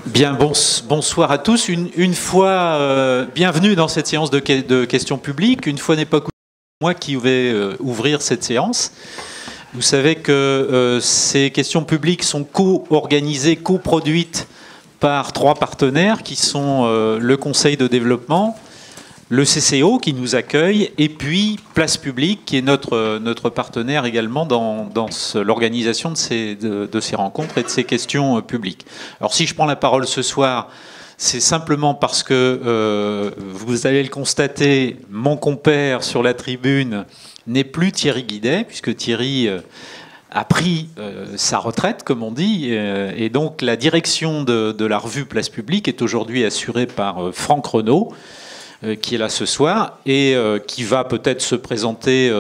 Bien, bonsoir à tous. Une fois, bienvenue dans cette séance de questions publiques. Une fois n'est pas coutume, moi qui vais ouvrir cette séance. Vous savez que ces questions publiques sont co-organisées, coproduites par 3 partenaires qui sont le Conseil de développement, le CCO qui nous accueille et puis Place Publique qui est notre partenaire également dans l'organisation de ces rencontres et de ces questions publiques. Alors si je prends la parole ce soir, c'est simplement parce que vous allez le constater, mon compère sur la tribune n'est plus Thierry Guidet, puisque Thierry a pris sa retraite, comme on dit, et donc la direction de la revue Place Publique est aujourd'hui assurée par Franck Renaud, qui est là ce soir et qui va peut-être se présenter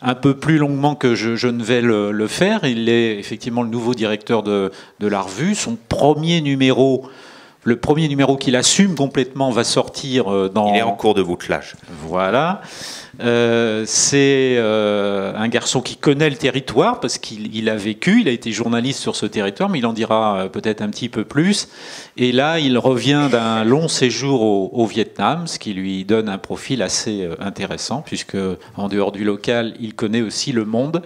un peu plus longuement que je ne vais le faire. Il est effectivement le nouveau directeur de la revue. Son premier numéro, le premier numéro qu'il assume complètement, va sortir dans... Il est en cours de bouclage. Voilà. C'est un garçon qui connaît le territoire parce qu'il a vécu, il a été journaliste sur ce territoire, mais il en dira peut-être un petit peu plus. Et là, il revient d'un long séjour au Vietnam, ce qui lui donne un profil assez intéressant, puisque en dehors du local, il connaît aussi le monde.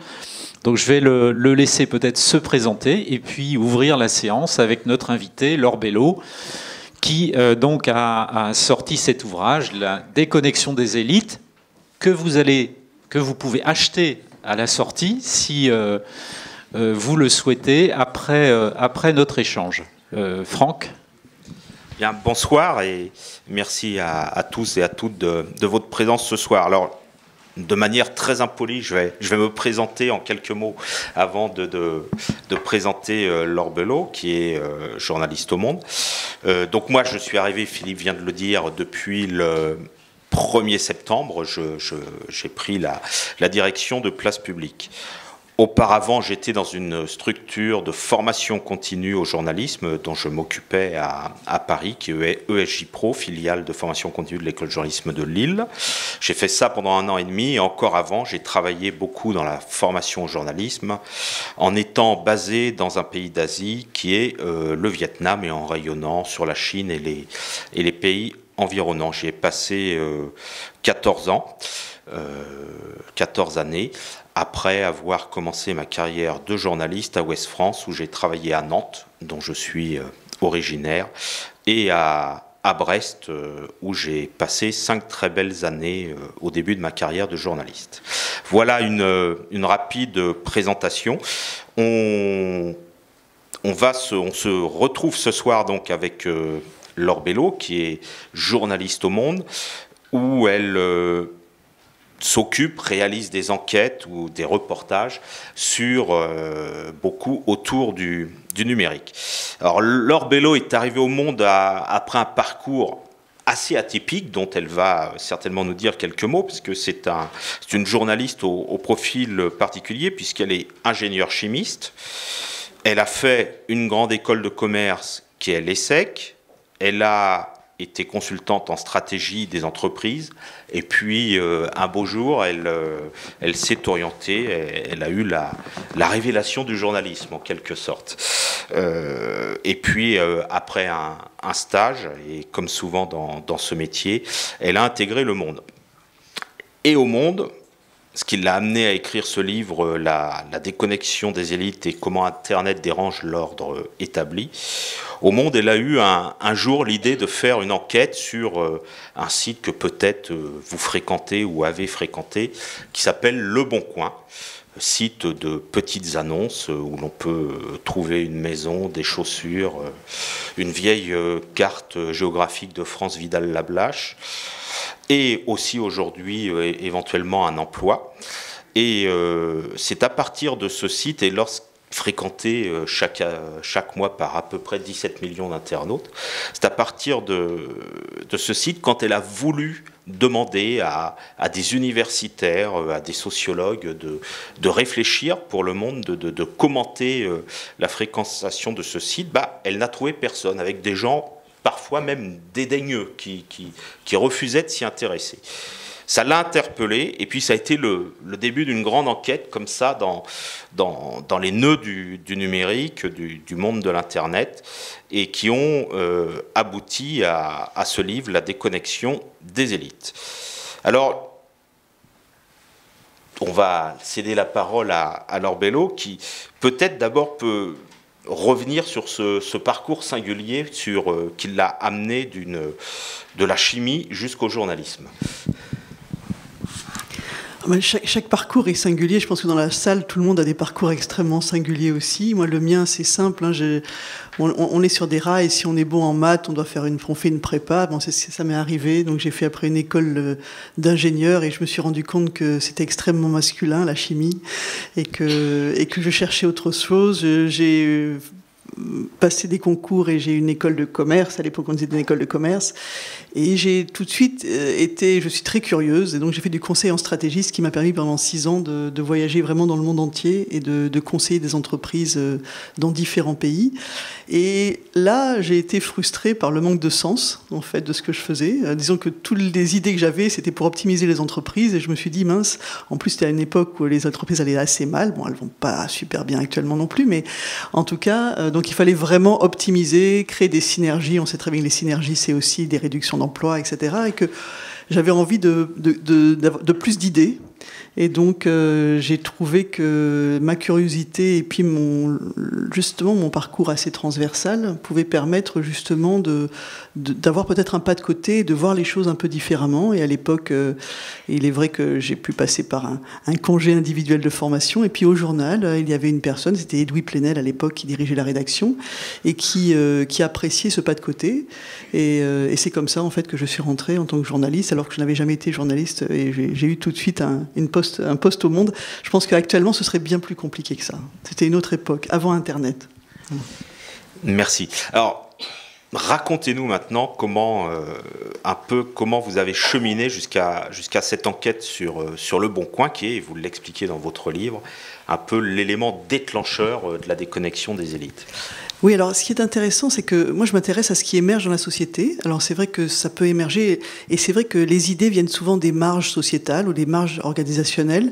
Donc je vais le laisser peut-être se présenter et puis ouvrir la séance avec notre invité, Laure Bello, qui donc a sorti cet ouvrage, La déconnexion des élites, que vous pouvez acheter à la sortie si vous le souhaitez après notre échange. Franck. Bien, bonsoir et merci à tous et à toutes de votre présence ce soir. Alors, de manière très impolie, je vais me présenter en quelques mots avant de présenter Laure Bello, qui est journaliste au Monde. Donc moi, je suis arrivé, Philippe vient de le dire, depuis le 1er septembre, j'ai pris la direction de Place Publique. Auparavant, j'étais dans une structure de formation continue au journalisme dont je m'occupais à Paris, qui est ESJ Pro, filiale de formation continue de l'école de journalisme de Lille. J'ai fait ça pendant 1 an et demi et encore avant, j'ai travaillé beaucoup dans la formation au journalisme en étant basé dans un pays d'Asie qui est le Vietnam et en rayonnant sur la Chine et les pays environnants. J'y ai passé 14 ans, 14 années, après avoir commencé ma carrière de journaliste à Ouest France, où j'ai travaillé à Nantes, dont je suis originaire, et à Brest, où j'ai passé 5 très belles années au début de ma carrière de journaliste. Voilà une rapide présentation. On se retrouve ce soir donc avec Laure Bello, qui est journaliste au Monde, où elle réalise des enquêtes ou des reportages sur beaucoup autour du numérique. Alors Laure Bello est arrivée au Monde après un parcours assez atypique, dont elle va certainement nous dire quelques mots, parce que c'est une journaliste au profil particulier, puisqu'elle est ingénieure chimiste. Elle a fait une grande école de commerce qui est l'ESSEC. Elle a été consultante en stratégie des entreprises et puis un beau jour elle s'est orientée, elle a eu la révélation du journalisme en quelque sorte, et puis après un stage, et comme souvent dans ce métier, elle a intégré le Monde. Et au Monde, ce qui l'a amené à écrire ce livre, la déconnexion des élites et comment Internet dérange l'ordre établi. Au Monde, elle a eu un jour l'idée de faire une enquête sur un site que peut-être vous fréquentez ou avez fréquenté, qui s'appelle Le Bon Coin, site de petites annonces où l'on peut trouver une maison, des chaussures, une vieille carte géographique de France Vidal-Lablache, et aussi aujourd'hui éventuellement un emploi. Et c'est à partir de ce site, et fréquenté chaque mois par à peu près 17 millions d'internautes, c'est à partir de ce site, quand elle a voulu demander à des universitaires, à des sociologues de réfléchir pour Le Monde, de commenter la fréquentation de ce site, elle n'a trouvé personne, avec des gens parfois même dédaigneux, qui refusaient de s'y intéresser. Ça l'a interpellé, et puis ça a été le début d'une grande enquête comme ça dans les nœuds du numérique, du monde de l'Internet, et qui ont abouti à ce livre, La déconnexion des élites. Alors, on va céder la parole à Laure Bello, qui peut-être d'abord peut revenir sur ce parcours singulier qui l'a amené de la chimie jusqu'au journalisme. Chaque parcours est singulier. Je pense que dans la salle, tout le monde a des parcours extrêmement singuliers aussi. Moi, le mien, c'est simple. On est sur des rails. Si on est bon en maths, on fait une prépa. Bon, ça m'est arrivé. Donc, j'ai fait après une école d'ingénieur et je me suis rendu compte que c'était extrêmement masculin, la chimie, et que je cherchais autre chose. J'ai passé des concours et j'ai une école de commerce. À l'époque, on disait une école de commerce. Et j'ai tout de suite je suis très curieuse, et donc j'ai fait du conseil en stratégie, ce qui m'a permis pendant 6 ans de voyager vraiment dans le monde entier et de conseiller des entreprises dans différents pays. Et là, j'ai été frustrée par le manque de sens, en fait, de ce que je faisais. Disons que toutes les idées que j'avais, c'était pour optimiser les entreprises, et je me suis dit, mince, en plus, c'était à une époque où les entreprises allaient assez mal. Bon, elles vont pas super bien actuellement non plus, mais en tout cas, donc il fallait vraiment optimiser, créer des synergies. On sait très bien que les synergies, c'est aussi des réductions d'emplois, etc. Et que j'avais envie de plus d'idées. Et donc, j'ai trouvé que ma curiosité et puis justement mon parcours assez transversal pouvait permettre justement d'avoir peut-être un pas de côté et de voir les choses un peu différemment. Et à l'époque, il est vrai que j'ai pu passer par un congé individuel de formation. Et puis au journal, il y avait une personne, c'était Edoui Plenel à l'époque, qui dirigeait la rédaction et qui appréciait ce pas de côté. Et c'est comme ça, en fait, que je suis rentrée en tant que journaliste, alors que je n'avais jamais été journaliste. Et j'ai eu tout de suite un poste au Monde. Je pense qu'actuellement, ce serait bien plus compliqué que ça. C'était une autre époque, avant Internet. Merci. Alors, racontez-nous maintenant comment vous avez cheminé jusqu'à cette enquête sur Le Bon Coin, qui est, vous l'expliquez dans votre livre, un peu l'élément déclencheur de la déconnexion des élites. Oui, alors ce qui est intéressant, c'est que moi je m'intéresse à ce qui émerge dans la société. Alors c'est vrai que ça peut émerger, et c'est vrai que les idées viennent souvent des marges sociétales ou des marges organisationnelles.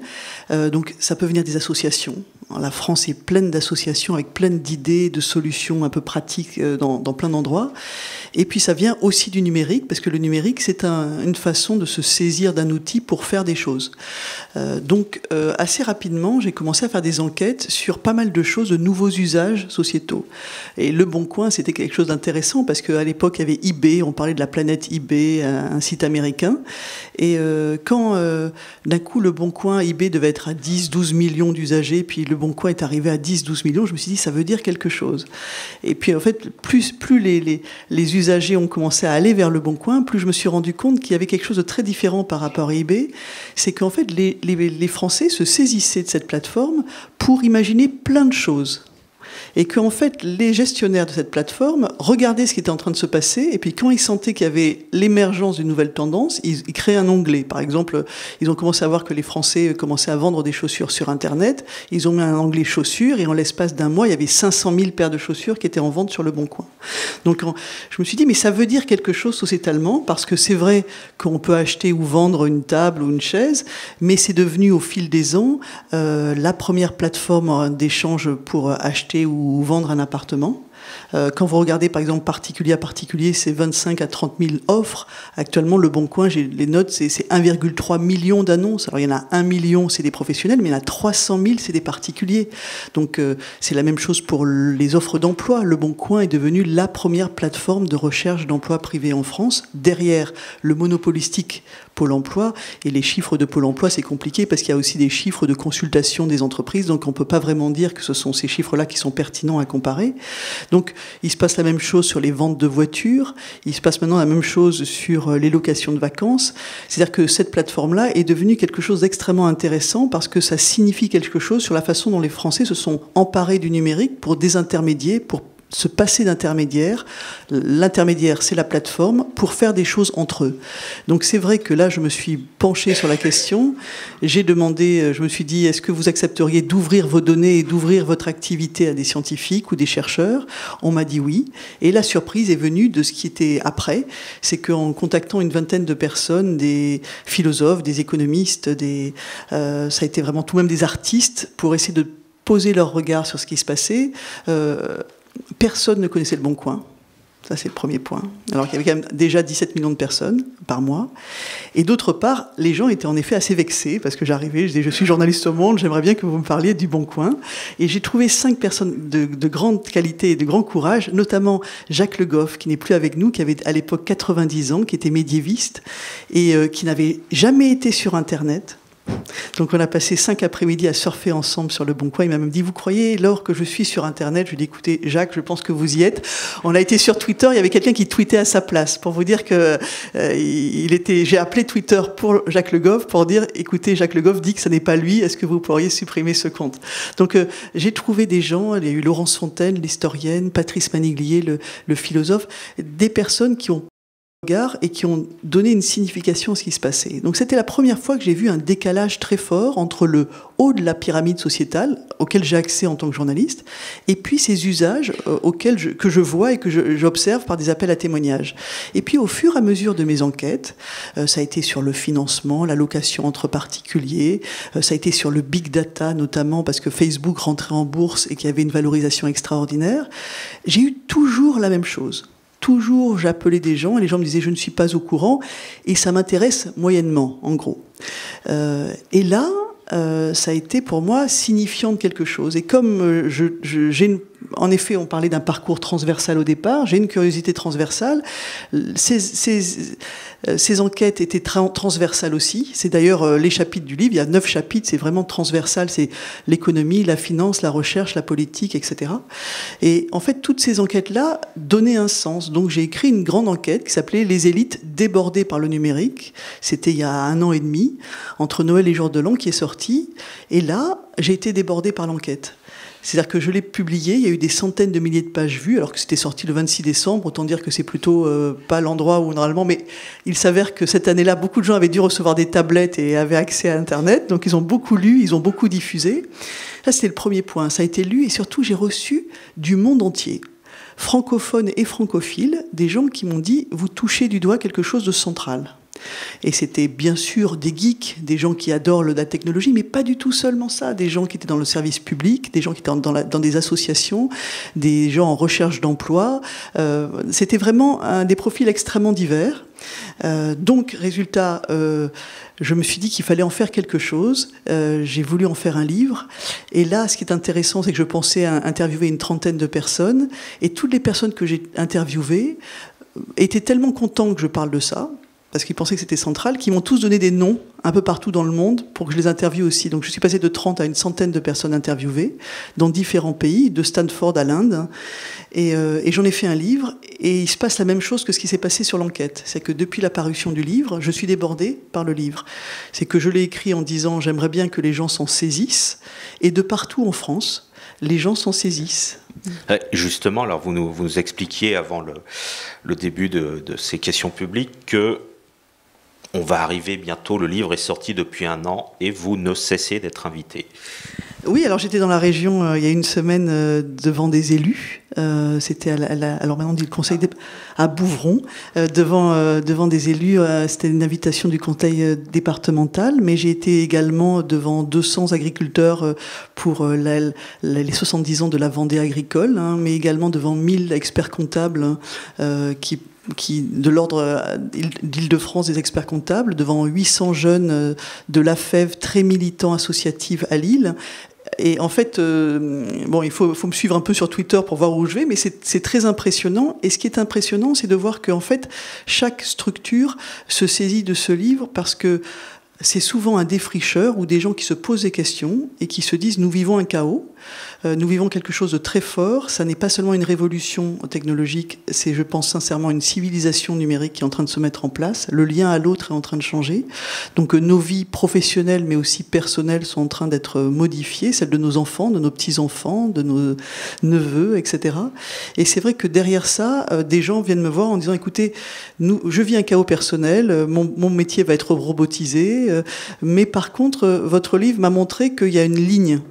Donc ça peut venir des associations. La France est pleine d'associations avec plein d'idées, de solutions un peu pratiques dans plein d'endroits. Et puis ça vient aussi du numérique, parce que le numérique, c'est une façon de se saisir d'un outil pour faire des choses. Donc assez rapidement, j'ai commencé à faire des enquêtes sur pas mal de choses, de nouveaux usages sociétaux. Et Le Bon Coin, c'était quelque chose d'intéressant, parce qu'à l'époque, il y avait eBay, on parlait de la planète eBay, un site américain. Et quand d'un coup, Le Bon Coin, eBay devait être à 10-12 millions d'usagers, puis Le Bon Coin est arrivé à 10-12 millions, je me suis dit, ça veut dire quelque chose. Et puis en fait, plus les usagers ont commencé à aller vers Le Bon Coin, plus je me suis rendu compte qu'il y avait quelque chose de très différent par rapport à eBay. C'est qu'en fait, les Français se saisissaient de cette plateforme pour imaginer plein de choses. Et qu'en fait, les gestionnaires de cette plateforme regardaient ce qui était en train de se passer, et puis quand ils sentaient qu'il y avait l'émergence d'une nouvelle tendance, ils créaient un onglet. Par exemple, ils ont commencé à voir que les Français commençaient à vendre des chaussures sur Internet, ils ont mis un onglet chaussures, et en l'espace d'un mois, il y avait 500 000 paires de chaussures qui étaient en vente sur Le Bon Coin. Donc je me suis dit, mais ça veut dire quelque chose sociétalement, parce que c'est vrai qu'on peut acheter ou vendre une table ou une chaise, mais c'est devenu au fil des ans la première plateforme d'échange pour acheter ou vendre un appartement. Quand vous regardez par exemple particulier à particulier, c'est 25 à 30 000 offres. Actuellement, Le Bon Coin, j'ai les notes, c'est 1,3 million d'annonces. Alors il y en a 1 million, c'est des professionnels, mais il y en a 300 000, c'est des particuliers. Donc c'est la même chose pour les offres d'emploi. Le Bon Coin est devenu la première plateforme de recherche d'emploi privé en France, derrière le monopolistique Pôle emploi. Et les chiffres de Pôle emploi, c'est compliqué parce qu'il y a aussi des chiffres de consultation des entreprises, donc on ne peut pas vraiment dire que ce sont ces chiffres-là qui sont pertinents à comparer. Donc il se passe la même chose sur les ventes de voitures, il se passe maintenant la même chose sur les locations de vacances. C'est-à-dire que cette plateforme-là est devenue quelque chose d'extrêmement intéressant parce que ça signifie quelque chose sur la façon dont les Français se sont emparés du numérique pour désintermédier, pour se passer d'intermédiaire. L'intermédiaire, c'est la plateforme pour faire des choses entre eux. Donc c'est vrai que là, je me suis penchée sur la question. J'ai demandé, je me suis dit, est-ce que vous accepteriez d'ouvrir vos données et d'ouvrir votre activité à des scientifiques ou des chercheurs? On m'a dit oui. Et la surprise est venue de ce qui était après. C'est qu'en contactant une vingtaine de personnes, des philosophes, des économistes, ça a été vraiment tout même des artistes, pour essayer de poser leur regard sur ce qui se passait. Personne ne connaissait Le Bon Coin. Ça, c'est le premier point. Alors qu'il y avait quand même déjà 17 millions de personnes par mois. Et d'autre part, les gens étaient en effet assez vexés, parce que j'arrivais, je disais, je suis journaliste au Monde, j'aimerais bien que vous me parliez du Bon Coin. Et j'ai trouvé 5 personnes de grande qualité et de grand courage, notamment Jacques Le Goff, qui n'est plus avec nous, qui avait à l'époque 90 ans, qui était médiéviste, et qui n'avait jamais été sur Internet. Donc on a passé 5 après-midi à surfer ensemble sur Le Bon Coin. Il m'a même dit, vous croyez, Laure, que je suis sur Internet? Je lui ai dit, écoutez, Jacques, je pense que vous y êtes. On a été sur Twitter, il y avait quelqu'un qui tweetait à sa place, pour vous dire que j'ai appelé Twitter pour Jacques Le Goff, pour dire, écoutez, Jacques Le Goff dit que ce n'est pas lui, est-ce que vous pourriez supprimer ce compte? Donc j'ai trouvé des gens, il y a eu Laurence Fontaine, l'historienne, Patrice Maniglier, le philosophe, des personnes qui ont et qui ont donné une signification à ce qui se passait. Donc c'était la première fois que j'ai vu un décalage très fort entre le haut de la pyramide sociétale, auquel j'ai accès en tant que journaliste, et puis ces usages que je vois et que j'observe par des appels à témoignages. Et puis au fur et à mesure de mes enquêtes, ça a été sur le financement, la location entre particuliers, ça a été sur le big data notamment, parce que Facebook rentrait en bourse et qu'il y avait une valorisation extraordinaire, j'ai eu toujours la même chose. Toujours, j'appelais des gens et les gens me disaient « je ne suis pas au courant » et ça m'intéresse moyennement, en gros. Et là, ça a été pour moi signifiant de quelque chose. Et comme en effet, on parlait d'un parcours transversal au départ, j'ai une curiosité transversale. Ces enquêtes étaient transversales aussi. C'est d'ailleurs les chapitres du livre. Il y a 9 chapitres, c'est vraiment transversal. C'est l'économie, la finance, la recherche, la politique, etc. Et en fait, toutes ces enquêtes-là donnaient un sens. Donc j'ai écrit une grande enquête qui s'appelait « Les élites débordées par le numérique ». C'était il y a 1 an et demi, entre Noël et Jour de l'An, qui est sorti. Et là, j'ai été débordée par l'enquête. C'est-à-dire que je l'ai publié, il y a eu des centaines de milliers de pages vues, alors que c'était sorti le 26 décembre, autant dire que c'est plutôt pas l'endroit où normalement, mais il s'avère que cette année-là, beaucoup de gens avaient dû recevoir des tablettes et avaient accès à Internet, donc ils ont beaucoup lu, ils ont beaucoup diffusé. Ça, c'était le premier point, ça a été lu, et surtout, j'ai reçu du monde entier, francophones et francophiles, des gens qui m'ont dit, vous touchez du doigt quelque chose de central. Et c'était bien sûr des geeks, des gens qui adorent la technologie, mais pas du tout seulement ça, des gens qui étaient dans le service public, des gens qui étaient dans des associations, des gens en recherche d'emploi. C'était vraiment des profils extrêmement divers. Donc, résultat, je me suis dit qu'il fallait en faire quelque chose. J'ai voulu en faire un livre. Et là, ce qui est intéressant, c'est que je pensais interviewer une trentaine de personnes. Et toutes les personnes que j'ai interviewées étaient tellement contents que je parle de ça, parce qu'ils pensaient que c'était central, qu'ils m'ont tous donné des noms un peu partout dans le monde pour que je les interviewe aussi. Donc je suis passé de 30 à une centaine de personnes interviewées dans différents pays, de Stanford à l'Inde. Et j'en ai fait un livre, et il se passe la même chose que ce qui s'est passé sur l'enquête. C'est que depuis la parution du livre, je suis débordée par le livre. C'est que je l'ai écrit en disant « j'aimerais bien que les gens s'en saisissent », et de partout en France, les gens s'en saisissent. Justement, alors vous nous expliquiez avant le début de ces questions publiques que on va arriver bientôt, le livre est sorti depuis 1 an et vous ne cessez d'être invité. Oui, alors j'étais dans la région il y a une semaine devant des élus. C'était alors maintenant on dit le conseil à Bouvron, devant des élus. C'était une invitation du conseil départemental, mais j'ai été également devant 200 agriculteurs pour les 70 ans de la Vendée agricole, mais également devant 1000 experts comptables qui de l'ordre d'Île-de-France des experts comptables, devant 800 jeunes de la FEV très militants associatifs à Lille. Et en fait, il faut me suivre un peu sur Twitter pour voir où je vais, mais c'est très impressionnant. Et ce qui est impressionnant, c'est de voir qu'en fait, chaque structure se saisit de ce livre parce que c'est souvent un défricheur ou des gens qui se posent des questions et qui se disent nous vivons un chaos, nous vivons quelque chose de très fort, ça n'est pas seulement une révolution technologique, c'est je pense sincèrement une civilisation numérique qui est en train de se mettre en place, le lien à l'autre est en train de changer, donc nos vies professionnelles mais aussi personnelles sont en train d'être modifiées, celles de nos enfants, de nos petits-enfants, de nos neveux, etc. Et c'est vrai que derrière ça, des gens viennent me voir en disant écoutez, je vis un chaos personnel, mon métier va être robotisé, mais par contre, votre livre m'a montré qu'il y a une ligne,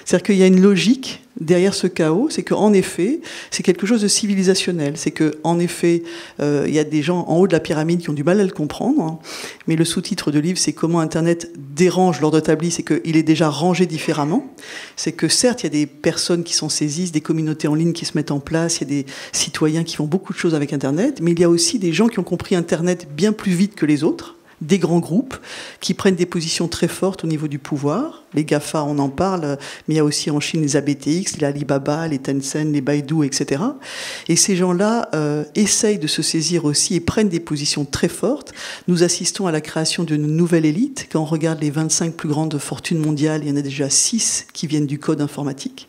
c'est-à-dire qu'il y a une logique derrière ce chaos, c'est qu'en effet, c'est quelque chose de civilisationnel. C'est qu'en effet, il y a des gens en haut de la pyramide qui ont du mal à le comprendre, hein, mais le sous-titre de livre, c'est comment Internet dérange l'ordre établi, c'est qu'il est déjà rangé différemment. C'est que certes, il y a des personnes qui s'en saisissent, des communautés en ligne qui se mettent en place, il y a des citoyens qui font beaucoup de choses avec Internet, mais il y a aussi des gens qui ont compris Internet bien plus vite que les autres, des grands groupes qui prennent des positions très fortes au niveau du pouvoir. Les GAFA, on en parle, mais il y a aussi en Chine les ABTX, les Alibaba, les Tencent, les Baidu, etc. Et ces gens-là essayent de se saisir aussi et prennent des positions très fortes. Nous assistons à la création d'une nouvelle élite. Quand on regarde les 25 plus grandes fortunes mondiales, il y en a déjà 6 qui viennent du code informatique.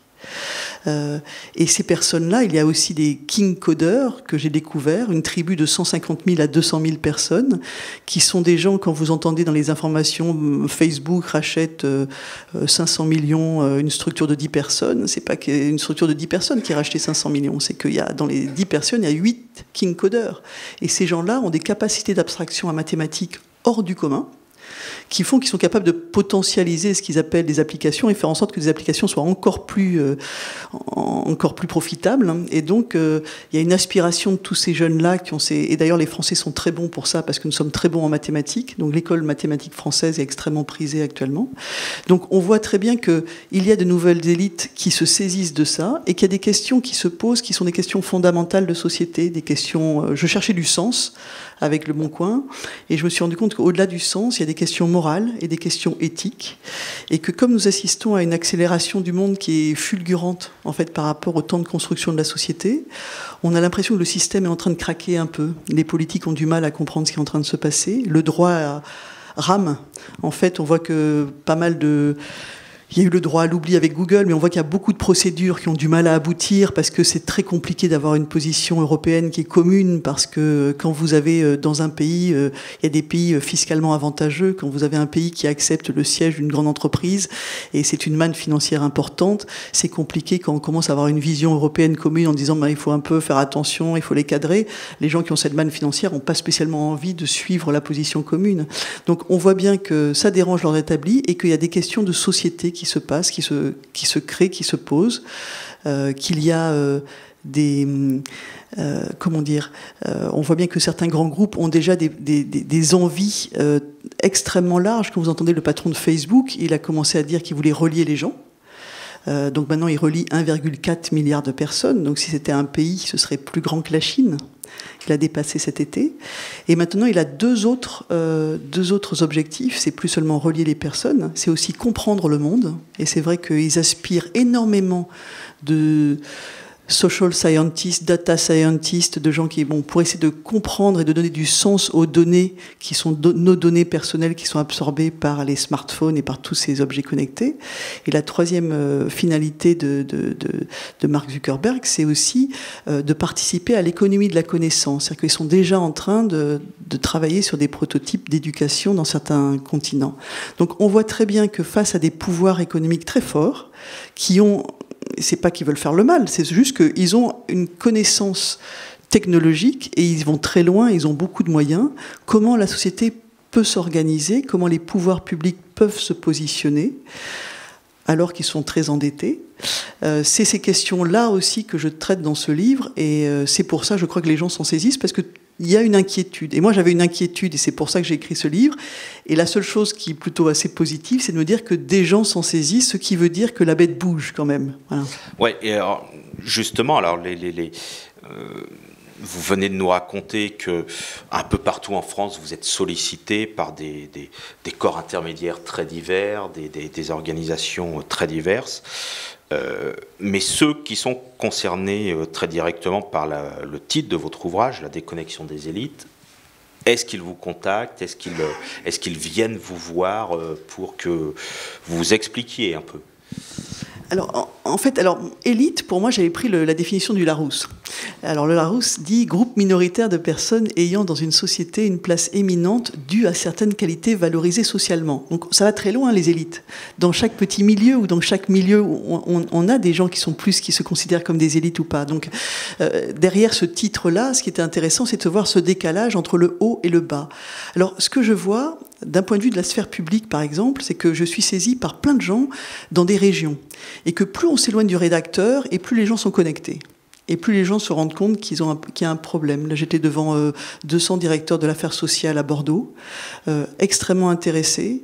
Et ces personnes-là, il y a aussi des king codeurs que j'ai découverts, une tribu de 150 000 à 200 000 personnes, qui sont des gens, quand vous entendez dans les informations, Facebook rachète 500 millions, une structure de 10 personnes, c'est pas une structure de 10 personnes qui a racheté 500 millions, c'est qu'il y a, dans les 10 personnes, il y a 8 king codeurs. Et ces gens-là ont des capacités d'abstraction à mathématiques hors du commun, qui font qu'ils sont capables de potentialiser ce qu'ils appellent des applications et faire en sorte que les applications soient encore plus profitables. Et donc, il y a une aspiration de tous ces jeunes-là qui ont et d'ailleurs, les Français sont très bons pour ça parce que nous sommes très bons en mathématiques. Donc, l'école mathématique française est extrêmement prisée actuellement. Donc, on voit très bien qu'il y a de nouvelles élites qui se saisissent de ça et qu'il y a des questions qui se posent, qui sont des questions fondamentales de société, des questions... je cherchais du sens avec Le Bon Coin, et je me suis rendu compte qu'au-delà du sens, il y a des questions morales et des questions éthiques, et que comme nous assistons à une accélération du monde qui est fulgurante en fait par rapport au temps de construction de la société, on a l'impression que le système est en train de craquer un peu. Les politiques ont du mal à comprendre ce qui est en train de se passer. Le droit rame. En fait, on voit que pas mal de... Il y a eu le droit à l'oubli avec Google, mais on voit qu'il y a beaucoup de procédures qui ont du mal à aboutir parce que c'est très compliqué d'avoir une position européenne qui est commune, parce que quand vous avez dans un pays, il y a des pays fiscalement avantageux, quand vous avez un pays qui accepte le siège d'une grande entreprise et c'est une manne financière importante, c'est compliqué quand on commence à avoir une vision européenne commune en disant il faut un peu faire attention, il faut les cadrer. Les gens qui ont cette manne financière n'ont pas spécialement envie de suivre la position commune. Donc on voit bien que ça dérange l'ordre établi et qu'il y a des questions de société qui se passent, qui se créent, qui se posent, qu'il y a des... comment dire, on voit bien que certains grands groupes ont déjà des envies extrêmement larges. Quand vous entendez le patron de Facebook, il a commencé à dire qu'il voulait relier les gens. Donc maintenant, il relie 1,4 milliard de personnes. Donc si c'était un pays, ce serait plus grand que la Chine. Il a dépassé cet été. Et maintenant, il a deux autres objectifs. C'est plus seulement relier les personnes, c'est aussi comprendre le monde. Et c'est vrai qu'ils aspirent énormément de social scientists, data scientists, de gens qui, pour essayer de comprendre et de donner du sens aux données qui sont nos données personnelles qui sont absorbées par les smartphones et par tous ces objets connectés. Et la troisième finalité de Mark Zuckerberg, c'est aussi de participer à l'économie de la connaissance. C'est-à-dire qu'ils sont déjà en train de travailler sur des prototypes d'éducation dans certains continents. Donc on voit très bien que face à des pouvoirs économiques très forts, qui ont... C'est pas qu'ils veulent faire le mal, c'est juste qu'ils ont une connaissance technologique et ils vont très loin, ils ont beaucoup de moyens. Comment la société peut s'organiser, comment les pouvoirs publics peuvent se positionner alors qu'ils sont très endettés. C'est ces questions-là aussi que je traite dans ce livre et c'est pour ça, je crois que les gens s'en saisissent parce que il y a une inquiétude. Et moi, j'avais une inquiétude, et c'est pour ça que j'ai écrit ce livre. Et la seule chose qui est plutôt assez positive, c'est de me dire que des gens s'en saisissent, ce qui veut dire que la bête bouge quand même. Voilà. Ouais, et alors, justement, alors vous venez de nous raconter que un peu partout en France, vous êtes sollicité par des corps intermédiaires très divers, des organisations très diverses. Mais ceux qui sont concernés très directement par le titre de votre ouvrage, La déconnexion des élites, Est-ce qu'ils vous contactent? Est-ce qu'ils viennent vous voir pour que vous vous expliquiez un peu? Alors, en fait, élite, pour moi, j'avais pris la définition du Larousse. Alors, le Larousse dit groupe minoritaire de personnes ayant dans une société une place éminente due à certaines qualités valorisées socialement. Donc, ça va très loin, les élites. Dans chaque petit milieu ou dans chaque milieu, on a des gens qui se considèrent comme des élites ou pas. Donc, derrière ce titre-là, ce qui était intéressant, c'est de voir ce décalage entre le haut et le bas. Alors, ce que je vois, d'un point de vue de la sphère publique, par exemple, c'est que je suis saisie par plein de gens dans des régions. Et que plus on s'éloigne du rédacteur, et plus les gens sont connectés. Et plus les gens se rendent compte qu'il y a un problème. Là, j'étais devant 200 directeurs de l'affaire sociale à Bordeaux, extrêmement intéressés.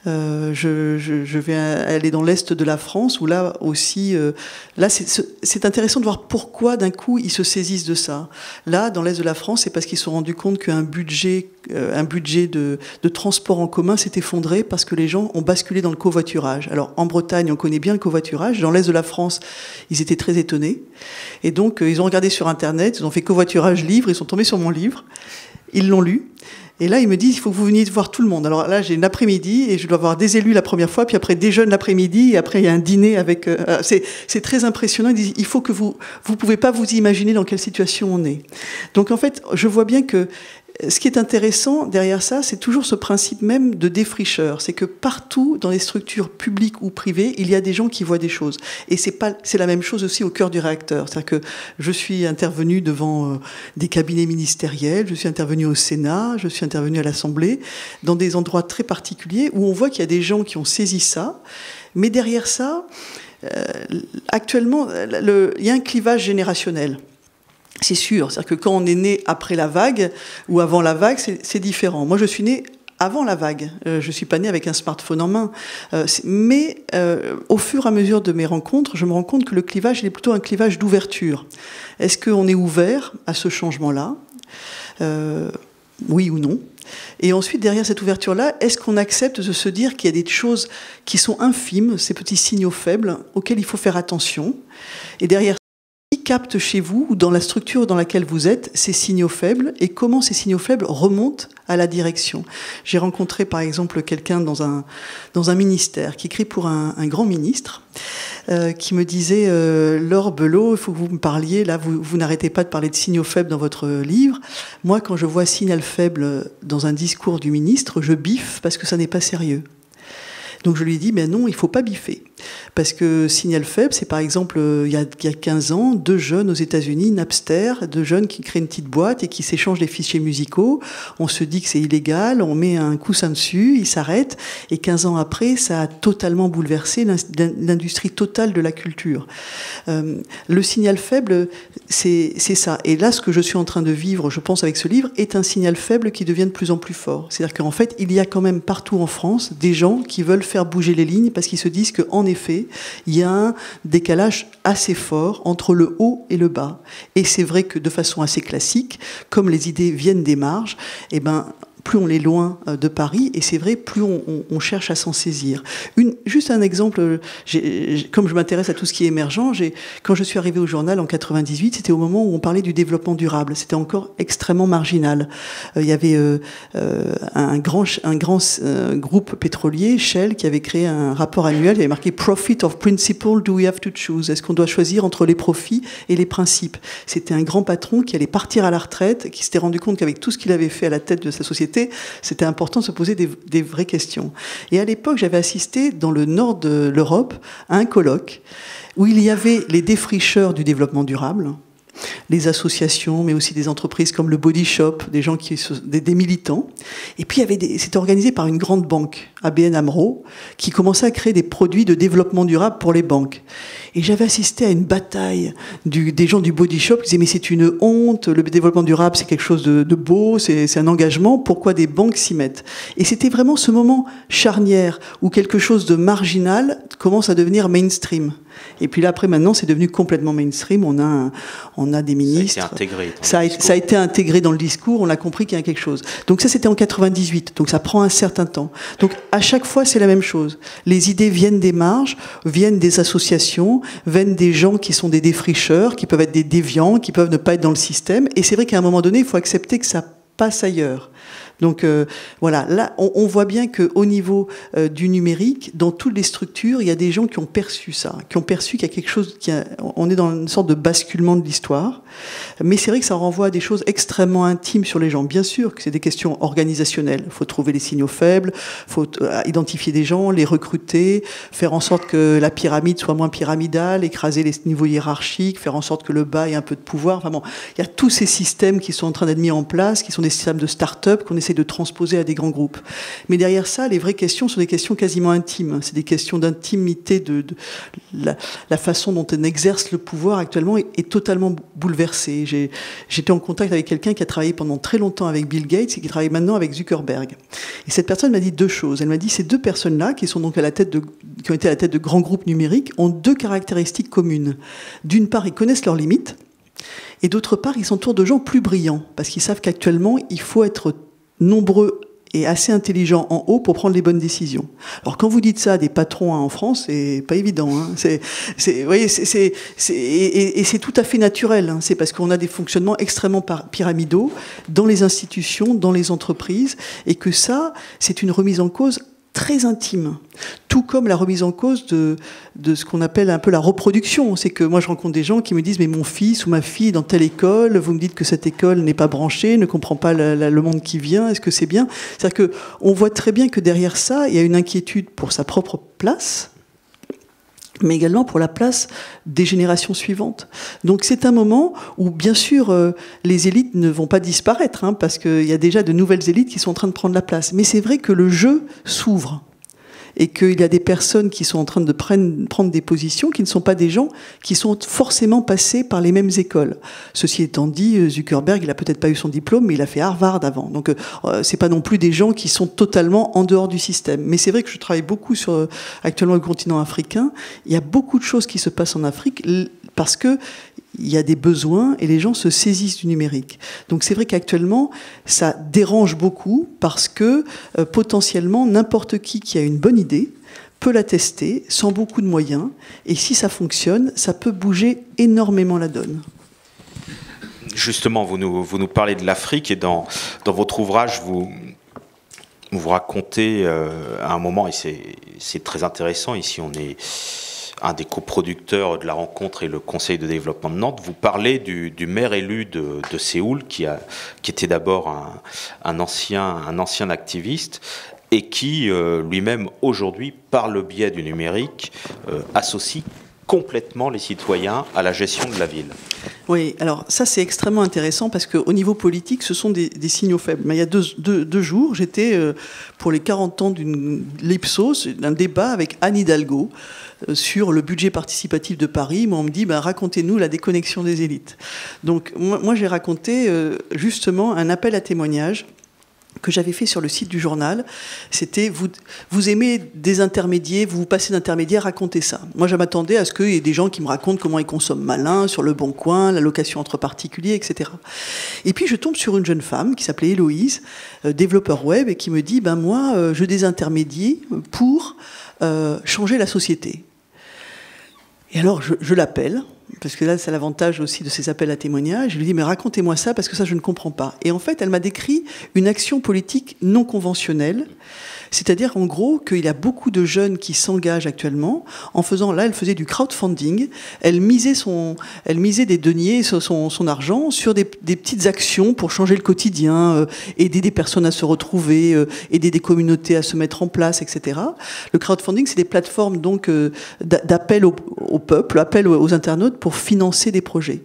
Je vais aller dans l'est de la France, où là aussi, c'est intéressant de voir pourquoi d'un coup ils se saisissent de ça. Là, dans l'est de la France, c'est parce qu'ils se sont rendus compte qu'un budget de transport en commun s'est effondré parce que les gens ont basculé dans le covoiturage. Alors en Bretagne, on connaît bien le covoiturage. Dans l'est de la France, ils étaient très étonnés. Et donc, ils ont regardé sur Internet, ils ont fait covoiturage livre, ils sont tombés sur mon livre, ils l'ont lu. Et là, ils me disent, il faut que vous veniez voir tout le monde. Alors là, j'ai une après-midi et je dois voir des élus la première fois, puis après des jeunes l'après-midi, et après il y a un dîner avec... c'est très impressionnant. Ils disent, il faut que vous pouvez pas vous imaginer dans quelle situation on est. Donc en fait, je vois bien que ce qui est intéressant derrière ça, c'est toujours ce principe même de défricheur. C'est que partout, dans les structures publiques ou privées, il y a des gens qui voient des choses. Et c'est la même chose aussi au cœur du réacteur. C'est-à-dire que je suis intervenue devant des cabinets ministériels, je suis intervenue au Sénat, je suis intervenue à l'Assemblée, dans des endroits très particuliers où on voit qu'il y a des gens qui ont saisi ça. Mais derrière ça, actuellement, il y a un clivage générationnel. C'est sûr, c'est-à-dire que quand on est né après la vague ou avant la vague, c'est différent. Moi, je suis né avant la vague. Je ne suis pas né avec un smartphone en main. Mais au fur et à mesure de mes rencontres, je me rends compte que le clivage, il est plutôt un clivage d'ouverture. Est-ce qu'on est ouvert à ce changement-là? Oui ou non? Et ensuite, derrière cette ouverture-là, est-ce qu'on accepte de se dire qu'il y a des choses qui sont infimes, ces petits signaux faibles, auxquels il faut faire attention? Et derrière, qui capte chez vous ou dans la structure dans laquelle vous êtes ces signaux faibles et comment ces signaux faibles remontent à la direction. J'ai rencontré par exemple quelqu'un dans un ministère qui écrit pour un grand ministre qui me disait Laure Belot, il faut que vous me parliez, là vous n'arrêtez pas de parler de signaux faibles dans votre livre. Moi quand je vois signal faible dans un discours du ministre, je biffe parce que ça n'est pas sérieux. Donc je lui ai dit, mais non, il ne faut pas biffer. Parce que signal faible, c'est par exemple, il y a 15 ans, 2 jeunes aux États-Unis, Napster, 2 jeunes qui créent une petite boîte et qui s'échangent des fichiers musicaux. On se dit que c'est illégal, on met un coussin dessus, ils s'arrêtent. Et 15 ans après, ça a totalement bouleversé l'industrie totale de la culture. Le signal faible, c'est ça. Et là, ce que je suis en train de vivre, je pense, avec ce livre, est un signal faible qui devient de plus en plus fort. C'est-à-dire qu'en fait, il y a quand même partout en France des gens qui veulent faire bouger les lignes parce qu'ils se disent qu'en effet, il y a un décalage assez fort entre le haut et le bas. Et c'est vrai que de façon assez classique, comme les idées viennent des marges, eh ben, plus on est loin de Paris, et c'est vrai, plus on cherche à s'en saisir. Juste un exemple, comme je m'intéresse à tout ce qui est émergent, quand je suis arrivée au journal en 98, c'était au moment où on parlait du développement durable. C'était encore extrêmement marginal. Il y avait un grand groupe pétrolier, Shell, qui avait créé un rapport annuel, il y avait marqué « Profit of principle, do we have to choose ?» Est-ce qu'on doit choisir entre les profits et les principes? C'était un grand patron qui allait partir à la retraite, qui s'était rendu compte qu'avec tout ce qu'il avait fait à la tête de sa société, c'était important de se poser des vraies questions. Et à l'époque, j'avais assisté dans le nord de l'Europe à un colloque où il y avait les défricheurs du développement durable, les associations, mais aussi des entreprises comme le Body Shop, des gens des militants. Et puis c'était organisé par une grande banque, ABN AMRO, qui commençait à créer des produits de développement durable pour les banques. Et j'avais assisté à une bataille des gens du Body Shop qui disaient mais c'est une honte, le développement durable c'est quelque chose de beau, c'est un engagement, pourquoi des banques s'y mettent? Et c'était vraiment ce moment charnière où quelque chose de marginal commence à devenir mainstream. Et puis là après maintenant c'est devenu complètement mainstream, on a des ministres, ça a été intégré dans le discours, on a compris qu'il y a quelque chose. Donc ça c'était en 98, donc ça prend un certain temps. Donc à chaque fois c'est la même chose, les idées viennent des marges, viennent des associations, viennent des gens qui sont des défricheurs, qui peuvent être des déviants, qui peuvent ne pas être dans le système, et c'est vrai qu'à un moment donné il faut accepter que ça passe ailleurs. Donc voilà, là on voit bien qu'au niveau du numérique, dans toutes les structures, il y a des gens qui ont perçu ça, qui ont perçu qu'il y a quelque chose, on est dans une sorte de basculement de l'histoire. Mais c'est vrai que ça renvoie à des choses extrêmement intimes sur les gens. Bien sûr que c'est des questions organisationnelles. Il faut trouver les signaux faibles, il faut identifier des gens, les recruter, faire en sorte que la pyramide soit moins pyramidale, écraser les niveaux hiérarchiques, faire en sorte que le bas ait un peu de pouvoir. Enfin bon, il y a tous ces systèmes qui sont en train d'être mis en place, qui sont des systèmes de start-up qu'on essaie de transposer à des grands groupes. Mais derrière ça, les vraies questions sont des questions quasiment intimes. C'est des questions d'intimité, de la façon dont on exerce le pouvoir actuellement est totalement bouleversée. J'étais en contact avec quelqu'un qui a travaillé pendant très longtemps avec Bill Gates et qui travaille maintenant avec Zuckerberg. Et cette personne m'a dit deux choses. Elle m'a dit, ces deux personnes-là, qui sont donc qui ont été à la tête de grands groupes numériques, ont deux caractéristiques communes. D'une part, ils connaissent leurs limites, et d'autre part, ils s'entourent de gens plus brillants, parce qu'ils savent qu'actuellement, il faut être nombreux et assez intelligents en haut pour prendre les bonnes décisions. Alors quand vous dites ça à des patrons en France, c'est pas évident. Hein. Vous voyez, et c'est tout à fait naturel. Hein. C'est parce qu'on a des fonctionnements extrêmement pyramidaux dans les institutions, dans les entreprises, et que ça, c'est une remise en cause très intime, tout comme la remise en cause de ce qu'on appelle un peu la reproduction. C'est que moi je rencontre des gens qui me disent mais mon fils ou ma fille est dans telle école, vous me dites que cette école n'est pas branchée, ne comprend pas le monde qui vient, est-ce que c'est bien? C'est-à-dire qu'on voit très bien que derrière ça, il y a une inquiétude pour sa propre place, mais également pour la place des générations suivantes. Donc c'est un moment où, bien sûr, les élites ne vont pas disparaître, hein, parce qu'il y a déjà de nouvelles élites qui sont en train de prendre la place. Mais c'est vrai que le jeu s'ouvre et qu'il y a des personnes qui sont en train de prendre des positions qui ne sont pas des gens qui sont forcément passés par les mêmes écoles. Ceci étant dit, Zuckerberg, il n'a peut-être pas eu son diplôme, mais il a fait Harvard avant. Donc c'est pas non plus des gens qui sont totalement en dehors du système. Mais c'est vrai que je travaille beaucoup sur actuellement le continent africain. Il y a beaucoup de choses qui se passent en Afrique parce que il y a des besoins et les gens se saisissent du numérique. Donc c'est vrai qu'actuellement, ça dérange beaucoup parce que potentiellement, n'importe qui a une bonne idée peut la tester sans beaucoup de moyens. Et si ça fonctionne, ça peut bouger énormément la donne. Justement, vous nous parlez de l'Afrique et dans votre ouvrage, vous racontez à un moment, et c'est très intéressant, ici on est un des coproducteurs de la rencontre et le Conseil de développement de Nantes, vous parlez du maire élu de Séoul, qui était d'abord un ancien activiste, et qui lui-même aujourd'hui, par le biais du numérique, associe complètement les citoyens à la gestion de la ville. Oui, alors ça c'est extrêmement intéressant parce qu'au niveau politique, ce sont des signaux faibles. Mais il y a deux jours, j'étais pour les 40 ans d'une l'Ipsos, d'un débat avec Anne Hidalgo sur le budget participatif de Paris. Moi, on me dit, racontez-nous la déconnexion des élites. Donc moi j'ai raconté justement un appel à témoignages que j'avais fait sur le site du journal. C'était vous aimez des intermédiaires, vous passez d'intermédiaires, racontez ça. Moi, je m'attendais à ce qu'il y ait des gens qui me racontent comment ils consomment malin, sur le Bon Coin, la location entre particuliers, etc. Et puis, je tombe sur une jeune femme qui s'appelait Héloïse, développeur web, et qui me dit, moi, je désintermédie pour changer la société. Et alors, je l'appelle, parce que là, c'est l'avantage aussi de ces appels à témoignages. Je lui dis, mais racontez-moi ça, parce que ça, je ne comprends pas. Et en fait, elle m'a décrit une action politique non conventionnelle, c'est-à-dire, en gros, qu'il y a beaucoup de jeunes qui s'engagent actuellement en faisant, là, elle faisait du crowdfunding, elle misait des deniers, son argent, sur des petites actions pour changer le quotidien, aider des personnes à se retrouver, aider des communautés à se mettre en place, etc. Le crowdfunding, c'est des plateformes, donc, d'appel au peuple, appel aux internautes pour financer des projets.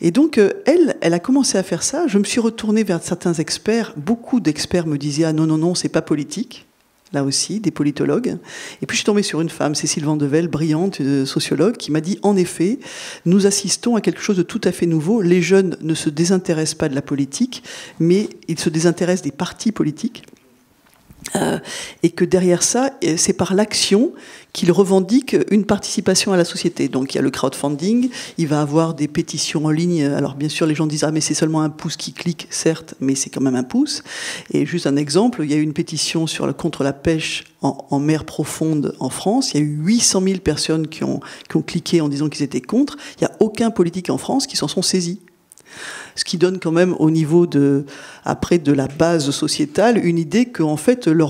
Et donc, elle a commencé à faire ça. Je me suis retournée vers certains experts. Beaucoup d'experts me disaient, ah non, c'est pas politique. Là aussi, des politologues. Et puis je suis tombée sur une femme, Cécile Vandevel, brillante sociologue, qui m'a dit, en effet, nous assistons à quelque chose de tout à fait nouveau. Les jeunes ne se désintéressent pas de la politique, mais ils se désintéressent des partis politiques. Et que derrière ça, c'est par l'action qu'il revendique une participation à la société. Donc il y a le crowdfunding, il va avoir des pétitions en ligne. Alors bien sûr, les gens disent « Ah, mais c'est seulement un pouce qui clique », certes, mais c'est quand même un pouce. Et juste un exemple, il y a eu une pétition contre la pêche en mer profonde en France. Il y a eu 800 000 personnes qui ont cliqué en disant qu'ils étaient contre. Il n'y a aucun politique en France qui s'en sont saisis. Ce qui donne quand même au niveau après de la base sociétale une idée qu'en fait la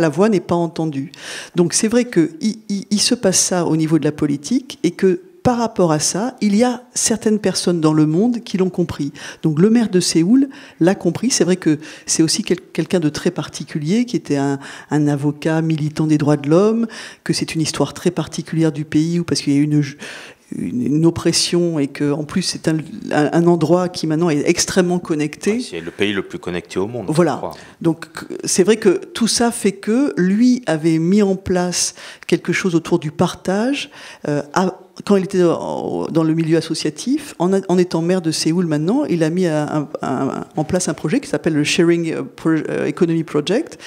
voix n'est pas entendue. Donc c'est vrai qu'il se passe ça au niveau de la politique et que par rapport à ça, il y a certaines personnes dans le monde qui l'ont compris. Donc le maire de Séoul l'a compris. C'est vrai que c'est aussi quelqu'un de très particulier, qui était un avocat militant des droits de l'homme, que c'est une histoire très particulière du pays, parce qu'il y a eu une oppression et qu'en plus c'est un endroit qui maintenant est extrêmement connecté. Ouais, c'est le pays le plus connecté au monde. Voilà. Donc c'est vrai que tout ça fait que lui avait mis en place quelque chose autour du partage quand il était dans le milieu associatif. En étant maire de Séoul maintenant, il a mis en place un projet qui s'appelle le Sharing Economy Project.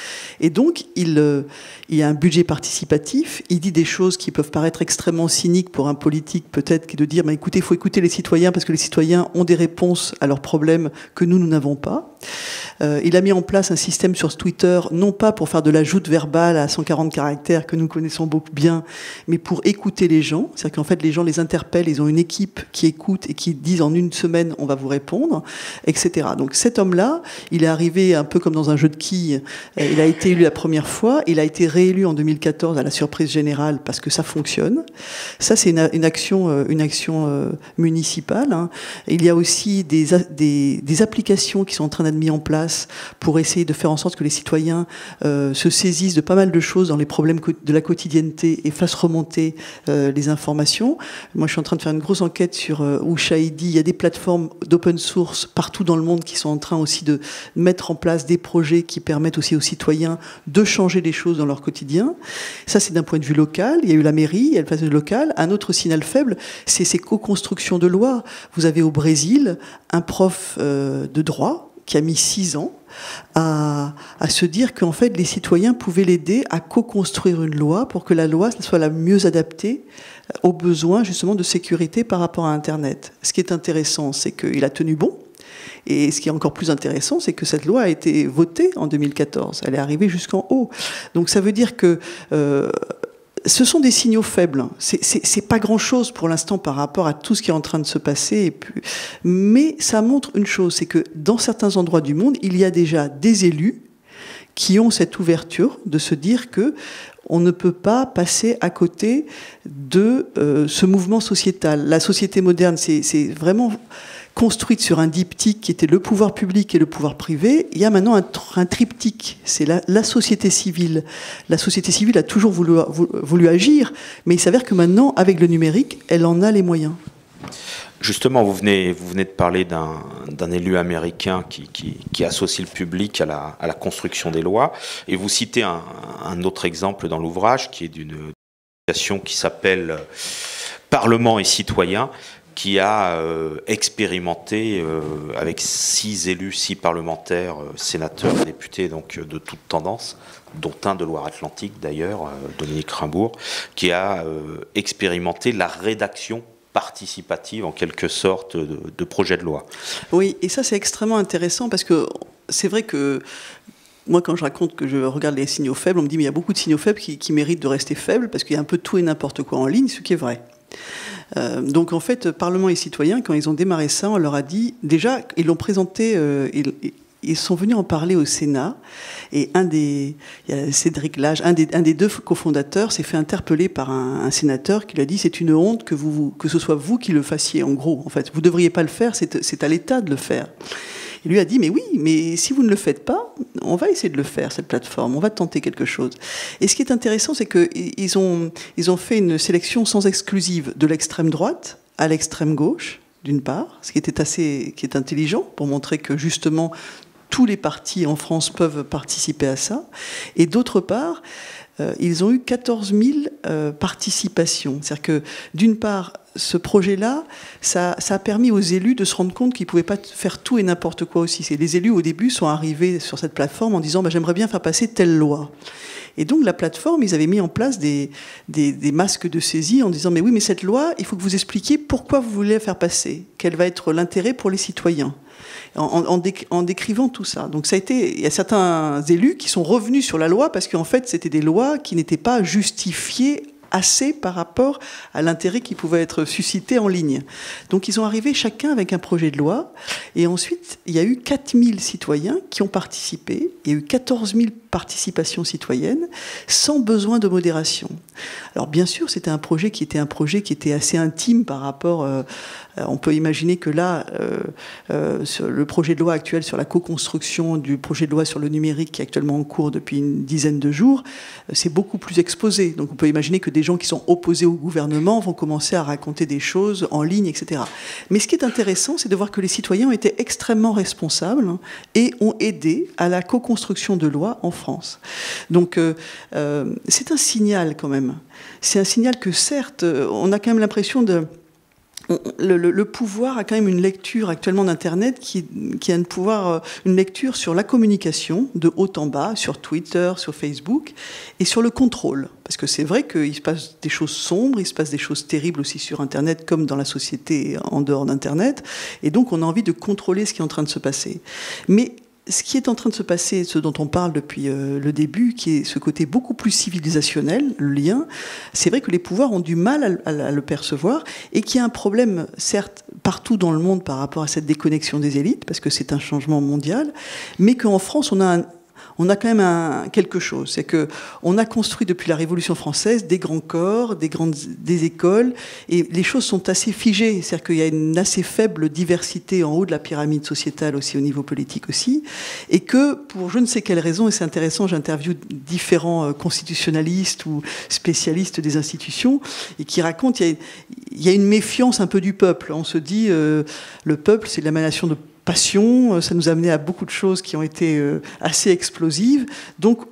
Et donc il y a un budget participatif. Il dit des choses qui peuvent paraître extrêmement cyniques pour un politique peut-être, qui est de dire écoutez, il faut écouter les citoyens parce que les citoyens ont des réponses à leurs problèmes que nous n'avons pas. Il a mis en place un système sur Twitter, non pas pour faire de la joute verbale à 140 caractères que nous connaissons beaucoup bien, mais pour écouter les gens. C'est-à-dire qu'en fait, les gens les interpellent, ils ont une équipe qui écoute et qui disent en une semaine, on va vous répondre, etc. Donc cet homme-là, il est arrivé un peu comme dans un jeu de quilles. Il a été élu la première fois, il a été réélu en 2014 à la surprise générale parce que ça fonctionne. Ça, c'est une action municipale. Hein. Il y a aussi des applications qui sont en train d'être mises en place pour essayer de faire en sorte que les citoyens se saisissent de pas mal de choses dans les problèmes de la quotidienneté et fassent remonter les informations. Moi, je suis en train de faire une grosse enquête sur Ushahidi. Il y a des plateformes d'open source partout dans le monde qui sont en train aussi de mettre en place des projets qui permettent aussi aux citoyens de changer des choses dans leur quotidien. Ça, c'est d'un point de vue local. Il y a eu la mairie, il y a le phase local. Un autre signal faible, c'est ces co-constructions de lois. Vous avez au Brésil un prof de droit qui a mis 6 ans à se dire qu'en fait, les citoyens pouvaient l'aider à co-construire une loi pour que la loi soit la mieux adaptée aux besoins, justement, de sécurité par rapport à Internet. Ce qui est intéressant, c'est qu'il a tenu bon. Et ce qui est encore plus intéressant, c'est que cette loi a été votée en 2014. Elle est arrivée jusqu'en haut. Donc ça veut dire que ce sont des signaux faibles. C'est pas grand-chose pour l'instant par rapport à tout ce qui est en train de se passer. Mais ça montre une chose, c'est que dans certains endroits du monde, il y a déjà des élus qui ont cette ouverture de se dire que on ne peut pas passer à côté de ce mouvement sociétal. La société moderne, c'est vraiment construite sur un diptyque qui était le pouvoir public et le pouvoir privé. Il y a maintenant un triptyque, c'est la société civile. La société civile a toujours voulu agir, mais il s'avère que maintenant, avec le numérique, elle en a les moyens. Justement, vous venez de parler d'un élu américain qui associe le public à la construction des lois, et vous citez un autre exemple dans l'ouvrage qui est d'une association qui s'appelle Parlement et Citoyens, qui a expérimenté avec 6 élus, 6 parlementaires, sénateurs et députés donc, de toute tendance, dont un de Loire-Atlantique d'ailleurs, Dominique Rimbourg, qui a expérimenté la rédaction participative en quelque sorte de projet de loi. Oui, et ça c'est extrêmement intéressant parce que c'est vrai que moi, quand je raconte que je regarde les signaux faibles, on me dit mais il y a beaucoup de signaux faibles qui méritent de rester faibles parce qu'il y a un peu tout et n'importe quoi en ligne, ce qui est vrai. Donc en fait, Parlement et Citoyens, quand ils ont démarré ça, on leur a dit, déjà, ils l'ont présenté, ils sont venus en parler au Sénat, et il y a Cédric Lage, un des 2 cofondateurs, s'est fait interpeller par un sénateur qui lui a dit c'est une honte que ce soit vous qui le fassiez, en gros, en fait. Vous ne devriez pas le faire, c'est à l'État de le faire. Il lui a dit, mais oui, mais si vous ne le faites pas, on va essayer de le faire, cette plateforme, on va tenter quelque chose. Et ce qui est intéressant, c'est qu'ils ont fait une sélection sans exclusive de l'extrême droite à l'extrême gauche, d'une part, ce qui est intelligent, pour montrer que justement, tous les partis en France peuvent participer à ça. Et d'autre part, ils ont eu 14 000 participations. C'est-à-dire que, d'une part, ce projet-là, ça a permis aux élus de se rendre compte qu'ils ne pouvaient pas faire tout et n'importe quoi aussi. Les élus, au début, sont arrivés sur cette plateforme en disant j'aimerais bien faire passer telle loi. Et donc, la plateforme, ils avaient mis en place des masques de saisie en disant mais oui, mais cette loi, il faut que vous expliquiez pourquoi vous voulez la faire passer. Quel va être l'intérêt pour les citoyens. En décrivant tout ça. Donc il y a certains élus qui sont revenus sur la loi parce qu'en fait, c'était des lois qui n'étaient pas justifiées assez par rapport à l'intérêt qui pouvait être suscité en ligne. Donc ils ont arrivé chacun avec un projet de loi, et ensuite il y a eu 4000 citoyens qui ont participé, il y a eu 14 000 participations citoyennes, sans besoin de modération. Alors bien sûr, c'était un projet qui était assez intime par rapport... on peut imaginer que là, sur le projet de loi actuel sur la co-construction du projet de loi sur le numérique qui est actuellement en cours depuis une dizaine de jours, c'est beaucoup plus exposé. Donc on peut imaginer que des gens qui sont opposés au gouvernement vont commencer à raconter des choses en ligne, etc. Mais ce qui est intéressant, c'est de voir que les citoyens ont été extrêmement responsables et ont aidé à la co-construction de lois en France. Donc c'est un signal quand même. C'est un signal que certes, on a quand même l'impression de... Le pouvoir a quand même une lecture actuellement d'Internet qui a une lecture sur la communication de haut en bas, sur Twitter, sur Facebook, et sur le contrôle. Parce que c'est vrai qu'il se passe des choses sombres, il se passe des choses terribles aussi sur Internet, comme dans la société en dehors d'Internet, et donc on a envie de contrôler ce qui est en train de se passer. Mais ce qui est en train de se passer, ce dont on parle depuis le début, qui est ce côté beaucoup plus civilisationnel, le lien, c'est vrai que les pouvoirs ont du mal à le percevoir et qu'il y a un problème, certes, partout dans le monde par rapport à cette déconnexion des élites, parce que c'est un changement mondial, mais qu'en France, on a quand même quelque chose. C'est qu'on a construit depuis la Révolution française des grands corps, des écoles, et les choses sont assez figées. C'est-à-dire qu'il y a une assez faible diversité en haut de la pyramide sociétale aussi, au niveau politique aussi, et que pour je ne sais quelle raison, et c'est intéressant, j'interviewe différents constitutionnalistes ou spécialistes des institutions, et qui racontent il y a une méfiance un peu du peuple. On se dit, le peuple, c'est l'émanation de passion, ça nous a amené à beaucoup de choses qui ont été assez explosives. Donc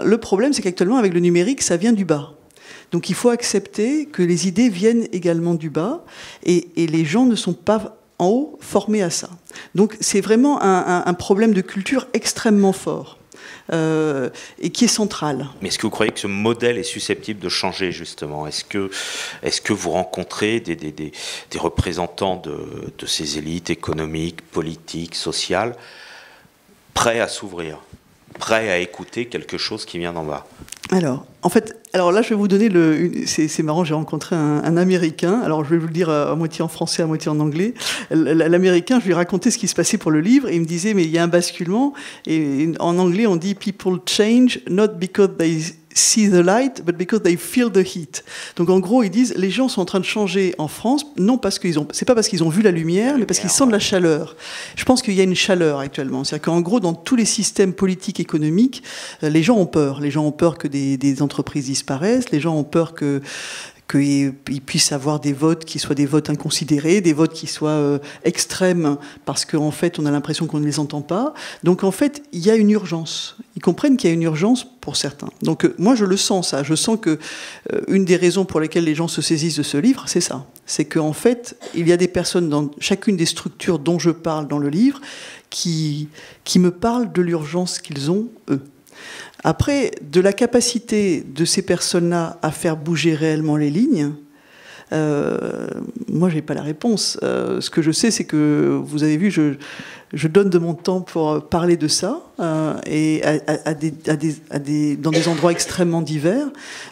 le problème, c'est qu'actuellement, avec le numérique, ça vient du bas. Donc il faut accepter que les idées viennent également du bas, et les gens ne sont pas en haut formés à ça. Donc c'est vraiment un problème de culture extrêmement fort. Et qui est central. Mais est-ce que vous croyez que ce modèle est susceptible de changer, justement ? Est-ce que vous rencontrez des représentants de ces élites économiques, politiques, sociales, prêts à s'ouvrir, prêts à écouter quelque chose qui vient d'en bas ? Alors là, je vais vous donner c'est marrant, j'ai rencontré un Américain, alors je vais vous le dire à moitié en français, à moitié en anglais. L'Américain, je lui ai raconté ce qui se passait pour le livre, et il me disait, mais il y a un basculement, et en anglais, on dit « People change not because they see the light, but because they feel the heat ». Donc en gros, ils disent, les gens sont en train de changer en France, non parce c'est pas parce qu'ils ont vu la lumière, mais parce qu'ils sentent la chaleur. Je pense qu'il y a une chaleur actuellement. C'est-à-dire qu'en gros, dans tous les systèmes politiques, économiques, les gens ont peur. Les gens ont peur que des entreprises disparaissent, les gens ont peur qu'ils puissent avoir des votes qui soient des votes inconsidérés, des votes qui soient extrêmes, parce qu'en fait, on a l'impression qu'on ne les entend pas. Donc, en fait, il y a une urgence. Ils comprennent qu'il y a une urgence pour certains. Donc, moi, je le sens, ça. Je sens que une des raisons pour lesquelles les gens se saisissent de ce livre, c'est ça. C'est qu'en fait, il y a des personnes dans chacune des structures dont je parle dans le livre qui me parlent de l'urgence qu'ils ont, eux. Après, de la capacité de ces personnes-là à faire bouger réellement les lignes, moi, je n'ai pas la réponse. Ce que je sais, c'est que, vous avez vu, je donne de mon temps pour parler de ça, et dans des endroits extrêmement divers.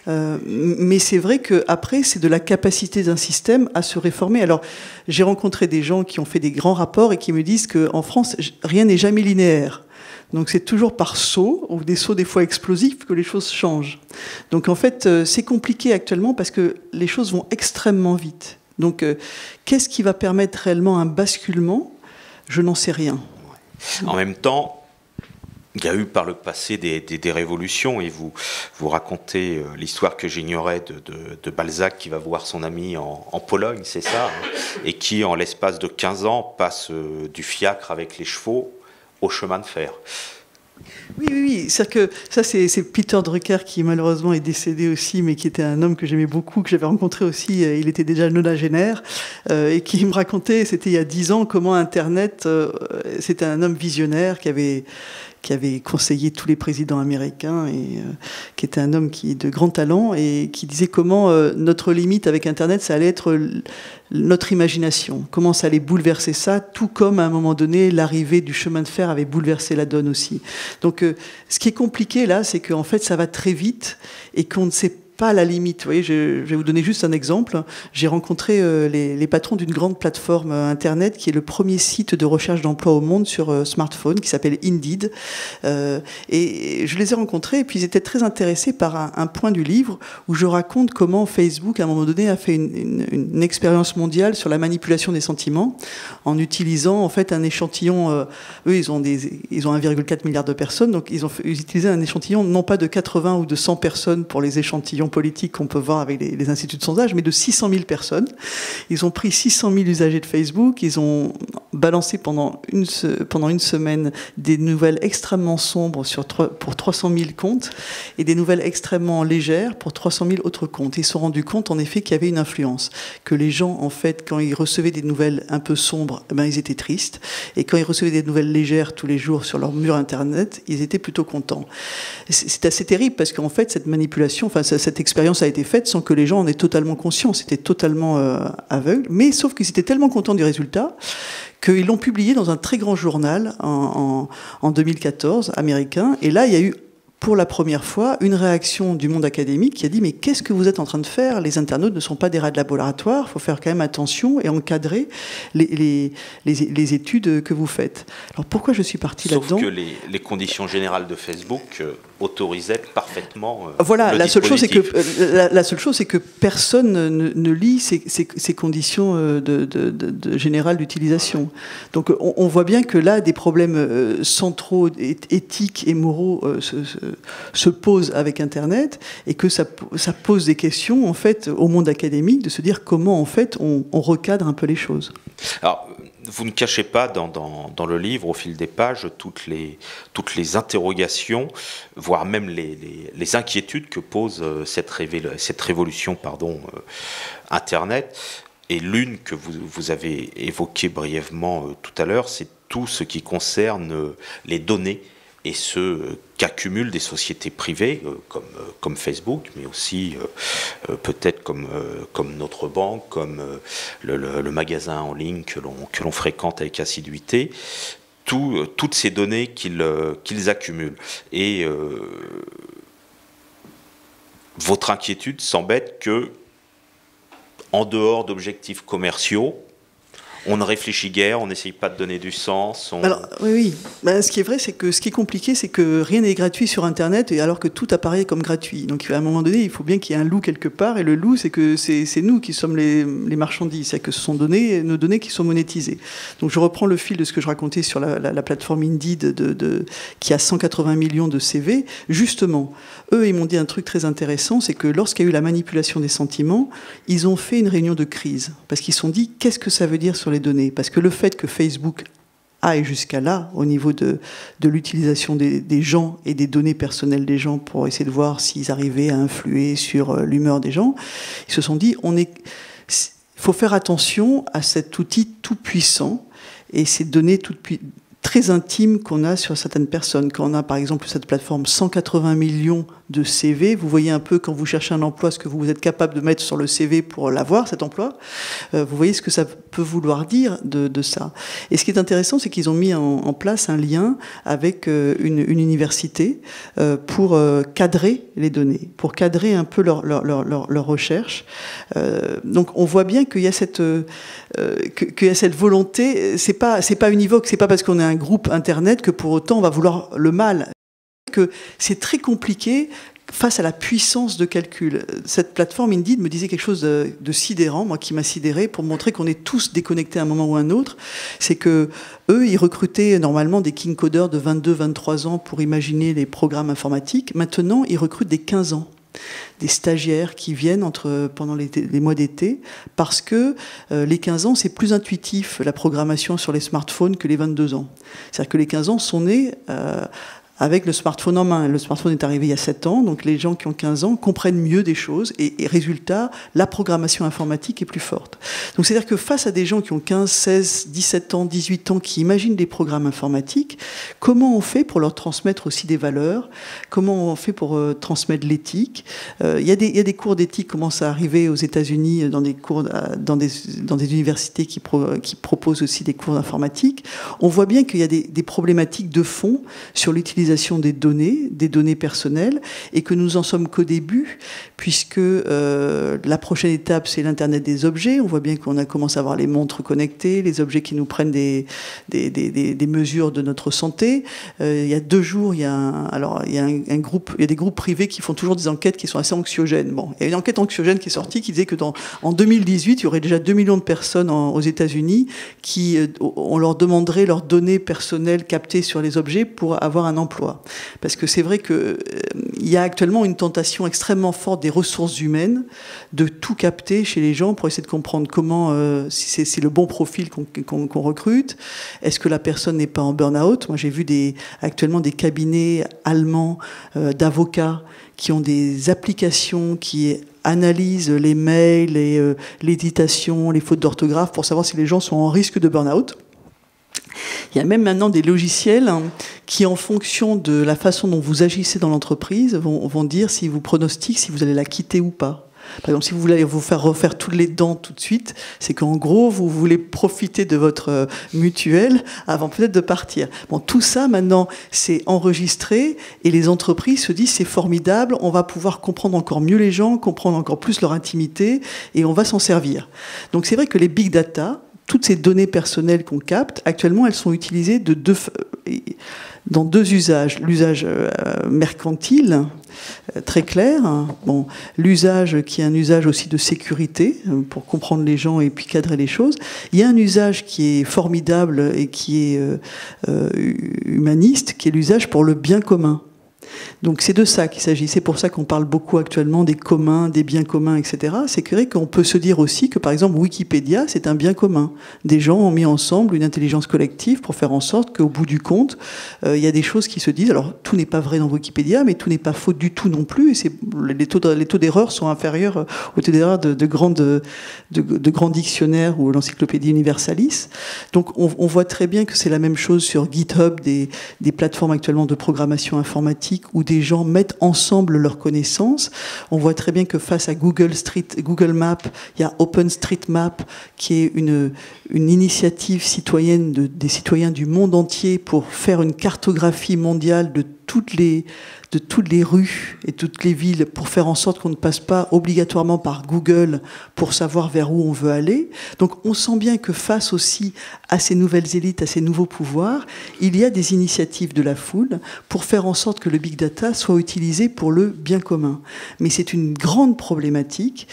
Mais c'est vrai qu'après, c'est de la capacité d'un système à se réformer. Alors, j'ai rencontré des gens qui ont fait des grands rapports et qui me disent qu'en France, rien n'est jamais linéaire. Donc c'est toujours par sauts, ou des sauts des fois explosifs, que les choses changent. Donc en fait, c'est compliqué actuellement parce que les choses vont extrêmement vite. Donc qu'est-ce qui va permettre réellement un basculement ? Je n'en sais rien. En même temps, il y a eu par le passé des révolutions, et vous racontez l'histoire que j'ignorais de Balzac qui va voir son ami en Pologne, c'est ça, hein, et qui en l'espace de 15 ans passe du fiacre avec les chevaux au chemin de fer. Oui. C'est-à-dire que ça, c'est Peter Drucker qui malheureusement est décédé aussi, mais qui était un homme que j'aimais beaucoup, que j'avais rencontré aussi. Il était déjà nonagénaire, et qui me racontait, c'était il y a 10 ans, comment Internet, c'était un homme visionnaire qui avait conseillé tous les présidents américains, et qui était un homme de grand talent, et qui disait comment notre limite avec Internet, ça allait être notre imagination, comment ça allait bouleverser ça, tout comme à un moment donné, l'arrivée du chemin de fer avait bouleversé la donne aussi. Donc ce qui est compliqué là, c'est qu'en fait ça va très vite, et qu'on ne sait pas à la limite. Vous voyez, je vais vous donner juste un exemple. J'ai rencontré les patrons d'une grande plateforme Internet qui est le premier site de recherche d'emploi au monde sur smartphone, qui s'appelle Indeed. Et je les ai rencontrés, et puis ils étaient très intéressés par un point du livre où je raconte comment Facebook, à un moment donné, a fait une expérience mondiale sur la manipulation des sentiments en utilisant en fait un échantillon. Eux, ils ont 1,4 milliard de personnes, donc ils utilisaient un échantillon non pas de 80 ou de 100 personnes pour les échantillons politiques qu'on peut voir avec les instituts de sondage, mais de 600 000 personnes. Ils ont pris 600 000 usagers de Facebook, ils ont balancé pendant une semaine des nouvelles extrêmement sombres pour 300 000 comptes et des nouvelles extrêmement légères pour 300 000 autres comptes. Ils se sont rendus compte en effet qu'il y avait une influence, que les gens en fait quand ils recevaient des nouvelles un peu sombres, ils étaient tristes, et quand ils recevaient des nouvelles légères tous les jours sur leur mur internet, ils étaient plutôt contents. C'est assez terrible parce qu'en fait cette manipulation, cette expérience a été faite sans que les gens en aient totalement conscience, c'était totalement aveugle, mais sauf qu'ils étaient tellement contents du résultat qu'ils l'ont publié dans un très grand journal en 2014, américain, et là il y a eu pour la première fois une réaction du monde académique qui a dit « Mais qu'est-ce que vous êtes en train de faire ? Les internautes ne sont pas des rats de laboratoire, il faut faire quand même attention et encadrer les études que vous faites. » Alors pourquoi je suis partie là-dedans ? Sauf que les conditions générales de Facebook autorisaient parfaitement voilà, le la seule chose c'est que personne ne lit ces conditions générales d'utilisation. Donc on voit bien que là, des problèmes centraux, éthiques et moraux se pose avec Internet, et que ça pose des questions en fait au monde académique de se dire comment en fait on recadre un peu les choses. Alors, vous ne cachez pas dans le livre, au fil des pages, toutes les interrogations, voire même les inquiétudes que pose cette révolution Internet. Et l'une que vous avez évoquée brièvement tout à l'heure, c'est tout ce qui concerne les données et ceux qu'accumulent des sociétés privées comme Facebook, mais aussi peut-être comme notre banque, comme le magasin en ligne que l'on fréquente avec assiduité, toutes ces données qu'ils accumulent. Et votre inquiétude semble être que, en dehors d'objectifs commerciaux, on ne réfléchit guère, on n'essaye pas de donner du sens. Alors, oui. Ce qui est vrai, c'est que ce qui est compliqué, c'est que rien n'est gratuit sur Internet, et alors que tout apparaît comme gratuit. Donc, à un moment donné, il faut bien qu'il y ait un loup quelque part, et le loup, c'est que c'est nous qui sommes les marchandises, c'est que ce sont nos données qui sont monétisées. Donc, je reprends le fil de ce que je racontais sur la plateforme Indeed qui a 180 millions de CV. Justement, eux, ils m'ont dit un truc très intéressant, c'est que lorsqu'il y a eu la manipulation des sentiments, ils ont fait une réunion de crise, parce qu'ils se sont dit, qu'est-ce que ça veut dire sur les données ? Parce que le fait que Facebook aille jusqu'à là, au niveau de l'utilisation des gens et des données personnelles des gens pour essayer de voir s'ils arrivaient à influer sur l'humeur des gens, ils se sont dit, il faut faire attention à cet outil tout puissant et ces données très intimes qu'on a sur certaines personnes. Quand on a par exemple cette plateforme 180 millions de CV, vous voyez un peu quand vous cherchez un emploi ce que vous êtes capable de mettre sur le CV pour l'avoir, cet emploi, vous voyez ce que ça peut vouloir dire de ça. Et ce qui est intéressant, c'est qu'ils ont mis en place un lien avec une université pour cadrer les données, pour cadrer un peu leur recherche. Donc on voit bien qu'il y a cette volonté, c'est pas univoque, c'est pas parce qu'on est un groupe Internet que pour autant on va vouloir le mal. Que c'est très compliqué face à la puissance de calcul. Cette plateforme Indeed me disait quelque chose de sidérant, moi qui m'a sidéré, pour montrer qu'on est tous déconnectés à un moment ou à un autre. C'est que eux, ils recrutaient normalement des king coders de 22-23 ans pour imaginer les programmes informatiques. Maintenant, ils recrutent des 15 ans. Des stagiaires qui viennent pendant les mois d'été, parce que les 15 ans, c'est plus intuitif, la programmation sur les smartphones, que les 22 ans. C'est-à-dire que les 15 ans sont nés avec le smartphone en main. Le smartphone est arrivé il y a 7 ans, donc les gens qui ont 15 ans comprennent mieux des choses, et résultat, la programmation informatique est plus forte. Donc c'est-à-dire que face à des gens qui ont 15, 16, 17 ans, 18 ans, qui imaginent des programmes informatiques, comment on fait pour leur transmettre aussi des valeurs ? Comment on fait pour transmettre l'éthique ? Il y a des cours d'éthique qui commencent à arriver aux États-Unis dans des universités qui proposent aussi des cours d'informatique. On voit bien qu'il y a des problématiques de fond sur l'utilisation l'utilisation des données personnelles, et que nous en sommes qu'au début, puisque la prochaine étape, c'est l'Internet des objets. On voit bien qu'on a commencé à avoir les montres connectées, les objets qui nous prennent des mesures de notre santé. Il y a 2 jours, il y a des groupes privés qui font toujours des enquêtes qui sont assez anxiogènes. Bon, il y a une enquête anxiogène qui est sortie qui disait que en 2018, il y aurait déjà 2 millions de personnes aux États-Unis qui, on leur demanderait leurs données personnelles captées sur les objets pour avoir un emploi. Parce que c'est vrai qu'il y a actuellement une tentation extrêmement forte des ressources humaines de tout capter chez les gens pour essayer de comprendre comment, si c'est le bon profil qu'on recrute. Est-ce que la personne n'est pas en burn-out? Moi, j'ai vu actuellement des cabinets allemands d'avocats qui ont des applications qui analysent les mails, l'éditation, les fautes d'orthographe pour savoir si les gens sont en risque de burn-out. Il y a même maintenant des logiciels qui, en fonction de la façon dont vous agissez dans l'entreprise, vont dire si vous pronostiquent si vous allez la quitter ou pas. Par exemple, si vous voulez vous faire refaire toutes les dents tout de suite, c'est qu'en gros, vous voulez profiter de votre mutuelle avant peut-être de partir. Bon, tout ça, maintenant, c'est enregistré et les entreprises se disent c'est formidable, on va pouvoir comprendre encore mieux les gens, comprendre encore plus leur intimité et on va s'en servir. Donc c'est vrai que les big data, toutes ces données personnelles qu'on capte, actuellement, elles sont utilisées dans 2 usages. L'usage mercantile, très clair. Bon, l'usage qui est un usage aussi de sécurité, pour comprendre les gens et puis cadrer les choses. Il y a un usage qui est formidable et qui est humaniste, qui est l'usage pour le bien commun. Donc c'est de ça qu'il s'agit. C'est pour ça qu'on parle beaucoup actuellement des communs, des biens communs, etc. C'est vrai qu'on peut se dire aussi que, par exemple, Wikipédia, c'est un bien commun. Des gens ont mis ensemble une intelligence collective pour faire en sorte qu'au bout du compte, il y a des choses qui se disent. Alors, tout n'est pas vrai dans Wikipédia, mais tout n'est pas faux du tout non plus. Et les taux d'erreur sont inférieurs aux taux d'erreur de grands dictionnaires ou l'encyclopédie Universalis. Donc, on voit très bien que c'est la même chose sur GitHub, des plateformes actuellement de programmation informatique, où des gens mettent ensemble leurs connaissances. On voit très bien que face à Google Maps, il y a OpenStreetMap, qui est une initiative citoyenne des citoyens du monde entier pour faire une cartographie mondiale de toutes les rues et toutes les villes pour faire en sorte qu'on ne passe pas obligatoirement par Google pour savoir vers où on veut aller. Donc on sent bien que face aussi à ces nouvelles élites, à ces nouveaux pouvoirs, il y a des initiatives de la foule pour faire en sorte que le big data soit utilisé pour le bien commun. Mais c'est une grande problématique.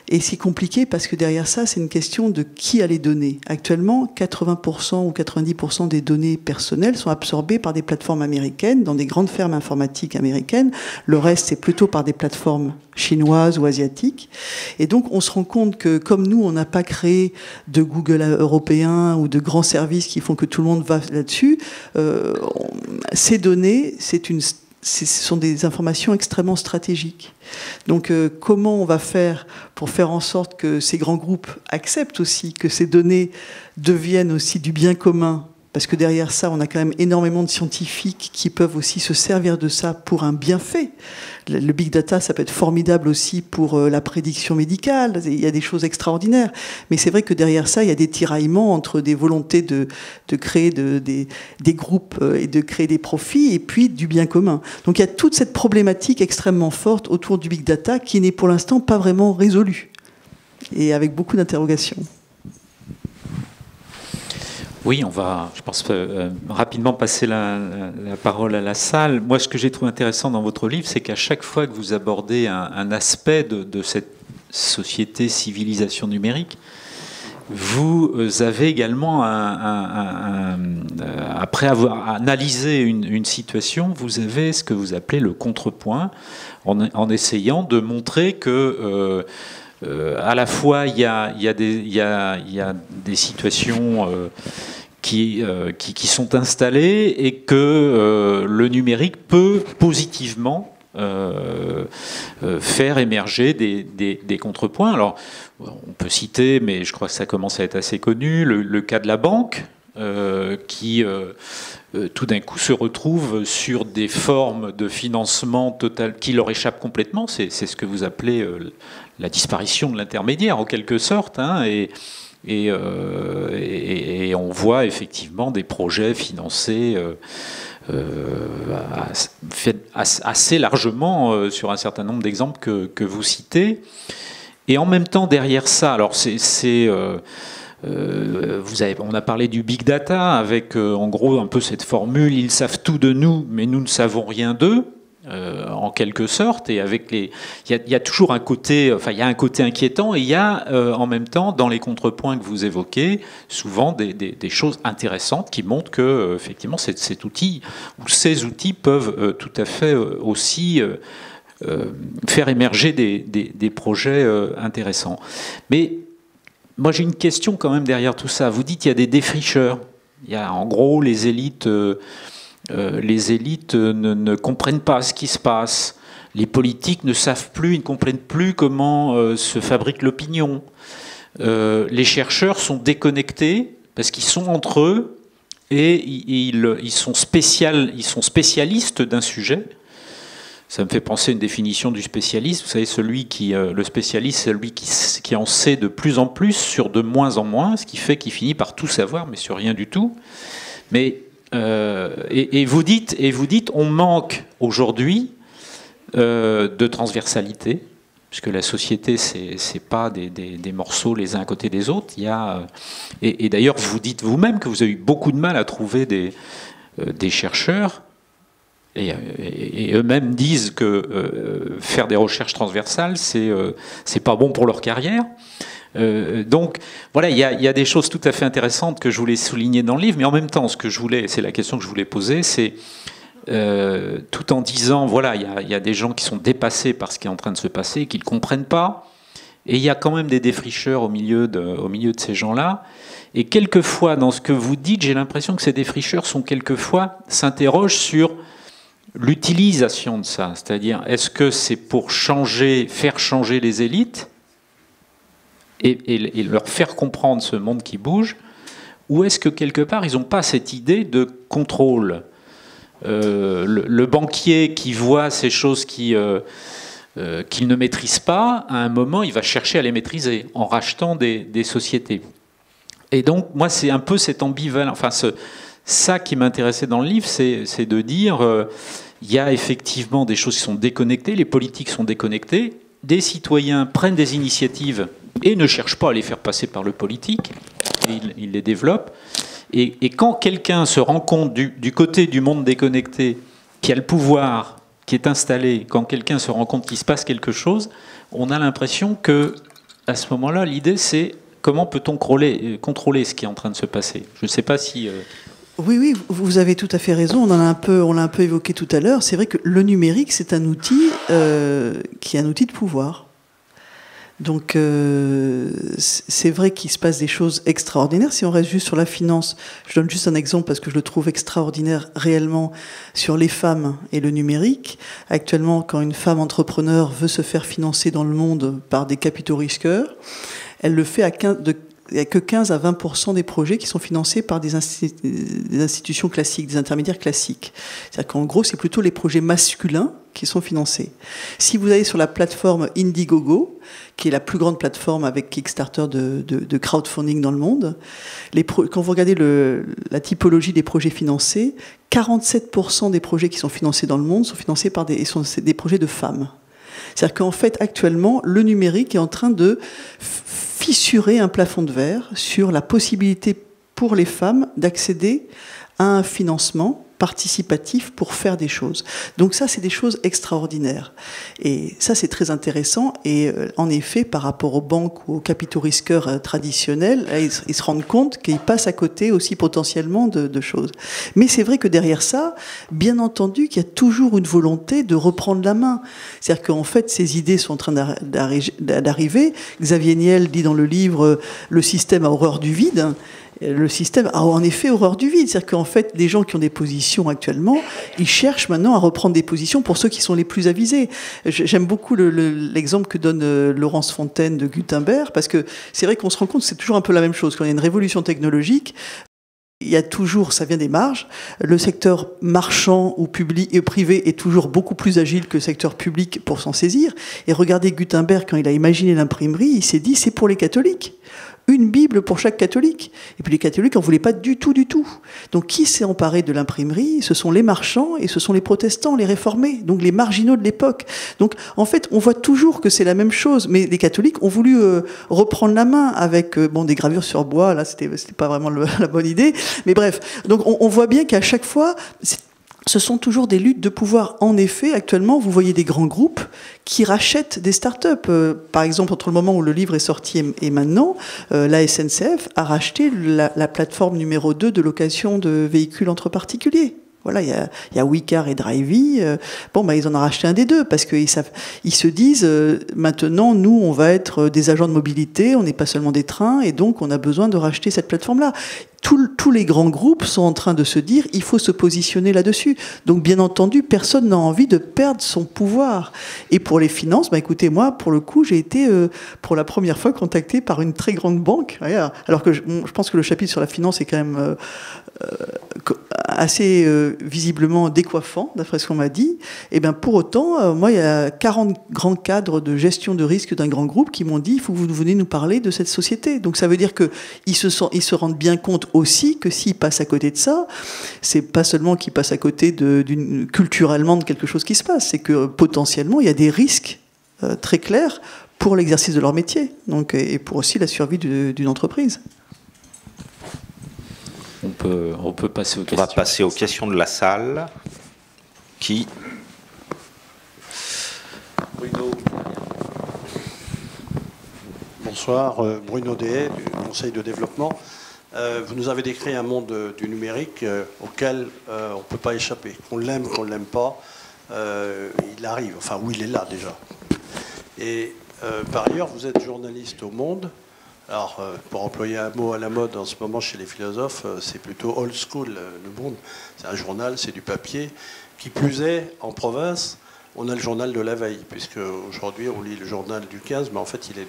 Et c'est compliqué parce que derrière ça, c'est une question de qui a les données. Actuellement, 80% ou 90% des données personnelles sont absorbées par des plateformes américaines, dans des grandes fermes informatiques américaines. Le reste, c'est plutôt par des plateformes chinoises ou asiatiques. Et donc, on se rend compte que, comme nous, on n'a pas créé de Google européen ou de grands services qui font que tout le monde va là-dessus, ces données, ce sont des informations extrêmement stratégiques. Donc comment on va faire pour faire en sorte que ces grands groupes acceptent aussi que ces données deviennent aussi du bien commun? Parce que derrière ça, on a quand même énormément de scientifiques qui peuvent aussi se servir de ça pour un bienfait. Le big data, ça peut être formidable aussi pour la prédiction médicale. Il y a des choses extraordinaires. Mais c'est vrai que derrière ça, il y a des tiraillements entre des volontés de créer des groupes et de créer des profits et puis du bien commun. Donc il y a toute cette problématique extrêmement forte autour du big data qui n'est pour l'instant pas vraiment résolue et avec beaucoup d'interrogations. Oui, on va, je pense, rapidement passer la parole à la salle. Moi, ce que j'ai trouvé intéressant dans votre livre, c'est qu'à chaque fois que vous abordez un aspect de cette société, civilisation numérique, vous avez également, après avoir analysé une situation, vous avez ce que vous appelez le contrepoint, en essayant de montrer que à la fois il y a des situations qui sont installées et que le numérique peut positivement faire émerger des contrepoints. Alors, on peut citer, mais je crois que ça commence à être assez connu, le cas de la banque, qui tout d'un coup se retrouve sur des formes de financement total qui leur échappent complètement. C'est ce que vous appelez la disparition de l'intermédiaire, en quelque sorte, hein, et on voit effectivement des projets financés fait assez largement sur un certain nombre d'exemples que vous citez. Et en même temps, derrière ça, alors on a parlé du big data avec en gros un peu cette formule, ils savent tout de nous, mais nous ne savons rien d'eux. En quelque sorte, et avec il y a toujours un côté, enfin il y a un côté inquiétant, et il y a en même temps dans les contrepoints que vous évoquez souvent des choses intéressantes qui montrent que effectivement cet outil ou ces outils peuvent tout à fait aussi faire émerger des projets intéressants. Mais moi j'ai une question quand même derrière tout ça. Vous dites qu'il y a des défricheurs. Il y a en gros les élites. Les élites ne comprennent pas ce qui se passe. Les politiques ne savent plus, ils ne comprennent plus comment se fabrique l'opinion. Les chercheurs sont déconnectés parce qu'ils sont entre eux et ils sont spécialistes d'un sujet. Ça me fait penser à une définition du spécialiste. Vous savez, le spécialiste, c'est celui qui en sait de plus en plus sur de moins en moins, ce qui fait qu'il finit par tout savoir, mais sur rien du tout. Mais et vous dites, on manque aujourd'hui de transversalité, puisque la société, c'est pas des morceaux les uns à côté des autres. Et d'ailleurs, vous dites vous-même que vous avez eu beaucoup de mal à trouver des chercheurs, et eux-mêmes disent que faire des recherches transversales, c'est pas bon pour leur carrière. Donc voilà, il y a des choses tout à fait intéressantes que je voulais souligner dans le livre, mais en même temps, c'est la question que je voulais poser, c'est tout en disant, voilà, il y a des gens qui sont dépassés par ce qui est en train de se passer, qui ne comprennent pas, et il y a quand même des défricheurs au milieu de ces gens-là, et quelquefois, dans ce que vous dites, j'ai l'impression que ces défricheurs s'interrogent sur l'utilisation de ça, c'est-à-dire, est-ce que c'est pour faire changer les élites, et leur faire comprendre ce monde qui bouge, ou est-ce que quelque part ils n'ont pas cette idée de contrôle, le banquier qui voit ces choses qu'il ne maîtrise pas, à un moment il va chercher à les maîtriser en rachetant des sociétés. Et donc moi c'est un peu cette ambivalence, enfin ça qui m'intéressait dans le livre, c'est de dire il y a effectivement des choses qui sont déconnectées, les politiques sont déconnectées, des citoyens prennent des initiatives et ne cherchent pas à les faire passer par le politique, ils les développent. Et quand quelqu'un se rend compte du côté du monde déconnecté, qui a le pouvoir, qui est installé, quand quelqu'un se rend compte qu'il se passe quelque chose, on a l'impression que, à ce moment-là, l'idée c'est comment peut-on contrôler ce qui est en train de se passer. Je ne sais pas si... Oui, vous avez tout à fait raison. On l'a un peu évoqué tout à l'heure. C'est vrai que le numérique, c'est un outil qui est un outil de pouvoir. Donc c'est vrai qu'il se passe des choses extraordinaires. Si on reste juste sur la finance, je donne juste un exemple parce que je le trouve extraordinaire réellement sur les femmes et le numérique. Actuellement, quand une femme entrepreneur veut se faire financer dans le monde par des capitaux risqueurs, elle le fait il n'y a que 15 à 20% des projets qui sont financés par des institutions classiques, des intermédiaires classiques. C'est-à-dire qu'en gros, c'est plutôt les projets masculins qui sont financés. Si vous allez sur la plateforme Indiegogo, qui est la plus grande plateforme avec Kickstarter de crowdfunding dans le monde, quand vous regardez la typologie des projets financés, 47% des projets qui sont financés dans le monde sont financés par des projets de femmes. C'est-à-dire qu'en fait, actuellement, le numérique est en train de fissurer un plafond de verre sur la possibilité pour les femmes d'accéder à un financement participatif pour faire des choses. Donc ça, c'est des choses extraordinaires. Et ça, c'est très intéressant. Et en effet, par rapport aux banques ou aux capitaux risqueurs traditionnels, ils se rendent compte qu'ils passent à côté aussi potentiellement de choses. Mais c'est vrai que derrière ça, bien entendu, qu'il y a toujours une volonté de reprendre la main. C'est-à-dire qu'en fait, ces idées sont en train d'arriver. Xavier Niel dit dans le livre « Le système a horreur du vide ». Le système a en effet horreur du vide. C'est-à-dire qu'en fait, les gens qui ont des positions actuellement, ils cherchent maintenant à reprendre des positions pour ceux qui sont les plus avisés. J'aime beaucoup l'exemple que donne Laurence Fontaine de Gutenberg, parce que c'est vrai qu'on se rend compte que c'est toujours un peu la même chose. Quand il y a une révolution technologique, il y a toujours, ça vient des marges, le secteur marchand ou public et privé est toujours beaucoup plus agile que le secteur public pour s'en saisir. Et regardez Gutenberg, quand il a imaginé l'imprimerie, il s'est dit c'est pour les catholiques. une Bible pour chaque catholique. Et puis les catholiques n'en voulaient pas du tout, du tout. Donc qui s'est emparé de l'imprimerie? Ce sont les marchands et ce sont les protestants, les réformés, donc les marginaux de l'époque. Donc en fait, on voit toujours que c'est la même chose, mais les catholiques ont voulu reprendre la main avec des gravures sur bois. Là, c'était pas vraiment la bonne idée. Mais bref, donc on voit bien qu'à chaque fois, ce sont toujours des luttes de pouvoir. En effet, actuellement, vous voyez des grands groupes qui rachètent des start-up. Par exemple, entre le moment où le livre est sorti et maintenant, la SNCF a racheté la plateforme numéro 2 de location de véhicules entre particuliers. Voilà, il y a Wicar et Drivey. Ils en ont racheté un des deux parce qu'ils se disent maintenant, nous, on va être des agents de mobilité, on n'est pas seulement des trains, et donc on a besoin de racheter cette plateforme-là. Tous les grands groupes sont en train de se dire il faut se positionner là-dessus. Donc, bien entendu, personne n'a envie de perdre son pouvoir. Et pour les finances, écoutez, moi, pour le coup, j'ai été pour la première fois contacté par une très grande banque. Alors que je pense que le chapitre sur la finance est quand même assez visiblement décoiffant, d'après ce qu'on m'a dit. Et bien, pour autant, moi, il y a 40 grands cadres de gestion de risque d'un grand groupe qui m'ont dit il faut que vous venez nous parler de cette société. Donc, ça veut dire qu'ils se rendent bien compte aussi que s'ils passent à côté de ça, c'est pas seulement qu'ils passent à côté culturellement de quelque chose qui se passe, c'est que potentiellement, il y a des risques très clairs pour l'exercice de leur métier, donc, et pour aussi la survie d'une entreprise. On peut passer aux questions. On va passer aux questions de la salle. Qui Bruno. Bonsoir, Bruno Dehaye du Conseil de développement. Vous nous avez décrit un monde du numérique auquel on ne peut pas échapper. Qu'on l'aime, qu'on ne l'aime pas, il arrive, enfin, oui, il est là déjà. Et par ailleurs, vous êtes journaliste au Monde. Alors, pour employer un mot à la mode en ce moment chez les philosophes, c'est plutôt old school, le Monde. C'est un journal, c'est du papier. Qui plus est, en province, on a le journal de la veille, puisque aujourd'hui, on lit le journal du 15, mais en fait, il est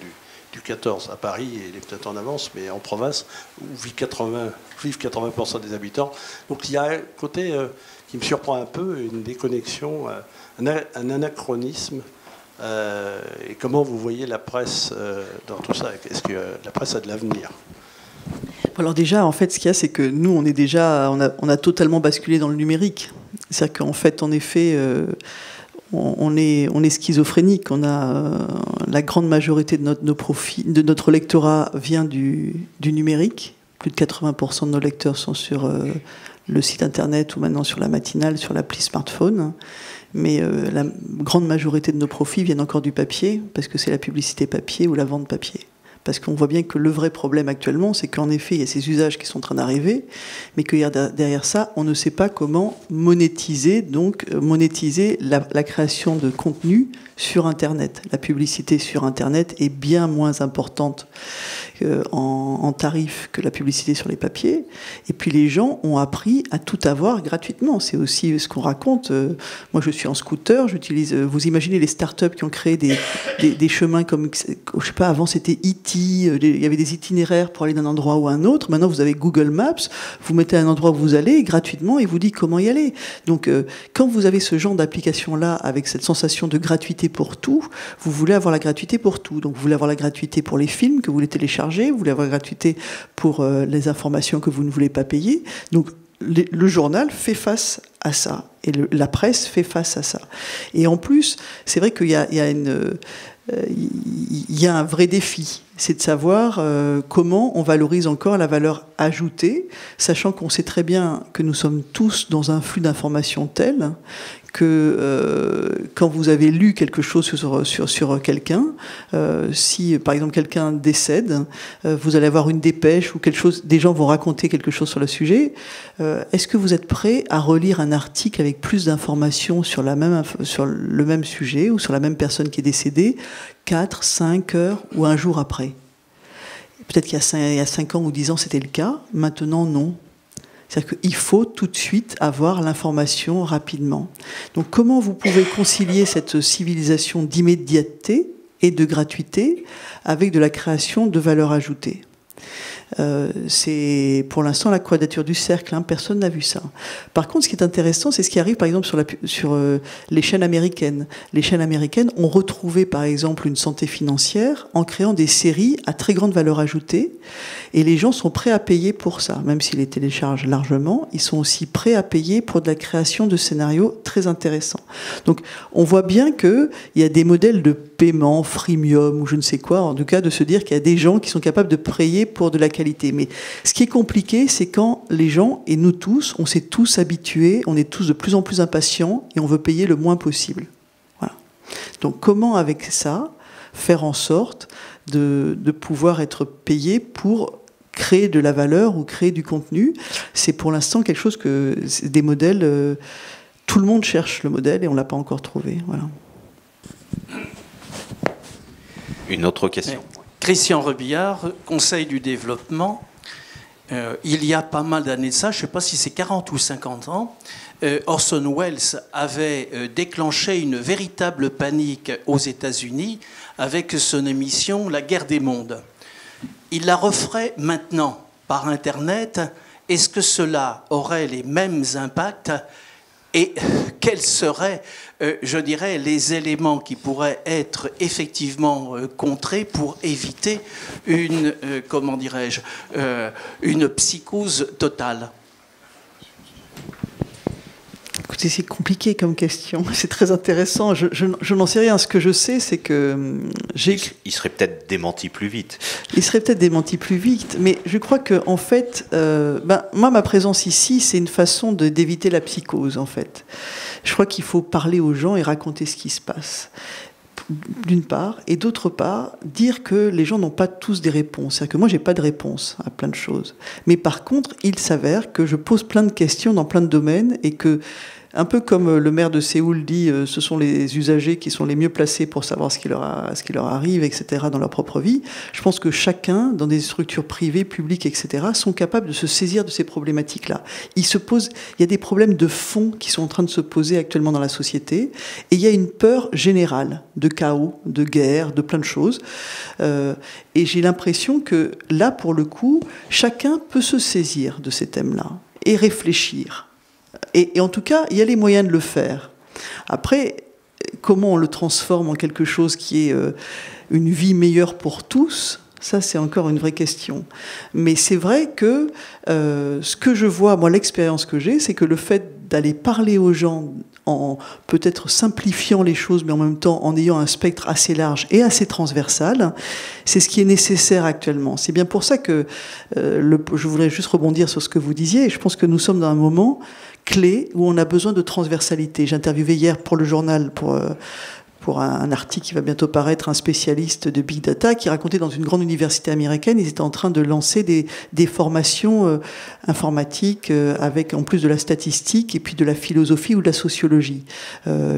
du 14. À Paris, il est peut-être en avance, mais en province, où vivent 80% des habitants. Donc, il y a un côté qui me surprend un peu, une déconnexion, un anachronisme. Et comment vous voyez la presse dans tout ça? Est-ce que la presse a de l'avenir? Alors déjà, en fait, ce qu'il y a, c'est que nous, on a totalement basculé dans le numérique. C'est-à-dire qu'en fait, en effet, on est schizophrénique. On a la grande majorité de notre lectorat vient du numérique. Plus de 80% de nos lecteurs sont sur le site internet ou maintenant sur la matinale, sur l'appli smartphone. Mais la grande majorité de nos profits viennent encore du papier, parce que c'est la publicité papier ou la vente papier. Parce qu'on voit bien que le vrai problème actuellement, c'est qu'en effet, il y a ces usages qui sont en train d'arriver, mais que derrière ça, on ne sait pas comment monétiser la création de contenu sur Internet. La publicité sur Internet est bien moins importante en tarif que la publicité sur les papiers. Et puis les gens ont appris à tout avoir gratuitement. C'est aussi ce qu'on raconte. Moi, je suis en scooter, vous imaginez les startups qui ont créé des chemins comme, je sais pas, avant c'était E.T., il y avait des itinéraires pour aller d'un endroit ou à un autre. Maintenant, vous avez Google Maps, vous mettez à un endroit où vous allez gratuitement et vous dit comment y aller. Donc, quand vous avez ce genre d'application-là, avec cette sensation de gratuité pour tout, vous voulez avoir la gratuité pour tout. Donc, vous voulez avoir la gratuité pour les films que vous voulez télécharger, vous voulez avoir la gratuité pour les informations que vous ne voulez pas payer. Donc, le journal fait face à ça, et la presse fait face à ça. Et en plus, c'est vrai qu'il y a un vrai défi, c'est de savoir comment on valorise encore la valeur ajoutée, sachant qu'on sait très bien que nous sommes tous dans un flux d'informations tel que quand vous avez lu quelque chose sur quelqu'un, si par exemple quelqu'un décède, vous allez avoir une dépêche ou quelque chose, des gens vont raconter quelque chose sur le sujet. Est-ce que vous êtes prêt à relire un article avec plus d'informations sur le même sujet ou sur la même personne qui est décédée 4, 5 heures ou un jour après? Peut-être qu'il y a 5 ans ou 10 ans c'était le cas, maintenant non. C'est-à-dire qu'il faut tout de suite avoir l'information rapidement. Donc comment vous pouvez concilier cette civilisation d'immédiateté et de gratuité avec de la création de valeur ajoutée? C'est pour l'instant la quadrature du cercle, hein, personne n'a vu ça. Par contre, ce qui est intéressant, c'est ce qui arrive par exemple sur les chaînes américaines. Les chaînes américaines ont retrouvé par exemple une santé financière en créant des séries à très grande valeur ajoutée, et les gens sont prêts à payer pour ça. Même s'ils les téléchargent largement, ils sont aussi prêts à payer pour de la création de scénarios très intéressants. Donc on voit bien qu'il y a des modèles de paiement, freemium ou je ne sais quoi, en tout cas de se dire qu'il y a des gens qui sont capables de payer pour de la qualité. Mais ce qui est compliqué, c'est quand les gens, et nous tous, on s'est tous habitués, on est tous de plus en plus impatients et on veut payer le moins possible. Voilà. Donc comment avec ça faire en sorte de pouvoir être payé pour créer de la valeur ou créer du contenu? C'est pour l'instant quelque chose que des modèles, tout le monde cherche le modèle et on ne l'a pas encore trouvé. Voilà. Une autre question. Christian Rebillard, Conseil du développement. Il y a pas mal d'années de ça, je ne sais pas si c'est 40 ou 50 ans, Orson Welles avait déclenché une véritable panique aux États-Unis avec son émission La guerre des mondes. Il la referait maintenant par Internet. Est-ce que cela aurait les mêmes impacts? Et quels seraient, je dirais, les éléments qui pourraient être effectivement contrés pour éviter une, comment dirais-je, une psychose totale? Écoutez, c'est compliqué comme question. C'est très intéressant. Je n'en sais rien. Ce que je sais, c'est que il serait peut-être démenti plus vite. Il serait peut-être démenti plus vite, mais je crois que en fait, moi, ma présence ici, c'est une façon d'éviter la psychose. En fait, je crois qu'il faut parler aux gens et raconter ce qui se passe. D'une part, et d'autre part, dire que les gens n'ont pas tous des réponses. C'est-à-dire que moi, j'ai pas de réponse à plein de choses. Mais par contre, il s'avère que je pose plein de questions dans plein de domaines et que, un peu comme le maire de Séoul dit, ce sont les usagers qui sont les mieux placés pour savoir ce qui leur arrive, etc., dans leur propre vie. Je pense que chacun, dans des structures privées, publiques, etc., sont capables de se saisir de ces problématiques-là. Il y a des problèmes de fond qui sont en train de se poser actuellement dans la société, et il y a une peur générale de chaos, de guerre, de plein de choses. Et j'ai l'impression que là, pour le coup, chacun peut se saisir de ces thèmes-là et réfléchir. Et en tout cas, il y a les moyens de le faire. Après, comment on le transforme en quelque chose qui est une vie meilleure pour tous, ça c'est encore une vraie question. Mais c'est vrai que ce que je vois, moi l'expérience que j'ai, c'est que le fait d'aller parler aux gens en peut-être simplifiant les choses, mais en même temps en ayant un spectre assez large et assez transversal, c'est ce qui est nécessaire actuellement. C'est bien pour ça que je voudrais juste rebondir sur ce que vous disiez, et je pense que nous sommes dans un moment clé où on a besoin de transversalité. J'ai interviewé hier pour le journal, pour un article qui va bientôt paraître, un spécialiste de Big Data qui racontait dans une grande université américaine, ils étaient en train de lancer des formations informatiques avec en plus de la statistique et puis de la philosophie ou de la sociologie.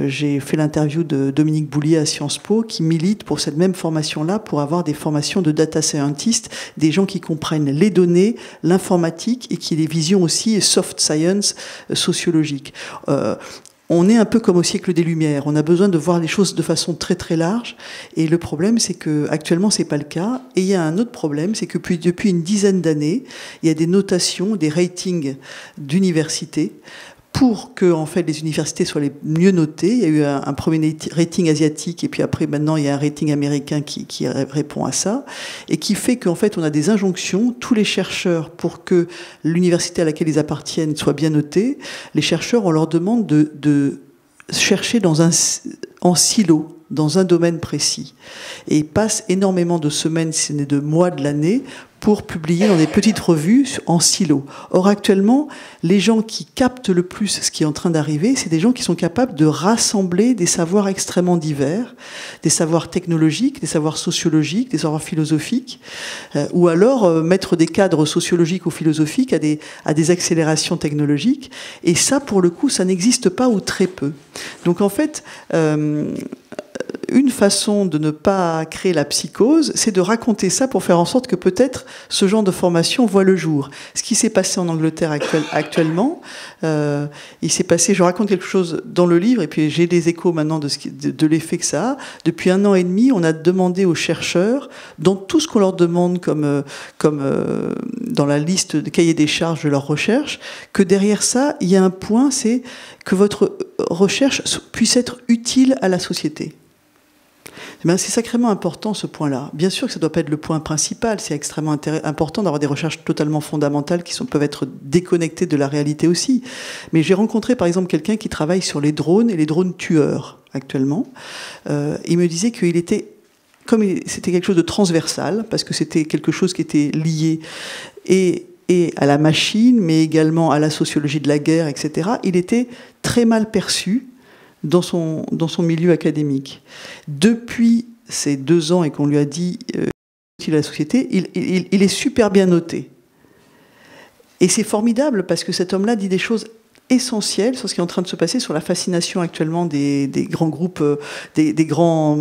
J'ai fait l'interview de Dominique Boulier à Sciences Po qui milite pour cette même formation-là, pour avoir des formations de data scientists, des gens qui comprennent les données, l'informatique et qui aient des visions aussi soft science sociologiques. On est un peu comme au siècle des Lumières. On a besoin de voir les choses de façon très très large. Et le problème, c'est que actuellement, c'est pas le cas. Et il y a un autre problème, c'est que depuis une dizaine d'années, il y a des notations, des ratings d'universités pour que en fait les universités soient les mieux notées. Il y a eu un premier rating asiatique et puis après maintenant il y a un rating américain qui répond à ça et qui fait qu'en fait on a des injonctions, tous les chercheurs, pour que l'université à laquelle ils appartiennent soit bien notée, les chercheurs on leur demande de chercher en silo, dans un domaine précis. Et ils passent énormément de semaines, si ce n'est de mois de l'année, pour publier dans des petites revues en silo. Or, actuellement, les gens qui captent le plus ce qui est en train d'arriver, c'est des gens qui sont capables de rassembler des savoirs extrêmement divers, des savoirs technologiques, des savoirs sociologiques, des savoirs philosophiques, ou alors mettre des cadres sociologiques ou philosophiques à des accélérations technologiques. Et ça, pour le coup, ça n'existe pas ou très peu. Donc, en fait, une façon de ne pas créer la psychose, c'est de raconter ça pour faire en sorte que peut-être ce genre de formation voit le jour. Ce qui s'est passé en Angleterre actuellement, il s'est passé, je raconte quelque chose dans le livre, et puis j'ai des échos maintenant de l'effet que ça a. Depuis 1 an et demi, on a demandé aux chercheurs, dans tout ce qu'on leur demande comme dans la liste de cahier des charges de leur recherche, que derrière ça, il y a un point, c'est que votre recherche puisse être utile à la société. C'est sacrément important ce point-là. Bien sûr que ça ne doit pas être le point principal, c'est extrêmement important d'avoir des recherches totalement fondamentales qui peuvent être déconnectées de la réalité aussi. Mais j'ai rencontré par exemple quelqu'un qui travaille sur les drones et les drones tueurs actuellement. Il me disait qu'il était, comme c'était quelque chose de transversal, parce que c'était quelque chose qui était lié et à la machine, mais également à la sociologie de la guerre, etc., il était très mal perçu dans son milieu académique. Depuis ces 2 ans et qu'on lui a dit utile à la société, il est super bien noté. Et c'est formidable parce que cet homme-là dit des choses essentiel sur ce qui est en train de se passer, sur la fascination actuellement des grands groupes, des grands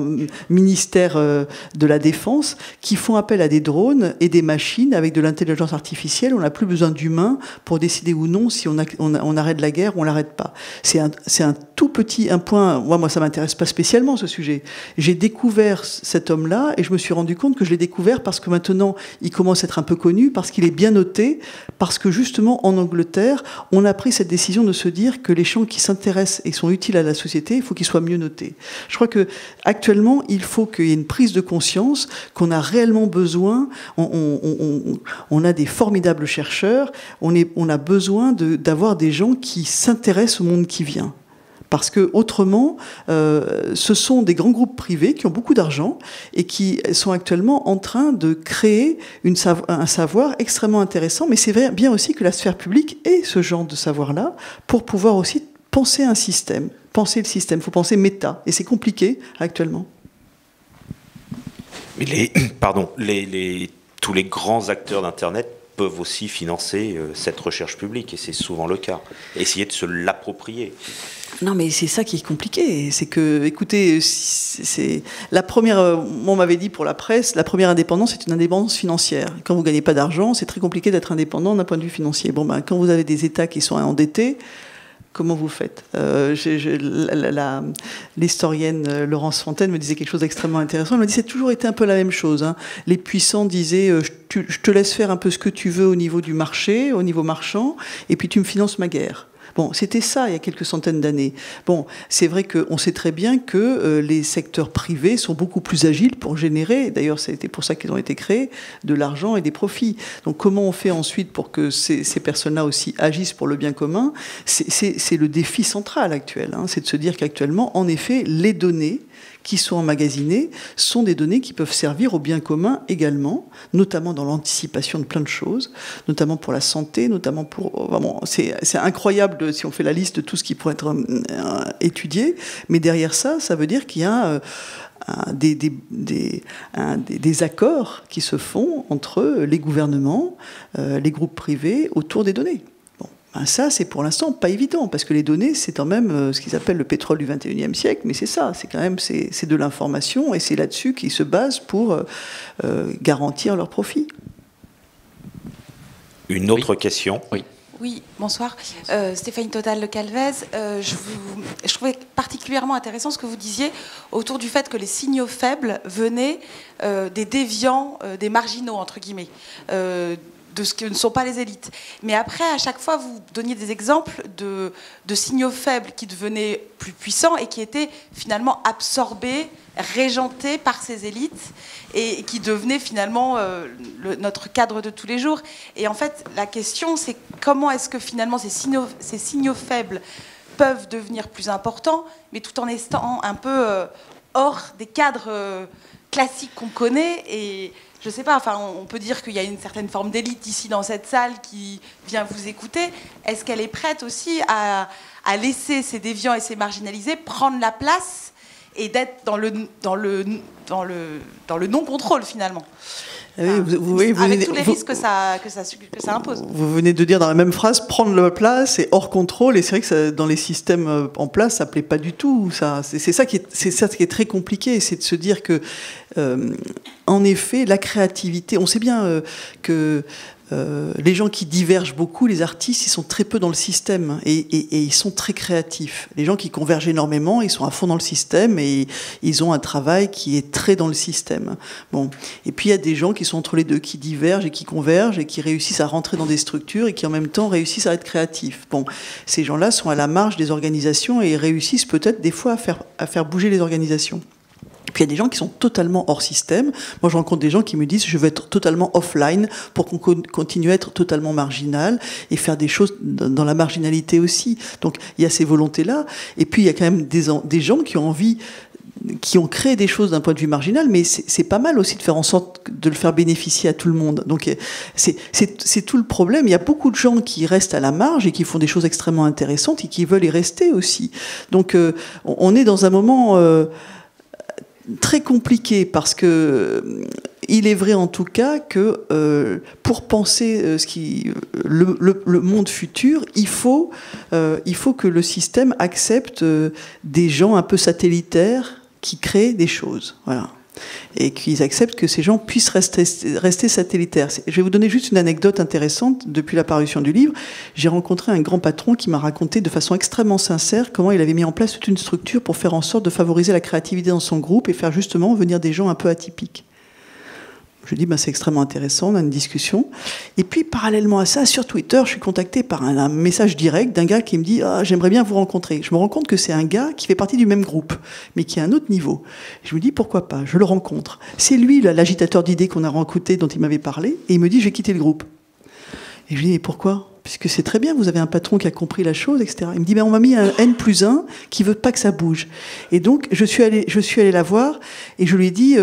ministères de la défense qui font appel à des drones et des machines avec de l'intelligence artificielle. On n'a plus besoin d'humains pour décider ou non si on arrête la guerre ou on l'arrête pas. C'est un tout petit point. Moi, ça m'intéresse pas spécialement ce sujet. J'ai découvert cet homme-là et je me suis rendu compte que je l'ai découvert parce que maintenant il commence à être un peu connu, parce qu'il est bien noté, parce que justement en Angleterre, on a pris cette décision de se dire que les champs qui s'intéressent et sont utiles à la société, il faut qu'ils soient mieux notés. Je crois que actuellement, il faut qu'il y ait une prise de conscience qu'on a réellement besoin. On a des formidables chercheurs. On a besoin d'avoir des gens qui s'intéressent au monde qui vient. Parce que autrement, ce sont des grands groupes privés qui ont beaucoup d'argent et qui sont actuellement en train de créer un savoir extrêmement intéressant. Mais c'est bien aussi que la sphère publique ait ce genre de savoir-là pour pouvoir aussi penser un système, penser le système. Il faut penser méta, et c'est compliqué actuellement. Mais tous les grands acteurs d'Internet peuvent aussi financer cette recherche publique, et c'est souvent le cas. Essayer de se l'approprier. Non, mais c'est ça qui est compliqué. C'est que, écoutez, c'est la première. On m'avait dit pour la presse, la première indépendance, c'est une indépendance financière. Quand vous gagnez pas d'argent, c'est très compliqué d'être indépendant d'un point de vue financier. Bon, quand vous avez des États qui sont endettés, comment vous faites ? L'historienne Laurence Fontaine me disait quelque chose d'extrêmement intéressant. Elle me dit c'est toujours été un peu la même chose. Hein. Les puissants disaient je te laisse faire un peu ce que tu veux au niveau du marché, au niveau marchand, et puis tu me finances ma guerre. Bon, c'était ça il y a quelques centaines d'années. Bon, c'est vrai qu'on sait très bien que les secteurs privés sont beaucoup plus agiles pour générer, d'ailleurs c'était pour ça qu'ils ont été créés, de l'argent et des profits. Donc comment on fait ensuite pour que ces personnes-là aussi agissent pour le bien commun ? C'est le défi central actuel, hein, c'est de se dire qu'actuellement, en effet, les données qui sont emmagasinées sont des données qui peuvent servir au bien commun également, notamment dans l'anticipation de plein de choses, notamment pour la santé, notamment pour... Vraiment, c'est incroyable si on fait la liste de tout ce qui pourrait être étudié, mais derrière ça, ça veut dire qu'il y a des accords qui se font entre les gouvernements, les groupes privés autour des données. Ça, c'est pour l'instant pas évident, parce que les données, c'est quand même ce qu'ils appellent le pétrole du XXIe siècle, mais c'est ça, c'est quand même c'est de l'information, et c'est là-dessus qu'ils se basent pour garantir leurs profits. Une autre question. Oui, bonsoir. Stéphanie Total de Calvez. Je trouvais particulièrement intéressant ce que vous disiez autour du fait que les signaux faibles venaient des déviants, des marginaux, entre guillemets. De ce que ne sont pas les élites. Mais après, à chaque fois, vous donniez des exemples de signaux faibles qui devenaient plus puissants et qui étaient finalement absorbés, régentés par ces élites et qui devenaient finalement notre cadre de tous les jours. Et en fait, la question, c'est comment est-ce que finalement ces signaux faibles peuvent devenir plus importants, mais tout en étant un peu hors des cadres classiques qu'on connaît. Et je ne sais pas, enfin, on peut dire qu'il y a une certaine forme d'élite ici dans cette salle qui vient vous écouter. Est-ce qu'elle est prête aussi à laisser ces déviants et ces marginalisés prendre la place et d'être dans le non-contrôle finalement ? avec tous les risques que ça impose. Vous venez de dire dans la même phrase, prendre la place et hors contrôle, et c'est vrai que ça, dans les systèmes en place, ça ne plaît pas du tout. C'est ça qui est très compliqué, c'est de se dire que, en effet, la créativité, on sait bien que les gens qui divergent beaucoup, les artistes, ils sont très peu dans le système et ils sont très créatifs. Les gens qui convergent énormément, ils sont à fond dans le système et ils ont un travail qui est très dans le système. Bon. Et puis il y a des gens qui sont entre les deux, qui divergent et qui convergent et qui réussissent à rentrer dans des structures et qui en même temps réussissent à être créatifs. Bon. Ces gens-là sont à la marge des organisations et réussissent peut-être des fois à faire bouger les organisations. Puis il y a des gens qui sont totalement hors système. Moi, je rencontre des gens qui me disent « je veux être totalement offline pour qu'on continue à être totalement marginal et faire des choses dans la marginalité aussi ». Donc, il y a ces volontés-là. Et puis, il y a quand même des gens qui ont envie, qui ont créé des choses d'un point de vue marginal, mais c'est pas mal aussi de faire en sorte de le faire bénéficier à tout le monde. Donc, c'est tout le problème. Il y a beaucoup de gens qui restent à la marge et qui font des choses extrêmement intéressantes et qui veulent y rester aussi. Donc, on est dans un moment... très compliqué parce que il est vrai en tout cas que pour penser le monde futur, il faut que le système accepte des gens un peu satellitaires qui créent des choses. Voilà. Et qu'ils acceptent que ces gens puissent rester satellitaires. Je vais vous donner juste une anecdote intéressante. Depuis la parution du livre, j'ai rencontré un grand patron qui m'a raconté de façon extrêmement sincère comment il avait mis en place toute une structure pour faire en sorte de favoriser la créativité dans son groupe et faire justement venir des gens un peu atypiques. Je dis, c'est extrêmement intéressant, on a une discussion. Et puis, parallèlement à ça, sur Twitter, je suis contacté par un message direct d'un gars qui me dit « Ah, j'aimerais bien vous rencontrer ». Je me rends compte que c'est un gars qui fait partie du même groupe, mais qui est à un autre niveau. Je me dis « Pourquoi pas ?» Je le rencontre. C'est lui, l'agitateur d'idées qu'on a rencontré, dont il m'avait parlé, et il me dit « Je vais quitter le groupe ». Et je lui dis « Et pourquoi ?» Puisque c'est très bien, vous avez un patron qui a compris la chose, etc. Il me dit, on m'a mis un N+1 qui veut pas que ça bouge. Et donc, je suis allé la voir et je lui ai dit,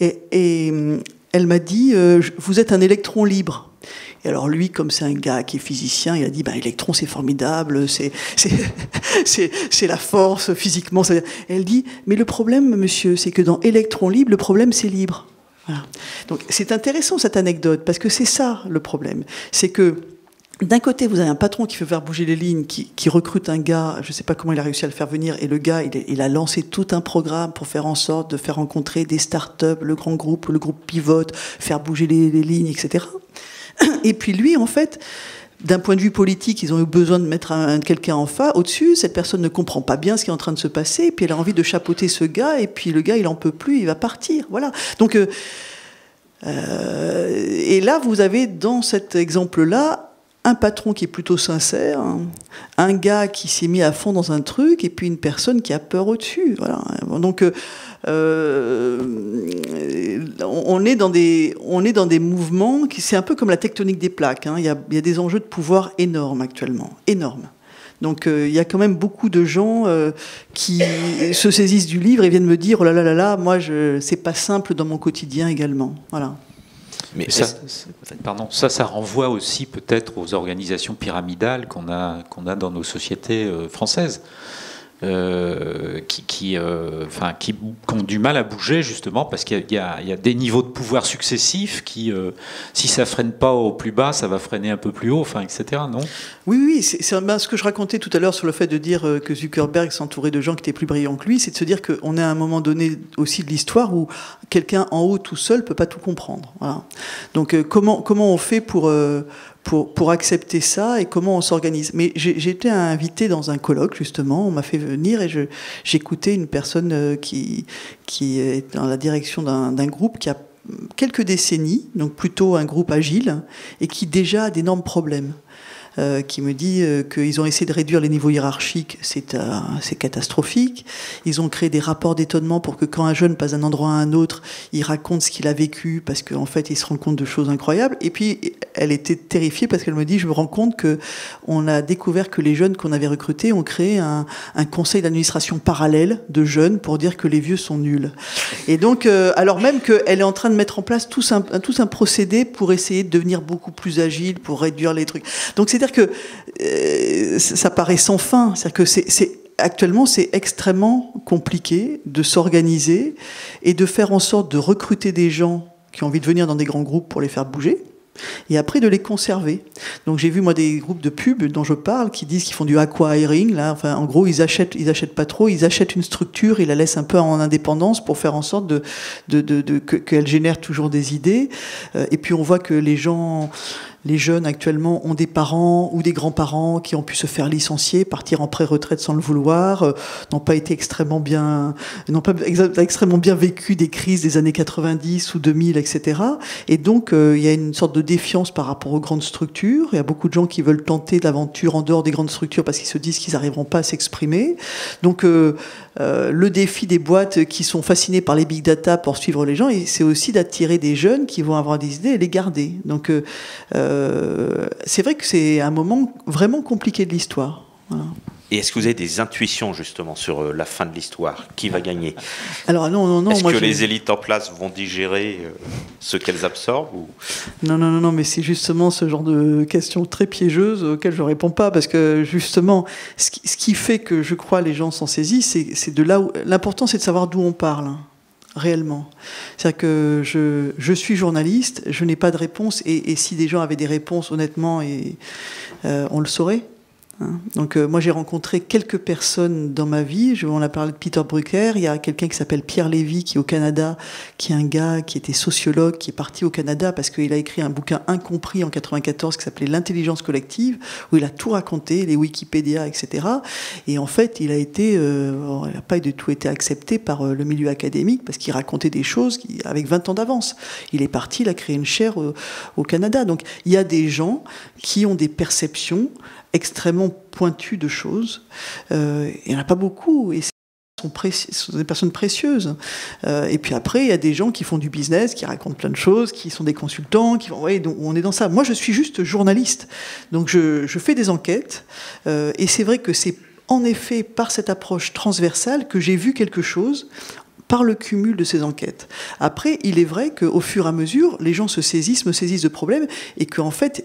et elle m'a dit, vous êtes un électron libre. Et alors lui, comme c'est un gars qui est physicien, il a dit, électron c'est formidable, c'est la force physiquement. Elle dit, mais le problème, monsieur, c'est que dans électron libre, le problème c'est libre. Voilà. Donc c'est intéressant cette anecdote, parce que c'est ça le problème. C'est que d'un côté, vous avez un patron qui veut faire bouger les lignes, qui recrute un gars, je ne sais pas comment il a réussi à le faire venir, et le gars, il a lancé tout un programme pour faire en sorte de faire rencontrer des startups, le groupe pivote, faire bouger les lignes, etc. Et puis lui, en fait, d'un point de vue politique, ils ont eu besoin de mettre quelqu'un au-dessus, cette personne ne comprend pas bien ce qui est en train de se passer, et puis elle a envie de chapeauter ce gars, et puis le gars, il n'en peut plus, il va partir. Voilà. Donc, et là, vous avez dans cet exemple-là, un patron qui est plutôt sincère, un gars qui s'est mis à fond dans un truc, et puis une personne qui a peur au-dessus. Voilà. Donc, on est dans des mouvements c'est un peu comme la tectonique des plaques. Hein. Il y a des enjeux de pouvoir énormes actuellement, énormes. Donc, il y a quand même beaucoup de gens qui se saisissent du livre et viennent me dire, oh là là là là, moi, c'est pas simple dans mon quotidien également. Voilà. Mais ça renvoie aussi peut-être aux organisations pyramidales qu'on a dans nos sociétés françaises, qui ont du mal à bouger justement parce qu'il y a des niveaux de pouvoir successifs qui, si ça freine pas au plus bas, ça va freiner un peu plus haut, etc. Non ? Oui, c'est ce que je racontais tout à l'heure sur le fait de dire que Zuckerberg s'entourait de gens qui étaient plus brillants que lui, c'est de se dire qu'on est à un moment donné aussi de l'histoire où quelqu'un en haut tout seul peut pas tout comprendre. Voilà. Donc comment on fait pour accepter ça et comment on s'organise. Mais j'ai été invité dans un colloque, justement, on m'a fait venir et j'écoutais une personne qui est dans la direction d'un groupe qui a quelques décennies, donc plutôt un groupe agile, et qui déjà a d'énormes problèmes. Qui me dit qu'ils ont essayé de réduire les niveaux hiérarchiques, c'est catastrophique. Ils ont créé des rapports d'étonnement pour que quand un jeune passe d'un endroit à un autre, il raconte ce qu'il a vécu, parce qu'en fait, il se rend compte de choses incroyables. Et puis, elle était terrifiée parce qu'elle me dit, je me rends compte qu'on a découvert que les jeunes qu'on avait recrutés ont créé un conseil d'administration parallèle de jeunes pour dire que les vieux sont nuls. Et donc, alors même qu'elle est en train de mettre en place tout un procédé pour essayer de devenir beaucoup plus agile, pour réduire les trucs. Donc, c'est-à-dire que ça paraît sans fin. C'est-à-dire que actuellement, c'est extrêmement compliqué de s'organiser et de faire en sorte de recruter des gens qui ont envie de venir dans des grands groupes pour les faire bouger, et après de les conserver. Donc j'ai vu moi des groupes de pubs dont je parle qui disent qu'ils font du acquiring, là, enfin en gros ils achètent pas trop, ils achètent une structure, ils la laissent un peu en indépendance pour faire en sorte qu'elle génère toujours des idées. Et puis on voit que les jeunes actuellement ont des parents ou des grands-parents qui ont pu se faire licencier, partir en pré-retraite sans le vouloir, n'ont pas extrêmement bien vécu des crises des années 90 ou 2000, etc. Et donc il y a une sorte de défiance par rapport aux grandes structures. Il y a beaucoup de gens qui veulent tenter l'aventure en dehors des grandes structures parce qu'ils se disent qu'ils n'arriveront pas à s'exprimer. Donc le défi des boîtes qui sont fascinées par les big data pour suivre les gens, c'est aussi d'attirer des jeunes qui vont avoir des idées et les garder. Donc c'est vrai que c'est un moment vraiment compliqué de l'histoire. Voilà. Et est-ce que vous avez des intuitions justement sur la fin de l'histoire? Qui va gagner? Alors non. Est-ce que les élites en place vont digérer ce qu'elles absorbent ou... Non, mais c'est justement ce genre de questions très piégeuses auxquelles je ne réponds pas, parce que justement, ce qui fait que je crois les gens s'en saisissent, c'est de là où... L'important, c'est de savoir d'où on parle. Réellement. C'est-à-dire que je suis journaliste, je n'ai pas de réponse, et si des gens avaient des réponses, honnêtement, on le saurait. Donc moi j'ai rencontré quelques personnes dans ma vie. On a parlé de Peter Drucker. Il y a quelqu'un qui s'appelle Pierre Lévy qui est au Canada, qui est un gars qui était sociologue, qui est parti au Canada parce qu'il a écrit un bouquin incompris en 94 qui s'appelait L'intelligence collective, où il a tout raconté, les Wikipédia, etc. Et en fait il n'a pas du tout été accepté par le milieu académique parce qu'il racontait des choses avec 20 ans d'avance. Il est parti, il a créé une chaire au Canada. Donc il y a des gens qui ont des perceptions extrêmement pointues de choses. Il n'y en a pas beaucoup, et sont des personnes précieuses. Et puis après, il y a des gens qui font du business, qui racontent plein de choses, qui sont des consultants, donc on est dans ça. Moi, je suis juste journaliste, donc je fais des enquêtes, et c'est vrai que c'est en effet par cette approche transversale que j'ai vu quelque chose par le cumul de ces enquêtes. Après, il est vrai qu'au fur et à mesure, les gens me saisissent de problèmes, et qu'en fait,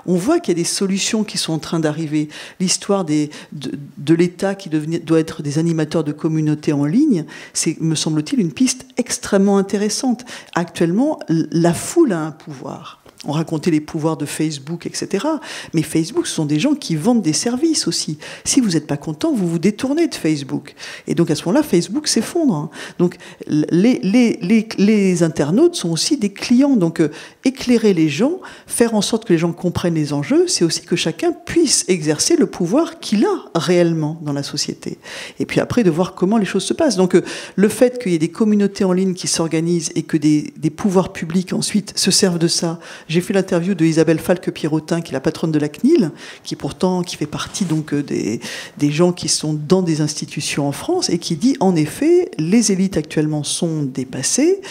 on voit qu'il y a des solutions qui sont en train d'arriver. L'histoire de l'État qui doit être des animateurs de communautés en ligne, c'est, me semble-t-il, une piste extrêmement intéressante. Actuellement, la foule a un pouvoir. On racontait les pouvoirs de Facebook, etc. Mais Facebook, ce sont des gens qui vendent des services aussi. Si vous n'êtes pas content, vous vous détournez de Facebook. Et donc à ce moment-là, Facebook s'effondre. Donc les internautes sont aussi des clients. Donc éclairer les gens, faire en sorte que les gens comprennent les enjeux, c'est aussi que chacun puisse exercer le pouvoir qu'il a réellement dans la société. Et puis après, de voir comment les choses se passent. Donc le fait qu'il y ait des communautés en ligne qui s'organisent et que des pouvoirs publics ensuite se servent de ça. J'ai fait l'interview de Isabelle Falque-Pierrotin, qui est la patronne de la CNIL, qui fait partie donc des gens qui sont dans des institutions en France, et qui dit en effet les élites actuellement sont dépassées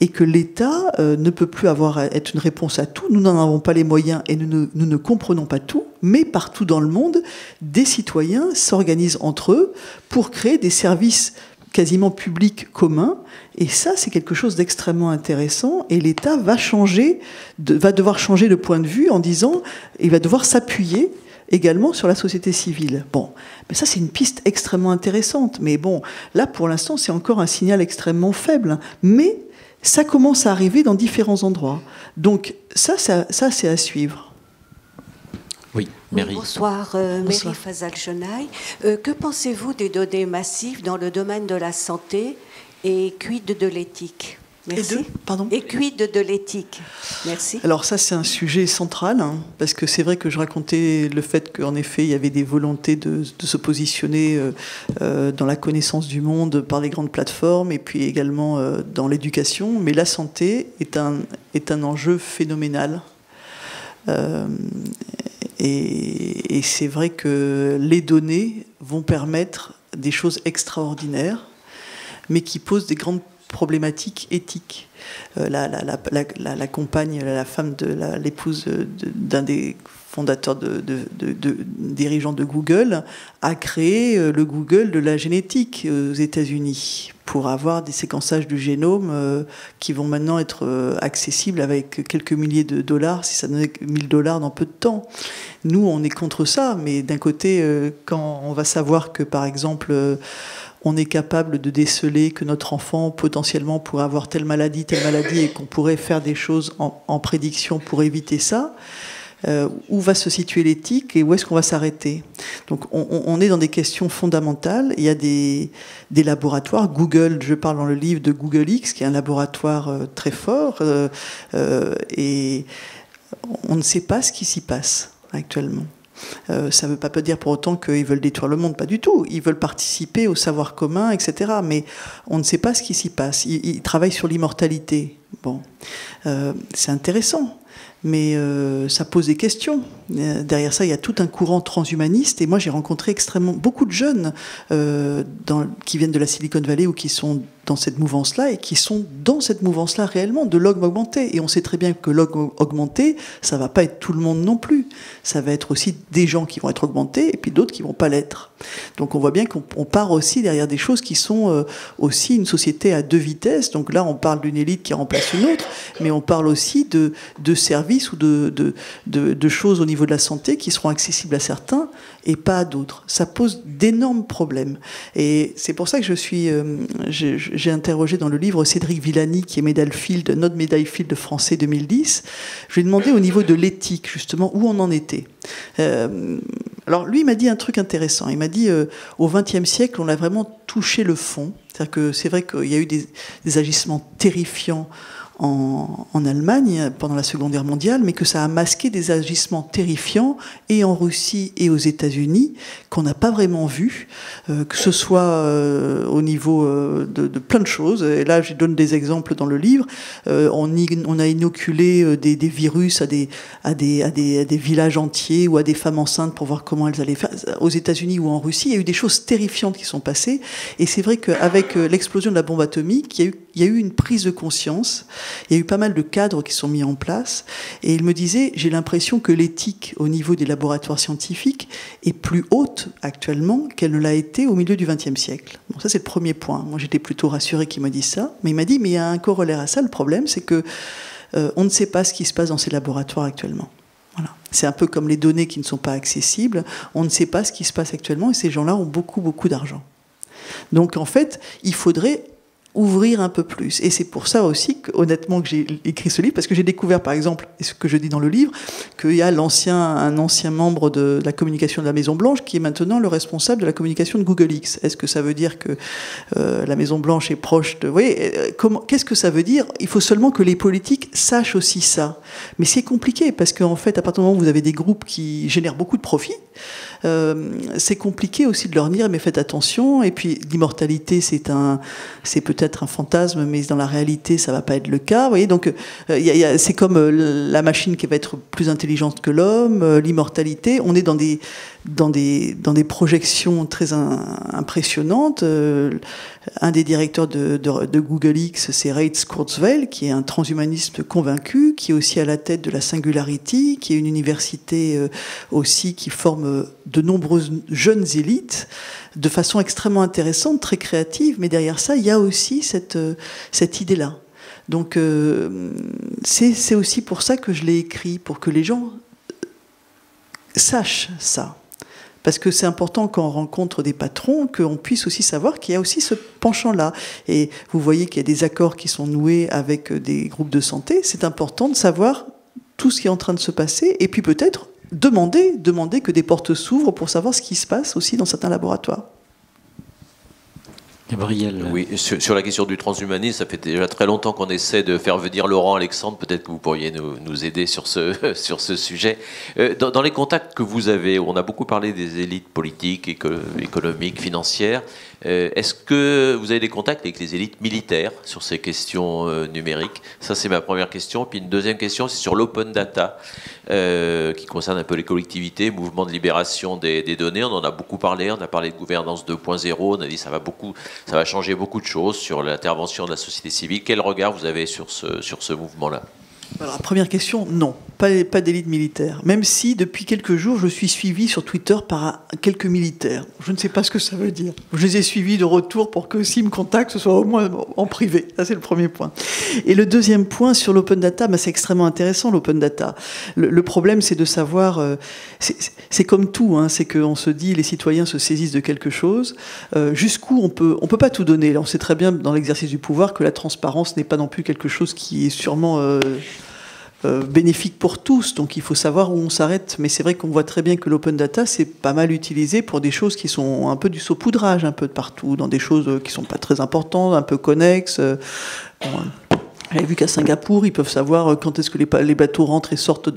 et que l'État ne peut plus être une réponse à tout. Nous n'en avons pas les moyens et nous ne comprenons pas tout, mais partout dans le monde, des citoyens s'organisent entre eux pour créer des services quasiment publics communs. Et ça, c'est quelque chose d'extrêmement intéressant. Et l'État va devoir changer de point de vue en disant, il va devoir s'appuyer également sur la société civile. Bon, mais ça, c'est une piste extrêmement intéressante. Mais bon, là, pour l'instant, c'est encore un signal extrêmement faible. Mais ça commence à arriver dans différents endroits. Donc ça c'est à suivre. Oui, Mary. Bonsoir, Mary Fazal-Chenaille. Que pensez-vous des données massives dans le domaine de la santé et quid de l'éthique? Merci. Et quid de l'éthique? Merci. Alors ça, c'est un sujet central, parce que c'est vrai que je racontais le fait qu'en effet, il y avait des volontés de se positionner dans la connaissance du monde par les grandes plateformes, et puis également dans l'éducation. Mais la santé est un enjeu phénoménal. Et c'est vrai que les données vont permettre des choses extraordinaires, mais qui posent des grandes problématiques éthiques. La compagne, la femme de l'épouse d'un des fondateur dirigeant de Google, a créé le Google de la génétique aux États-Unis pour avoir des séquençages du génome qui vont maintenant être accessibles avec quelques milliers de dollars, si ça donnait $1000 dans peu de temps. Nous, on est contre ça, mais d'un côté, quand on va savoir que, par exemple, on est capable de déceler que notre enfant potentiellement pourrait avoir telle maladie telle maladie et qu'on pourrait faire des choses en prédiction pour éviter ça. Où va se situer l'éthique et où est-ce qu'on va s'arrêter? Donc on est dans des questions fondamentales. Il y a des laboratoires. Google, je parle dans le livre de Google X, qui est un laboratoire très fort, et on ne sait pas ce qui s'y passe actuellement. Ça ne veut pas dire pour autant qu'ils veulent détruire le monde, pas du tout. Ils veulent participer au savoir commun, etc. Mais on ne sait pas ce qui s'y passe. Ils travaillent sur l'immortalité. Bon, c'est intéressant. Mais ça pose des questions. Derrière ça, il y a tout un courant transhumaniste. Et moi, j'ai rencontré beaucoup de jeunes qui viennent de la Silicon Valley ou qui sont dans cette mouvance-là et qui sont dans cette mouvance-là réellement de l'homme augmenté. Et on sait très bien que l'homme augmenté, ça va pas être tout le monde non plus. Ça va être aussi des gens qui vont être augmentés et puis d'autres qui vont pas l'être. Donc on voit bien qu'on part aussi derrière des choses qui sont aussi une société à deux vitesses. Donc là, on parle d'une élite qui remplace une autre, mais on parle aussi de services ou de choses au niveau de la santé qui seront accessibles à certains et pas à d'autres. Ça pose d'énormes problèmes. Et c'est pour ça que j'ai interrogé dans le livre Cédric Villani, qui est médaille Field, notre médaille Field français 2010. Je lui ai demandé au niveau de l'éthique, justement, où on en était. Alors lui, il m'a dit un truc intéressant. Il m'a dit, au XXe siècle, on a vraiment touché le fond. C'est-à-dire que c'est vrai qu'il y a eu des agissements terrifiants en Allemagne pendant la Seconde Guerre mondiale, mais que ça a masqué des agissements terrifiants et en Russie et aux États-Unis qu'on n'a pas vraiment vu, que ce soit au niveau de plein de choses. Et là, je donne des exemples dans le livre. On a inoculé des virus à des villages entiers ou à des femmes enceintes pour voir comment elles allaient faire. Aux États-Unis ou en Russie, il y a eu des choses terrifiantes qui sont passées. Et c'est vrai qu'avec l'explosion de la bombe atomique, il y a eu une prise de conscience. Il y a eu pas mal de cadres qui sont mis en place. Et il me disait, j'ai l'impression que l'éthique au niveau des laboratoires scientifiques est plus haute actuellement qu'elle ne l'a été au milieu du XXe siècle. Bon, ça, c'est le premier point. Moi, j'étais plutôt rassurée qu'il me dise ça. Mais il m'a dit, mais il y a un corollaire à ça. Le problème, c'est que on ne sait pas ce qui se passe dans ces laboratoires actuellement. Voilà. C'est un peu comme les données qui ne sont pas accessibles. On ne sait pas ce qui se passe actuellement et ces gens-là ont beaucoup, beaucoup d'argent. Donc, en fait, il faudrait ouvrir un peu plus. Et c'est pour ça aussi, honnêtement, que j'ai écrit ce livre, parce que j'ai découvert, par exemple, et ce que je dis dans le livre, qu'il y a un ancien membre de la communication de la Maison-Blanche qui est maintenant le responsable de la communication de Google X. Est-ce que ça veut dire que la Maison-Blanche est proche de... Vous voyez, qu'est-ce que ça veut dire? Il faut seulement que les politiques sachent aussi ça. Mais c'est compliqué, parce qu'en fait, à partir du moment où vous avez des groupes qui génèrent beaucoup de profits, c'est compliqué aussi de leur dire, mais faites attention. Et puis, l'immortalité, c'est peut-être un fantasme, mais dans la réalité, ça va pas être le cas. Vous voyez, donc, c'est comme la machine qui va être plus intelligente que l'homme, l'immortalité. On est dans des projections très impressionnantes. Un des directeurs de Google X, c'est Reitz Kurzweil, qui est un transhumaniste convaincu, qui est aussi à la tête de la Singularity, qui est une université aussi qui forme de nombreuses jeunes élites de façon extrêmement intéressante, très créative. Mais derrière ça, il y a aussi cette idée-là. Donc c'est aussi pour ça que je l'ai écrit, pour que les gens sachent ça. Parce que c'est important quand on rencontre des patrons qu'on puisse aussi savoir qu'il y a aussi ce penchant-là. Et vous voyez qu'il y a des accords qui sont noués avec des groupes de santé. C'est important de savoir tout ce qui est en train de se passer et puis peut-être demander que des portes s'ouvrent pour savoir ce qui se passe aussi dans certains laboratoires. Gabriel. Oui, sur la question du transhumanisme, ça fait déjà très longtemps qu'on essaie de faire venir Laurent Alexandre. Peut-être que vous pourriez nous aider sur ce sujet. Dans les contacts que vous avez, on a beaucoup parlé des élites politiques, économiques, financières. Est-ce que vous avez des contacts avec les élites militaires sur ces questions numériques? Ça, c'est ma première question. Puis une deuxième question, c'est sur l'open data, qui concerne un peu les collectivités, mouvement de libération des données. On en a beaucoup parlé. On a parlé de gouvernance 2.0. On a dit que ça va changer beaucoup de choses sur l'intervention de la société civile. Quel regard vous avez sur ce mouvement-là? Alors, première question, non. Pas d'élite militaire. Même si, depuis quelques jours, je suis suivi sur Twitter par quelques militaires. Je ne sais pas ce que ça veut dire. Je les ai suivis de retour pour que s'ils me contactent, ce soit au moins en privé. Ça, c'est le premier point. Et le deuxième point, sur l'open data, c'est extrêmement intéressant, l'open data. Le problème, c'est de savoir... c'est comme tout, hein, c'est qu'on se dit, les citoyens se saisissent de quelque chose. Jusqu'où on peut pas tout donner. Là, on sait très bien, dans l'exercice du pouvoir, que la transparence n'est pas non plus quelque chose qui est sûrement... bénéfique pour tous, donc il faut savoir où on s'arrête. Mais c'est vrai qu'on voit très bien que l'open data, c'est pas mal utilisé pour des choses qui sont un peu du saupoudrage, un peu de partout, dans des choses qui sont pas très importantes, un peu connexes. J'avais vu qu'à Singapour, ils peuvent savoir quand est-ce que les bateaux rentrent et sortent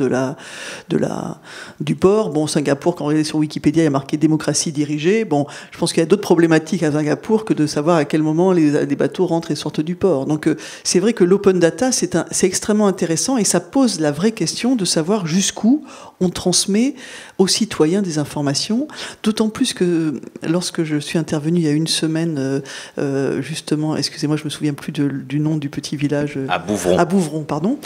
du port. Bon, Singapour, quand on regarde sur Wikipédia, il y a marqué démocratie dirigée. Bon, je pense qu'il y a d'autres problématiques à Singapour que de savoir à quel moment les bateaux rentrent et sortent du port. Donc, c'est vrai que l'open data, c'est extrêmement intéressant et ça pose la vraie question de savoir jusqu'où on transmet aux citoyens des informations. D'autant plus que lorsque je suis intervenu il y a une semaine, justement, excusez-moi, je me souviens plus du nom du petit village. À Bouvron. À Bouvron, pardon.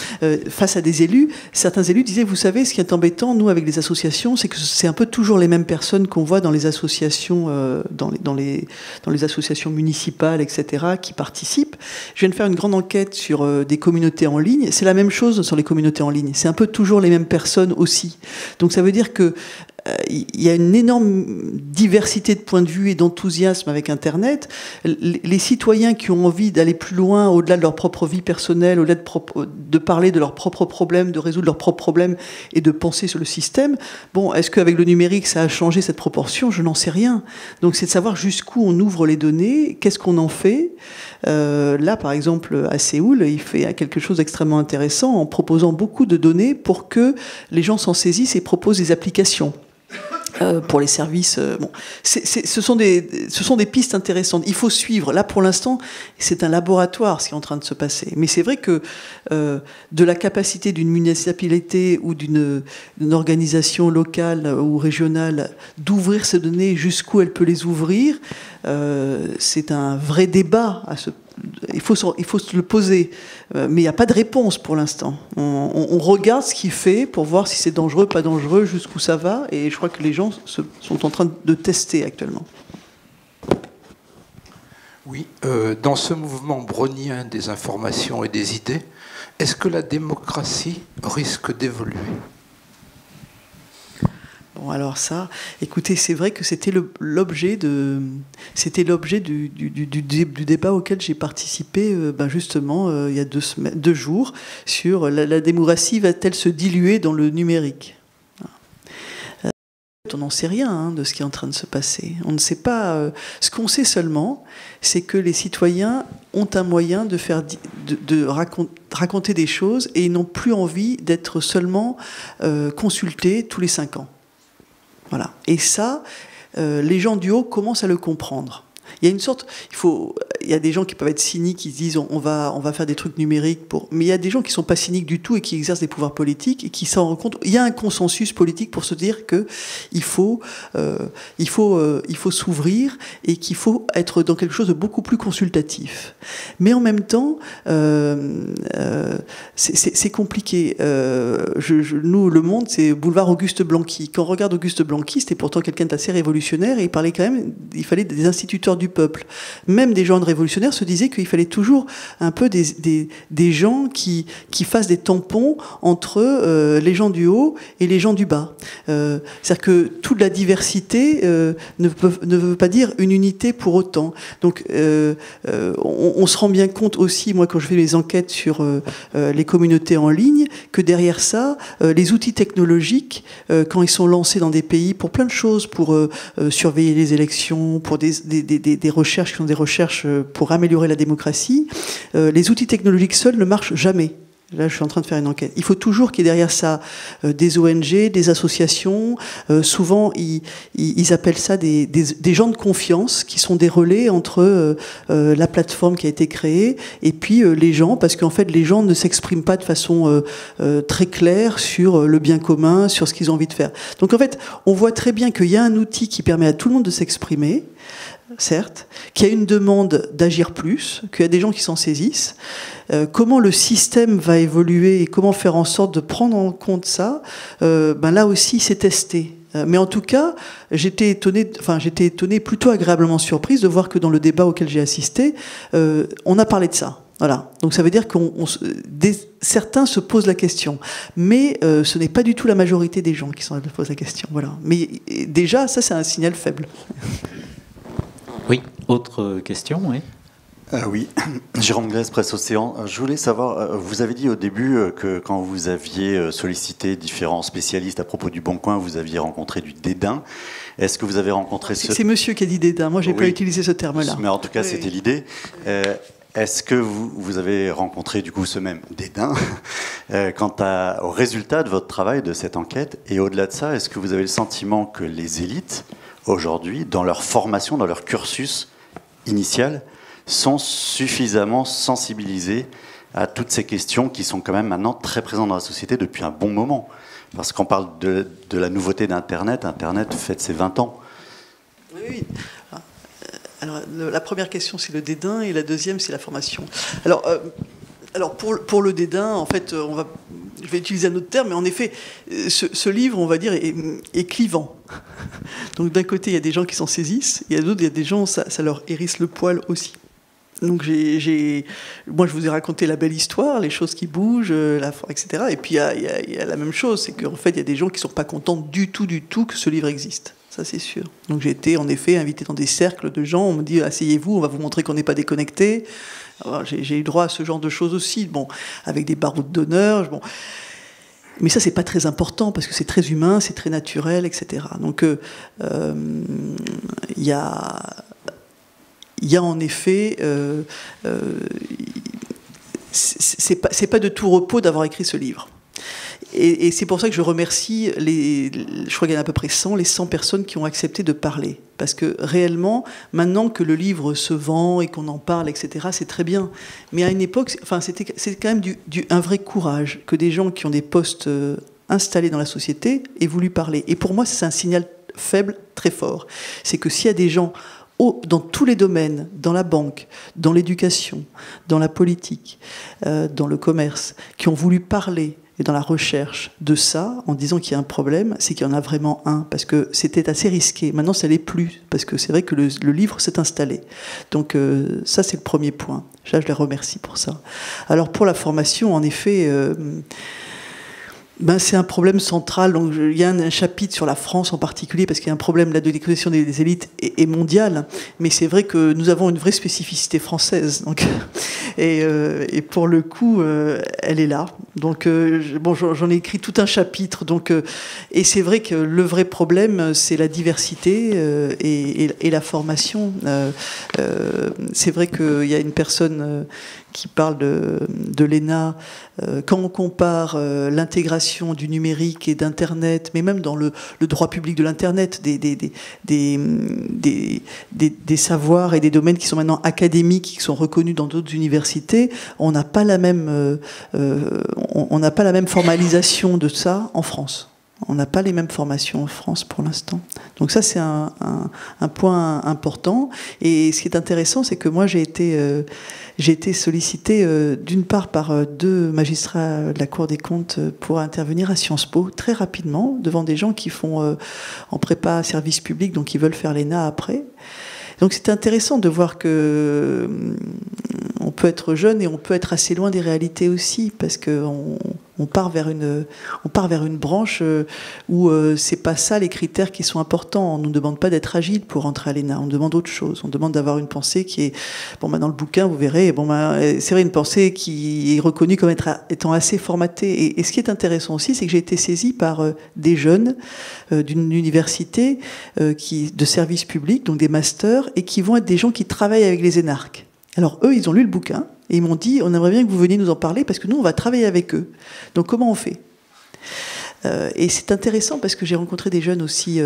Face à des élus, certains élus disaient, vous savez, ce qui est embêtant, nous, avec les associations, c'est que c'est un peu toujours les mêmes personnes qu'on voit dans les associations, dans les associations municipales, etc., qui participent. Je viens de faire une grande enquête sur des communautés en ligne. C'est la même chose sur les communautés en ligne. C'est un peu toujours les mêmes personnes aussi. Donc ça veut dire que il y a une énorme diversité de points de vue et d'enthousiasme avec Internet. Les citoyens qui ont envie d'aller plus loin, au-delà de leur propre vie personnelle, au-delà de parler de leurs propres problèmes, de résoudre leurs propres problèmes et de penser sur le système, bon, est-ce qu'avec le numérique, ça a changé cette proportion? Je n'en sais rien. Donc c'est de savoir jusqu'où on ouvre les données, qu'est-ce qu'on en fait. Là, par exemple, à Séoul, il fait quelque chose d'extrêmement intéressant en proposant beaucoup de données pour que les gens s'en saisissent et proposent des applications. Pour les services, bon, ce sont des pistes intéressantes. Il faut suivre. Là, pour l'instant, c'est un laboratoire ce qui est en train de se passer. Mais c'est vrai que de la capacité d'une municipalité ou d'une organisation locale ou régionale d'ouvrir ces données jusqu'où elle peut les ouvrir, c'est un vrai débat à ce. Il faut se le poser, mais il n'y a pas de réponse pour l'instant. On regarde ce qu'il fait pour voir si c'est dangereux, pas dangereux, jusqu'où ça va, et je crois que les gens sont en train de tester actuellement. Oui, dans ce mouvement brownien des informations et des idées, est-ce que la démocratie risque d'évoluer ? Bon, alors ça, écoutez, c'est vrai que c'était l'objet du débat auquel j'ai participé justement il y a 2 jours sur la démocratie va-t-elle se diluer dans le numérique. On n'en sait rien de ce qui est en train de se passer. On ne sait pas. Ce qu'on sait seulement, c'est que les citoyens ont un moyen de raconter des choses et ils n'ont plus envie d'être seulement consultés tous les 5 ans. Voilà. Et ça, les gens du haut commencent à le comprendre. Il y a une sorte, il y a des gens qui peuvent être cyniques, qui se disent on va faire des trucs numériques mais il y a des gens qui sont pas cyniques du tout et qui exercent des pouvoirs politiques et qui s'en rendent compte. Il y a un consensus politique pour se dire que il faut s'ouvrir et qu'il faut être dans quelque chose de beaucoup plus consultatif. Mais en même temps, c'est compliqué. Nous, Le Monde, c'est boulevard Auguste Blanqui. Quand on regarde Auguste Blanqui, c'était pourtant quelqu'un d'assez révolutionnaire et il parlait quand même, il fallait des instituteurs du peuple. Même des gens révolutionnaires se disaient qu'il fallait toujours un peu des gens qui fassent des tampons entre les gens du haut et les gens du bas. C'est-à-dire que toute la diversité ne veut pas dire une unité pour autant. Donc on se rend bien compte aussi, moi quand je fais mes enquêtes sur les communautés en ligne, que derrière ça, les outils technologiques, quand ils sont lancés dans des pays pour plein de choses, pour surveiller les élections, pour des recherches qui sont des recherches pour améliorer la démocratie, les outils technologiques seuls ne marchent jamais. Là, je suis en train de faire une enquête. Il faut toujours qu'il y ait derrière ça des ONG, des associations. Souvent, ils appellent ça des gens de confiance qui sont des relais entre la plateforme qui a été créée et puis les gens, parce qu'en fait, les gens ne s'expriment pas de façon très claire sur le bien commun, sur ce qu'ils ont envie de faire. Donc, en fait, on voit très bien qu'il y a un outil qui permet à tout le monde de s'exprimer. certes, qu'il y a une demande d'agir plus, qu'il y a des gens qui s'en saisissent. Comment le système va évoluer et comment faire en sorte de prendre en compte ça, là aussi, c'est testé. Mais en tout cas, j'étais étonnée, plutôt agréablement surprise de voir que dans le débat auquel j'ai assisté, on a parlé de ça. Voilà. Donc ça veut dire que certains se posent la question, mais ce n'est pas du tout la majorité des gens qui se posent la question. Voilà. Mais déjà, ça, c'est un signal faible. Oui, autre question, oui. Oui, Jérôme Glaise, Presse Océan. Je voulais savoir, vous avez dit au début que quand vous aviez sollicité différents spécialistes à propos du Bon Coin, vous aviez rencontré du dédain. Est-ce que vous avez rencontré C'est monsieur qui a dit dédain, moi j'ai pas utilisé ce terme-là. Mais en tout cas, c'était l'idée. Est-ce que vous avez rencontré du coup ce même dédain quant au résultat de votre travail, de cette enquête? Et au-delà de ça, est-ce que vous avez le sentiment que les élites, aujourd'hui, dans leur formation, dans leur cursus initial, sont suffisamment sensibilisés à toutes ces questions qui sont quand même maintenant très présentes dans la société depuis un bon moment? Parce qu'on parle de la nouveauté d'Internet. Internet fête ses 20 ans. Oui. Alors, la première question, c'est le dédain, et la deuxième, c'est la formation. Alors pour le dédain, en fait, je vais utiliser un autre terme, mais en effet, ce livre, on va dire, est clivant. Donc d'un côté, il y a des gens qui s'en saisissent, et il y a des gens, ça leur hérisse le poil aussi. Donc moi, je vous ai raconté la belle histoire, les choses qui bougent, etc. Et puis il y a la même chose, c'est qu'en fait, il y a des gens qui ne sont pas contents du tout que ce livre existe. Ça, c'est sûr. Donc j'ai été, en effet, invité dans des cercles de gens. On me dit, asseyez-vous, on va vous montrer qu'on n'est pas déconnecté. J'ai eu droit à ce genre de choses aussi, bon, avec des baroutes d'honneur. Bon. Mais ça, c'est pas très important, parce que c'est très humain, c'est très naturel, etc. Donc il y a en effet... c'est pas de tout repos d'avoir écrit ce livre. Et c'est pour ça que je remercie je crois qu'il y en a à peu près 100, les 100 personnes qui ont accepté de parler. Parce que réellement, maintenant que le livre se vend et qu'on en parle, etc., c'est très bien. Mais à une époque, c'est quand même un vrai courage que des gens qui ont des postes installés dans la société aient voulu parler. Et pour moi, c'est un signal faible, très fort. C'est que s'il y a des gens dans tous les domaines, dans la banque, dans l'éducation, dans la politique, dans le commerce, qui ont voulu parler, et dans la recherche de ça, en disant qu'il y a un problème, c'est qu'il y en a vraiment un, parce que c'était assez risqué. Maintenant, ça l'est plus, parce que c'est vrai que le livre s'est installé. Donc ça, c'est le premier point. Là, je les remercie pour ça. Alors pour la formation, en effet... c'est un problème central. Donc, il y a un chapitre sur la France en particulier, parce qu'il y a un problème là de l'éducation des élites et mondiale. Mais c'est vrai que nous avons une vraie spécificité française. Donc, et pour le coup, elle est là. Donc, j'en ai écrit tout un chapitre. Donc, et c'est vrai que le vrai problème, c'est la diversité et la formation. C'est vrai qu'il y a une personne qui parle de l'ENA. Quand on compare l'intégration du numérique et d'Internet, mais même dans le droit public de l'Internet, des savoirs et des domaines qui sont maintenant académiques, qui sont reconnus dans d'autres universités, on n'a pas la même formalisation de ça en France. On n'a pas les mêmes formations en France pour l'instant. Donc ça, c'est un point important. Et ce qui est intéressant, c'est que moi, j'ai été sollicitée d'une part par 2 magistrats de la Cour des comptes pour intervenir à Sciences Po très rapidement devant des gens qui font en prépa service public, donc qui veulent faire l'ENA après. Donc c'est intéressant de voir que on peut être jeune et on peut être assez loin des réalités aussi, parce qu'on part vers une branche où c'est pas ça les critères qui sont importants. On ne nous demande pas d'être agile pour rentrer à l'ENA, on demande autre chose. On demande d'avoir une pensée qui est... Bon, dans le bouquin, vous verrez, c'est vrai, une pensée qui est reconnue comme étant assez formatée. Et ce qui est intéressant aussi, c'est que j'ai été saisie par des jeunes d'une université de service public, donc des masters, et qui vont être des gens qui travaillent avec les énarques. Alors eux, ils ont lu le bouquin et ils m'ont dit, on aimerait bien que vous veniez nous en parler parce que nous, on va travailler avec eux. Donc comment on fait ? Et c'est intéressant parce que j'ai rencontré des jeunes aussi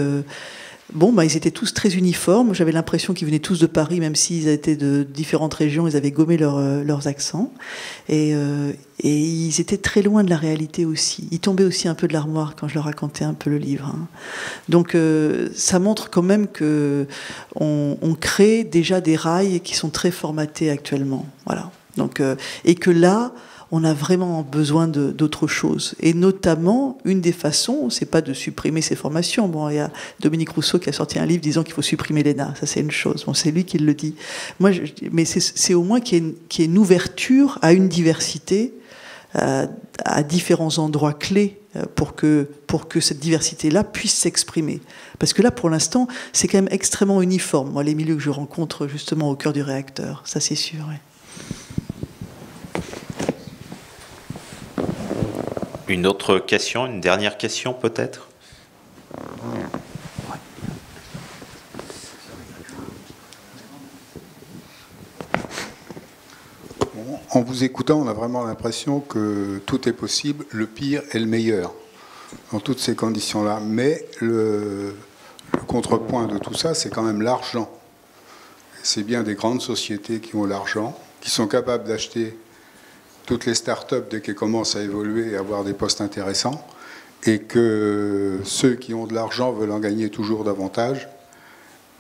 bon, ils étaient tous très uniformes. J'avais l'impression qu'ils venaient tous de Paris, même s'ils étaient de différentes régions, ils avaient gommé leurs accents. Et ils étaient très loin de la réalité aussi. Ils tombaient aussi un peu de l'armoire quand je leur racontais un peu le livre. Hein. Donc ça montre quand même qu'on crée déjà des rails qui sont très formatés actuellement. Voilà. Donc, et que là, on a vraiment besoin d'autre chose. Et notamment, une des façons, c'est pas de supprimer ces formations. Bon, il y a Dominique Rousseau qui a sorti un livre disant qu'il faut supprimer l'ENA. Ça, c'est une chose. Bon, c'est lui qui le dit. Moi, mais c'est au moins qu'il y ait une ouverture à une diversité, à différents endroits clés pour que cette diversité-là puisse s'exprimer. Parce que là, pour l'instant, c'est quand même extrêmement uniforme. Moi, les milieux que je rencontre justement au cœur du réacteur, ça c'est sûr. Ouais. Une autre question, une dernière question peut-être ? En vous écoutant, on a vraiment l'impression que tout est possible, le pire et le meilleur, dans toutes ces conditions-là. Mais le contrepoint de tout ça, c'est quand même l'argent. C'est bien des grandes sociétés qui ont l'argent, qui sont capables d'acheter toutes les start-up dès qu'elles commencent à évoluer et avoir des postes intéressants, et que ceux qui ont de l'argent veulent en gagner toujours davantage.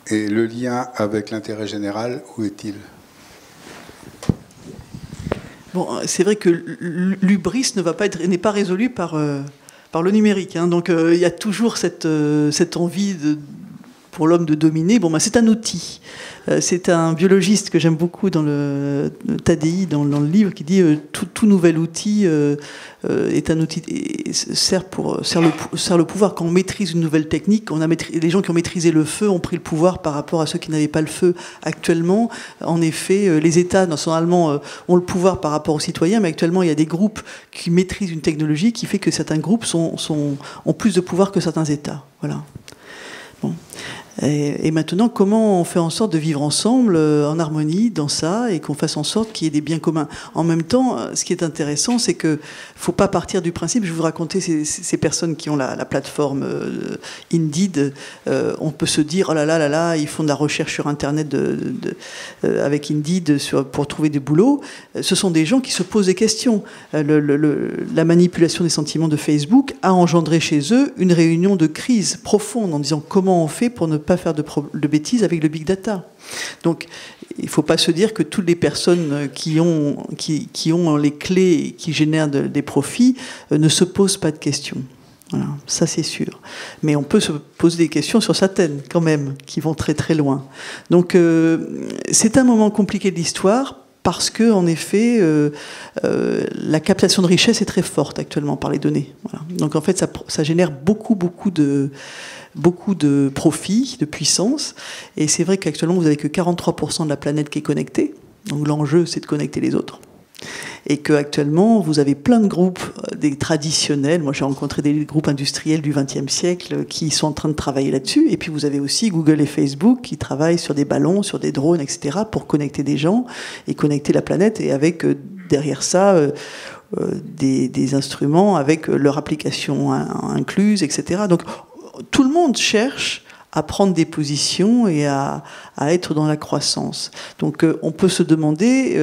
Et le lien avec l'intérêt général, où est-il ? Bon, c'est vrai que l'hubris n'est pas résolu par le numérique. Hein. Donc il y a toujours cette envie pour l'homme de dominer. Bon, c'est un outil. C'est un biologiste que j'aime beaucoup dans le Tadi, dans le livre, qui dit tout nouvel outil est un outil et sert le pouvoir. Quand on maîtrise une nouvelle technique, les gens qui ont maîtrisé le feu ont pris le pouvoir par rapport à ceux qui n'avaient pas le feu. Actuellement, en effet, les États, normalement, ont le pouvoir par rapport aux citoyens, mais actuellement, il y a des groupes qui maîtrisent une technologie qui fait que certains groupes ont plus de pouvoir que certains États. Voilà. Bon. Et maintenant, comment on fait en sorte de vivre ensemble, en harmonie, dans ça, et qu'on fasse en sorte qu'il y ait des biens communs. En même temps, ce qui est intéressant, c'est qu'il ne faut pas partir du principe, je vais vous raconter ces personnes qui ont la plateforme Indeed, on peut se dire, oh là là, ils font de la recherche sur Internet avec Indeed pour trouver des boulots. Ce sont des gens qui se posent des questions. La manipulation des sentiments de Facebook a engendré chez eux une réunion de crise profonde en disant comment on fait pour ne pas faire de bêtises avec le big data. Donc, il ne faut pas se dire que toutes les personnes qui ont les clés et qui génèrent des profits ne se posent pas de questions. Voilà, ça c'est sûr. Mais on peut se poser des questions sur certaines, quand même, qui vont très très loin. Donc, c'est un moment compliqué de l'histoire, parce que, en effet, la captation de richesse est très forte actuellement par les données. Voilà. Donc, en fait, ça génère beaucoup de profits, de puissance. Et c'est vrai qu'actuellement, vous n'avez que 43% de la planète qui est connectée. Donc l'enjeu, c'est de connecter les autres. Et qu'actuellement, vous avez plein de groupes, des traditionnels. Moi, j'ai rencontré des groupes industriels du XXe siècle qui sont en train de travailler là-dessus. Et puis, vous avez aussi Google et Facebook qui travaillent sur des ballons, sur des drones, etc., pour connecter des gens et connecter la planète. Et avec, derrière ça, des instruments avec leur application incluse, etc. Donc, tout le monde cherche à prendre des positions et à être dans la croissance. Donc on peut se demander,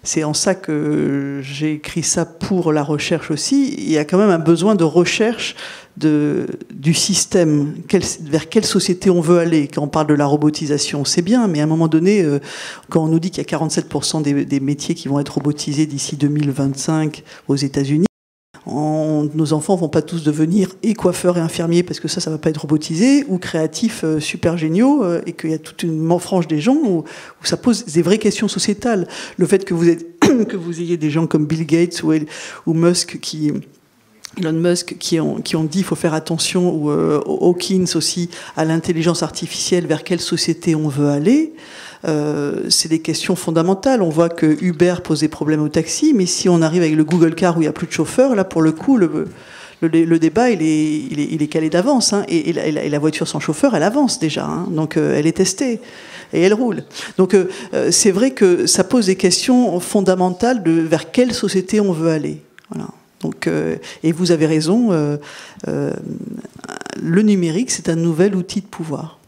c'est en ça que j'ai écrit ça pour la recherche aussi, il y a quand même un besoin de recherche du système, vers quelle société on veut aller. Quand on parle de la robotisation, c'est bien, mais à un moment donné, quand on nous dit qu'il y a 47% des métiers qui vont être robotisés d'ici 2025 aux États-Unis, nos enfants vont pas tous devenir et coiffeurs et infirmiers parce que ça va pas être robotisé, ou créatifs super géniaux, et qu'il y a toute une frange des gens où ça pose des vraies questions sociétales. Le fait que vous ayez des gens comme Bill Gates ou Musk Elon Musk qui ont dit qu'il faut faire attention, ou Hawkins aussi, à l'intelligence artificielle, vers quelle société on veut aller. C'est des questions fondamentales. On voit que Uber pose des problèmes au taxi, mais si on arrive avec le Google Car où il n'y a plus de chauffeur, là, pour le coup, le débat, il est calé d'avance. Hein, et la voiture sans chauffeur, elle avance déjà. Hein, donc, elle est testée. Et elle roule. Donc, c'est vrai que ça pose des questions fondamentales vers quelle société on veut aller. Voilà. Donc, et vous avez raison, le numérique, c'est un nouvel outil de pouvoir.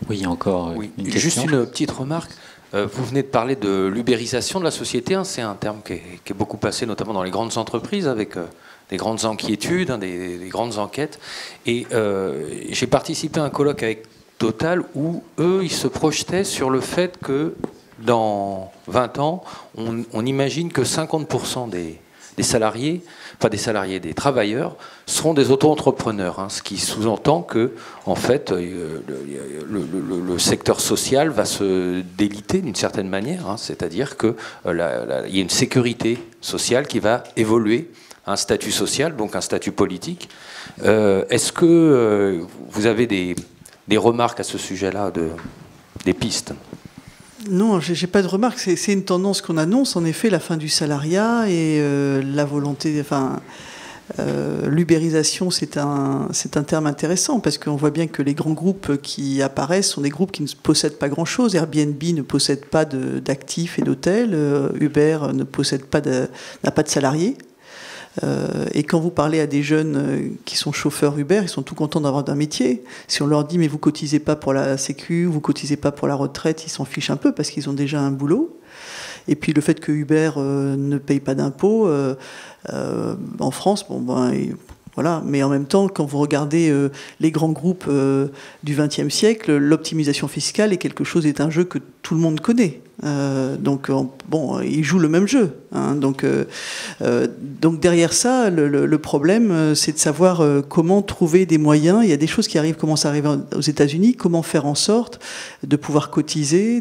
Oui, encore une question. Juste une petite remarque. Vous venez de parler de l'ubérisation de la société. Hein, c'est un terme qui est beaucoup passé, notamment dans les grandes entreprises, avec des grandes inquiétudes, hein, des grandes enquêtes. Et j'ai participé à un colloque avec Total où eux, ils se projetaient sur le fait que dans 20 ans, on imagine que 50% des salariés, enfin des travailleurs, seront des auto-entrepreneurs, hein, ce qui sous-entend que, en fait, le secteur social va se déliter d'une certaine manière, hein, c'est-à-dire qu'il y a une sécurité sociale qui va évoluer, un statut social, donc un statut politique. Est-ce que vous avez des remarques à ce sujet-là, des pistes ? Non, j'ai pas de remarque. C'est une tendance qu'on annonce, en effet, la fin du salariat et la volonté, enfin, l'ubérisation, c'est un terme intéressant parce qu'on voit bien que les grands groupes qui apparaissent sont des groupes qui ne possèdent pas grand-chose. Airbnb ne possède pas d'actifs et d'hôtels. Uber n'a pas de salariés. Et quand vous parlez à des jeunes qui sont chauffeurs Uber, ils sont tout contents d'avoir un métier. Si on leur dit mais vous cotisez pas pour la Sécu, vous cotisez pas pour la retraite, ils s'en fichent un peu parce qu'ils ont déjà un boulot. Et puis le fait que Uber ne paye pas d'impôts en France, voilà. Mais en même temps, quand vous regardez les grands groupes du XXe siècle, l'optimisation fiscale est un jeu que tout le monde connaît. Donc ils jouent le même jeu. Hein, donc derrière ça, le problème, c'est de savoir comment trouver des moyens. Il y a des choses qui commencent à arriver aux États-Unis. Comment faire en sorte de pouvoir cotiser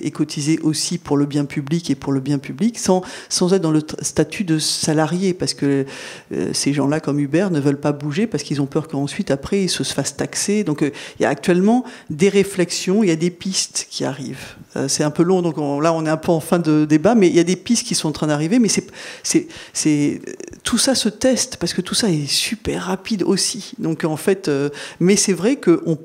et cotiser aussi pour le bien public et pour le bien public, sans être dans le statut de salarié, parce que ces gens-là, comme Uber, ne veulent pas bouger parce qu'ils ont peur qu'ensuite, après, ils se fassent taxer. Donc il y a actuellement des réflexions, il y a des pistes qui arrivent. C'est un peu long, donc là on est un peu en fin de débat, mais il y a des pistes qui sont en train d'arriver, mais tout ça se teste, parce que tout ça est super rapide aussi. Donc en fait, mais c'est vrai qu'on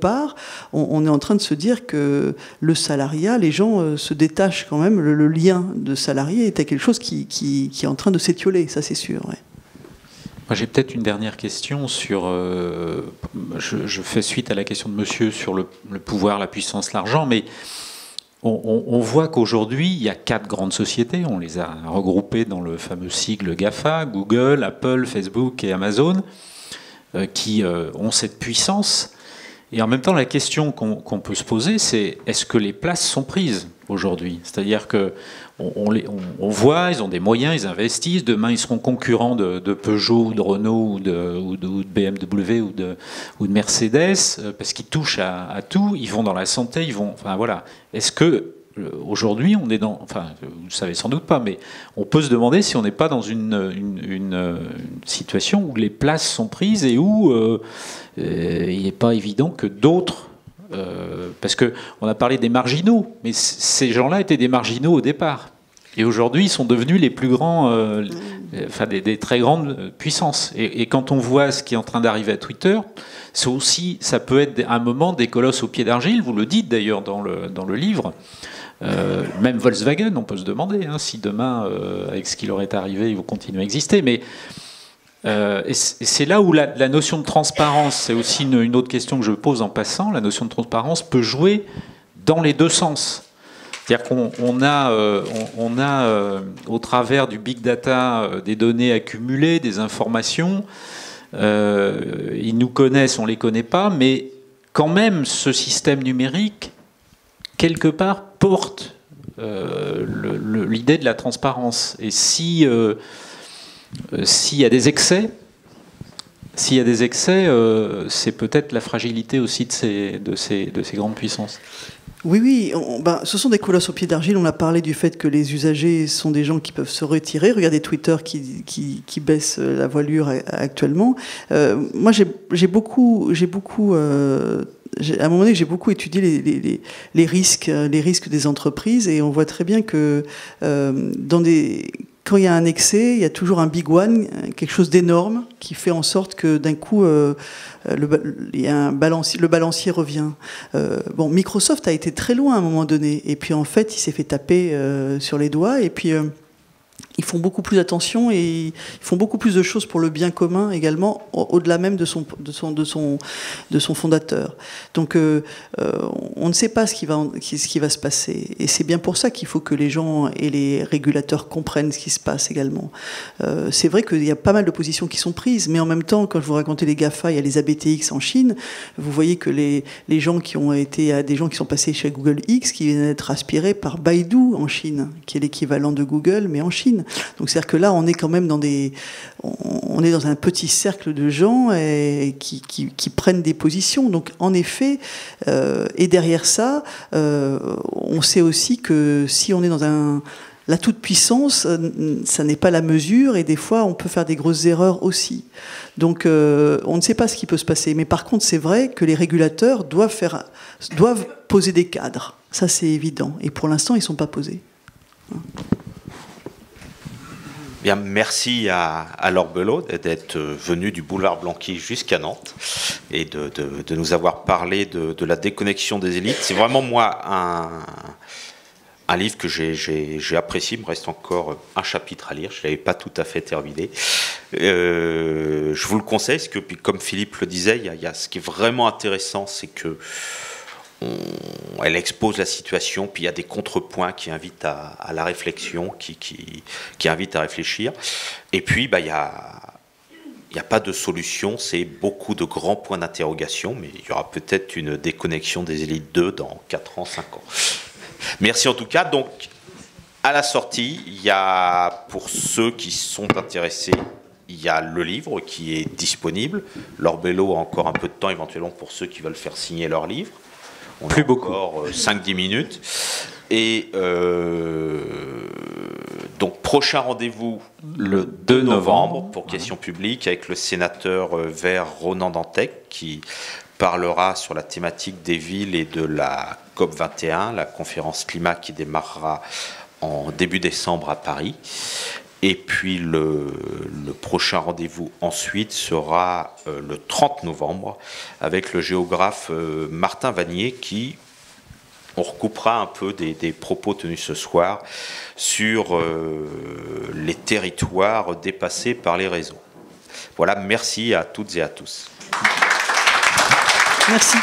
on est en train de se dire que le salariat, les gens se détachent quand même, le lien de salarié était quelque chose qui est en train de s'étioler, ça c'est sûr. Ouais. Moi, j'ai peut-être une dernière question sur. Je fais suite à la question de monsieur sur le pouvoir, la puissance, l'argent, mais on voit qu'aujourd'hui, il y a 4 grandes sociétés. On les a regroupées dans le fameux sigle GAFA, Google, Apple, Facebook et Amazon, qui ont cette puissance. Et en même temps, la question qu'on peut se poser, c'est est-ce que les places sont prises aujourd'hui ? C'est-à-dire qu'on voit, ils ont des moyens, ils investissent. Demain, ils seront concurrents de Peugeot ou de Renault ou de BMW ou de Mercedes parce qu'ils touchent à tout. Ils vont dans la santé, enfin voilà. Est-ce que aujourd'hui, on est dans, enfin, vous ne savez sans doute pas, mais on peut se demander si on n'est pas dans une situation où les places sont prises et où il n'est pas évident que d'autres, parce qu'on a parlé des marginaux, mais ces gens-là étaient des marginaux au départ. Et aujourd'hui, ils sont devenus les plus grands, enfin des très grandes puissances. Et quand on voit ce qui est en train d'arriver à Twitter, ça peut être un moment des colosses aux pieds d'argile. Vous le dites d'ailleurs dans le livre. Même Volkswagen, on peut se demander si demain, avec ce qui leur est arrivé, ils vont continuer à exister. Mais et c'est là où la notion de transparence, c'est aussi une autre question que je pose en passant. La notion de transparence peut jouer dans les deux sens. C'est-à-dire qu'on a au travers du big data des données accumulées, des informations. Ils nous connaissent, on ne les connaît pas, mais quand même, ce système numérique, quelque part, porte l'idée de la transparence. Et s'il y a des excès, c'est peut-être la fragilité aussi de ces grandes puissances. Oui, ce sont des colosses aux pieds d'argile. On a parlé du fait que les usagers sont des gens qui peuvent se retirer. Regardez Twitter qui baisse la voilure actuellement. Moi, j'ai beaucoup à un moment donné, j'ai beaucoup étudié les risques des entreprises, et on voit très bien que quand il y a un excès, il y a toujours un big one, quelque chose d'énorme qui fait en sorte que d'un coup, le balancier revient. Microsoft a été très loin à un moment donné, et puis en fait, il s'est fait taper sur les doigts, et puis ils font beaucoup plus attention et ils font beaucoup plus de choses pour le bien commun également, au-delà même de son fondateur. Donc on ne sait pas ce qui va se passer. Et c'est bien pour ça qu'il faut que les gens et les régulateurs comprennent ce qui se passe également. C'est vrai qu'il y a pas mal de positions qui sont prises, mais en même temps, quand je vous racontais les GAFA, il y a les ABTX en Chine, vous voyez que les gens qui ont été, des gens qui sont passés chez Google X, qui viennent d'être aspirés par Baidu en Chine, qui est l'équivalent de Google, mais en Chine. Donc c'est-à-dire que là, on est quand même on est dans un petit cercle de gens qui prennent des positions. Donc en effet, et derrière ça, on sait aussi que si on est dans la toute-puissance, ça n'est pas la mesure, et des fois, on peut faire des grosses erreurs aussi. Donc on ne sait pas ce qui peut se passer. Mais par contre, c'est vrai que les régulateurs doivent poser des cadres. Ça, c'est évident. Et pour l'instant, ils ne sont pas posés. Bien, merci à Laure Belot d'être venu du boulevard Blanqui jusqu'à Nantes et de nous avoir parlé de la déconnexion des élites. C'est vraiment, moi, un livre que j'ai apprécié. Il me reste encore un chapitre à lire. Je ne l'avais pas tout à fait terminé. Je vous le conseille, parce que, comme Philippe le disait, ce qui est vraiment intéressant, c'est que elle expose la situation, puis il y a des contrepoints qui invitent à la réflexion, qui invitent à réfléchir. Et puis, il n'y a pas de solution, c'est beaucoup de grands points d'interrogation, mais il y aura peut-être une déconnexion des élites 2 dans 4 ans, 5 ans. Merci en tout cas. Donc, à la sortie, il y a, pour ceux qui sont intéressés, il y a le livre qui est disponible. Laure Belot a encore un peu de temps, éventuellement, pour ceux qui veulent faire signer leur livre. On a encore 5-10 minutes. Et donc, prochain rendez-vous le 2 novembre pour questions publiques avec le sénateur vert Ronan Dantec qui parlera sur la thématique des villes et de la COP21, la conférence climat qui démarrera en début décembre à Paris. Et puis le prochain rendez-vous ensuite sera le 30 novembre avec le géographe Martin Vanier qui, on recoupera un peu des propos tenus ce soir sur les territoires dépassés par les réseaux. Voilà, merci à toutes et à tous. Merci.